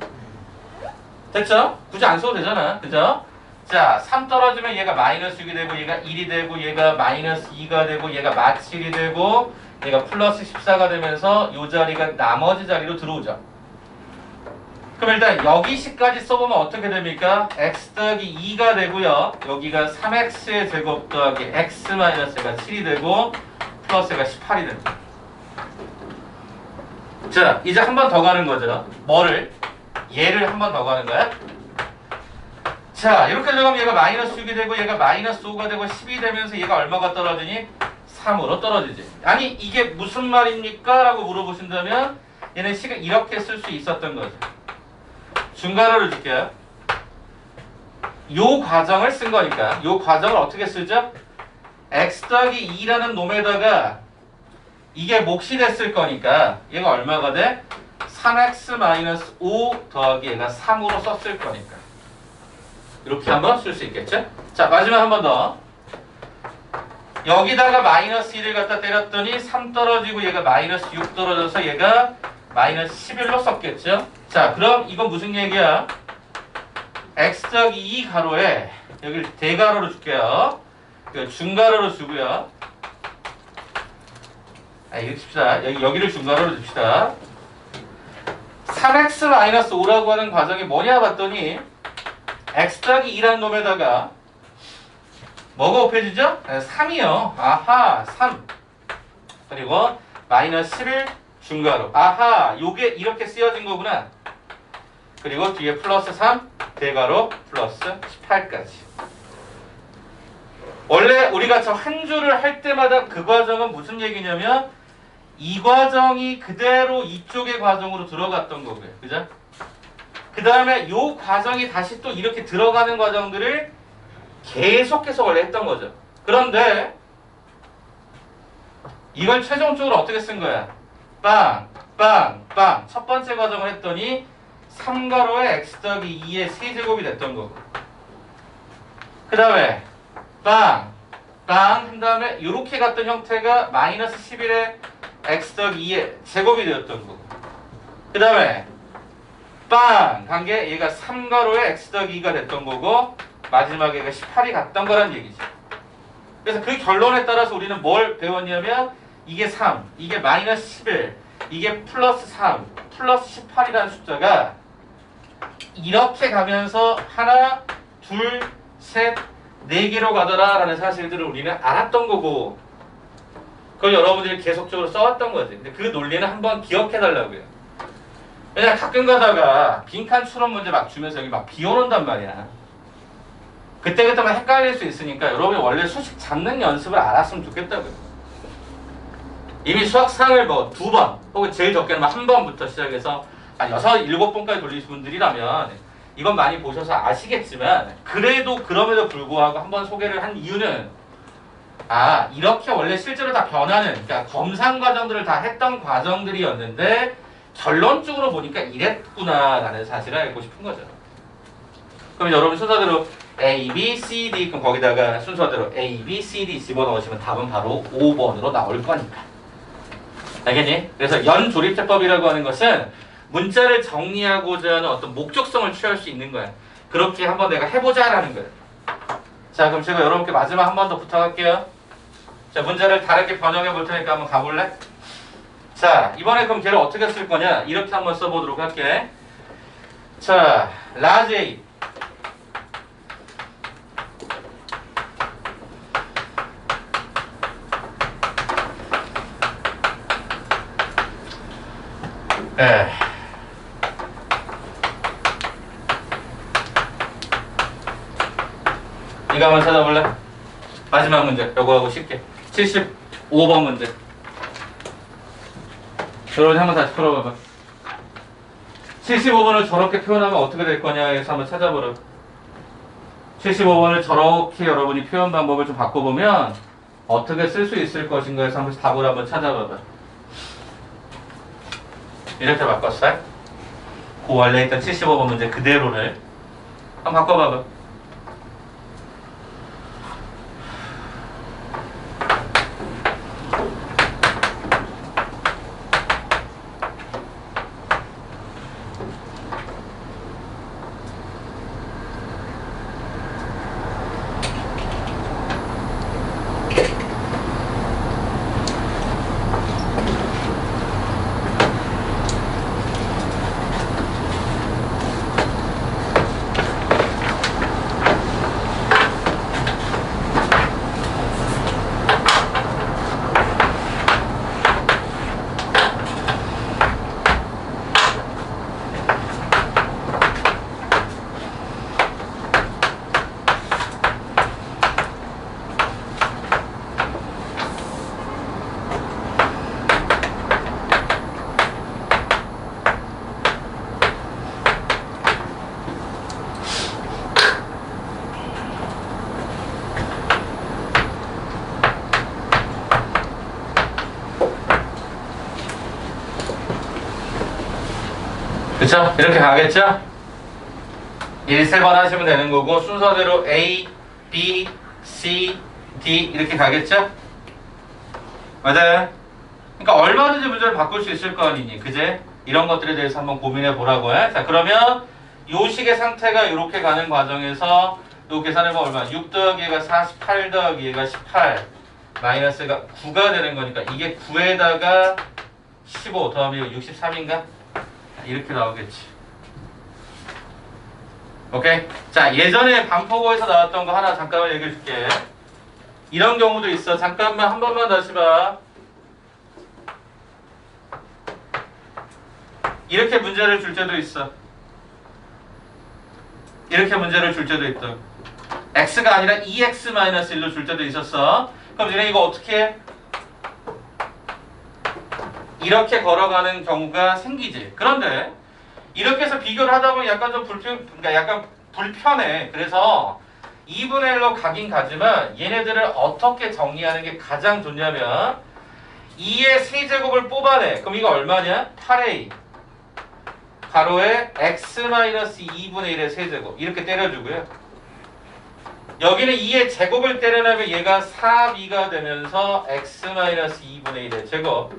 됐죠? 굳이 안 써도 되잖아. 그죠? 자, 3 떨어지면 얘가 마이너스 6이 되고 얘가 1이 되고 얘가 마이너스 2가 되고 얘가 마치 1이 되고 얘가 플러스 14가 되면서 이 자리가 나머지 자리로 들어오죠. 그럼 일단 여기 식까지 써보면 어떻게 됩니까? x 더하기 2가 되고요. 여기가 3x의 제곱 더하기 x 마이너스가 7이 되고 플러스가 18이 됩니다. 자, 이제 한 번 더 가는 거죠. 뭐를? 얘를 한 번 더 가는 거야? 자, 이렇게 들어가면 얘가 마이너스 6이 되고 얘가 마이너스 5가 되고 10이 되면서 얘가 얼마가 떨어지니? 3으로 떨어지지. 아니 이게 무슨 말입니까? 라고 물어보신다면 얘는 식을 이렇게 쓸 수 있었던 거죠. 중괄호를 줄게요. 요 과정을 쓴 거니까 요 과정을 어떻게 쓰죠? x 더하기 2라는 놈에다가 이게 몫이 됐을 거니까 얘가 얼마가 돼? 3x 마이너스 5 더하기 얘가 3으로 썼을 거니까 이렇게 한번 쓸 수 있겠죠? 자, 마지막 한 번 더. 여기다가 마이너스 1을 갖다 때렸더니 3 떨어지고 얘가 마이너스 6 떨어져서 얘가 마이너스 11로 썼겠죠? 자, 그럼 이건 무슨 얘기야? x 더하기 2 가로에 여기를 대가로로 줄게요. 중가로로 주고요. 이렇게 줍시다. 여기를 중가로로 줍시다. 3x 마이너스 5라고 하는 과정이 뭐냐 봤더니 x 더하기 2라는 놈에다가 뭐가 곱해지죠? 3이요. 아하, 3. 그리고 마이너스 11 중괄호. 아하, 요게 이렇게 쓰여진 거구나. 그리고 뒤에 플러스 3 대괄호 플러스 18까지. 원래 우리가 저 한 줄을 할 때마다 그 과정은 무슨 얘기냐면 이 과정이 그대로 이쪽의 과정으로 들어갔던 거고요. 그죠? 그 다음에 요 과정이 다시 또 이렇게 들어가는 과정들을 계속해서 원래 했던 거죠. 그런데 이걸 최종적으로 어떻게 쓴 거야? 빵, 빵, 빵. 첫 번째 과정을 했더니 3가로의 x 더하기 2의 세제곱이 됐던 거고. 그 다음에 빵, 빵 한 다음에 이렇게 갔던 형태가 마이너스 11의 x 더하기 2의 제곱이 되었던 거고. 그 다음에 빵! 간 게 얘가 3가로의 x 더하기 2가 됐던 거고 마지막에 얘가 18이 갔던 거란 얘기죠. 그래서 그 결론에 따라서 우리는 뭘 배웠냐면 이게 3, 이게 마이너스 11, 이게 플러스 3, 플러스 18이라는 숫자가 이렇게 가면서 하나, 둘, 셋, 네 개로 가더라 라는 사실들을 우리는 알았던 거고 그걸 여러분들이 계속적으로 써왔던 거지. 근데 그 논리는 한번 기억해달라고요. 왜냐면 가끔 가다가 빈칸 추론 문제 막 주면서 여기 막 비워놓는단 말이야. 그때그때만 헷갈릴 수 있으니까 여러분이 원래 수식 잡는 연습을 알았으면 좋겠다고요. 이미 수학상을 뭐 2번 혹은 제일 적게는 한 번부터 시작해서 한 6, 7번까지 돌리신 분들이라면 이건 많이 보셔서 아시겠지만 그래도 그럼에도 불구하고 한번 소개를 한 이유는 이렇게 원래 실제로 다 변하는 그러니까 검산 과정들을 다 했던 과정들이었는데 결론적으로 보니까 이랬구나라는 사실을 알고 싶은 거죠. 그럼 여러분 순서대로 A, B, C, D 그럼 거기다가 순서대로 A, B, C, D 집어넣으시면 답은 바로 5번으로 나올 거니까. 알겠니? 그래서 연조립제법이라고 하는 것은 문자를 정리하고자 하는 어떤 목적성을 취할 수 있는 거야. 그렇게 한번 내가 해보자라는 거야. 자, 그럼 제가 여러분께 마지막 한 번 더 부탁할게요. 자, 문제를 다르게 변형해 볼 테니까 한번 가볼래? 자, 이번에 그럼 걔를 어떻게 쓸 거냐? 이렇게 한번 써보도록 할게. 자, 라지 A. 네. 이거 한번 찾아볼래? 마지막 문제. 요거 하고 쉽게. 75번 문제. 여러분이 한번 다시 풀어봐봐. 75번을 저렇게 표현하면 어떻게 될 거냐 해서 한번 찾아보라. 75번을 저렇게 여러분이 표현 방법을 좀 바꿔보면 어떻게 쓸 수 있을 것인가 해서 한번 답을 한번 찾아봐봐. 이렇게 바꿨어? 그 원래 있던 75번 문제 그대로를 한번 바꿔봐봐. 그쵸? 이렇게 가겠죠? 1, 3번 하시면 되는 거고 순서대로 A, B, C, D 이렇게 가겠죠? 맞아요? 그러니까 얼마든지 문제를 바꿀 수 있을 거 아니니 그제? 이런 것들에 대해서 한번 고민해 보라고 해. 자 그러면 요 식의 상태가 이렇게 가는 과정에서 요 계산해보면 얼마? 6 더하기 얘가 48 더하기 얘가 18 마이너스가 9가 되는 거니까 이게 9에다가 15 더하면 63인가? 이렇게 나오겠지. 오케이? 자, 예전에 반포고에서 나왔던 거 하나 잠깐만 얘기해 줄게. 이런 경우도 있어. 잠깐만 한 번만 다시 봐. 이렇게 문제를 줄 때도 있어. 이렇게 문제를 줄 때도 있다. x가 아니라 2x-1로 줄 때도 있었어. 그럼 얘네 이거 어떻게 해? 이렇게 걸어가는 경우가 생기지. 그런데 이렇게 해서 비교를 하다 보면 약간 좀 그러니까 약간 불편해. 그래서 2분의 1로 가긴 가지만 얘네들을 어떻게 정리하는 게 가장 좋냐면 2의 세제곱을 뽑아내. 그럼 이거 얼마냐? 8a 가로에 x-2분의 1의 세제곱 이렇게 때려주고요. 여기는 2의 제곱을 때려내면 얘가 4b가 되면서 x-2분의 1의 제곱.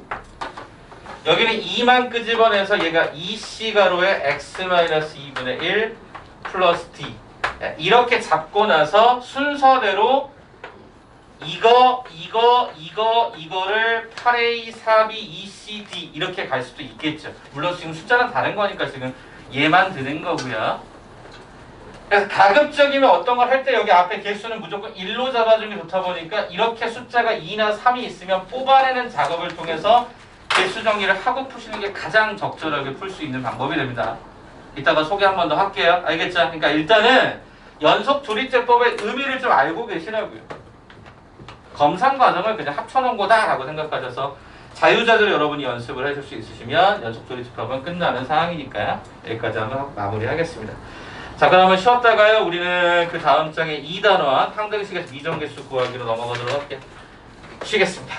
여기는 2만 끄집어내서 얘가 2c 가로에 x-2분의 1 플러스 d 이렇게 잡고 나서 순서대로 이거를 8a, 4b, 2c, d 이렇게 갈 수도 있겠죠. 물론 지금 숫자는 다른 거니까 지금 얘만 드는 거고요. 그래서 가급적이면 어떤 걸 할 때 여기 앞에 개수는 무조건 1로 잡아주는 게 좋다 보니까 이렇게 숫자가 2나 3이 있으면 뽑아내는 작업을 통해서 개수 정리를 하고 푸시는 게 가장 적절하게 풀 수 있는 방법이 됩니다. 이따가 소개 한 번 더 할게요. 알겠죠? 그러니까 일단은 연속 조리제법의 의미를 좀 알고 계시라고요. 검산 과정을 그냥 합쳐놓은 거다라고 생각하셔서 자유자재로 여러분이 연습을 해줄 수 있으시면 연속 조리제법은 끝나는 상황이니까요. 여기까지 한번 마무리하겠습니다. 자, 그러면 쉬었다가요. 우리는 그 다음 장에 2단원 항등식에서 미정개수 구하기로 넘어가도록 할게요. 쉬겠습니다.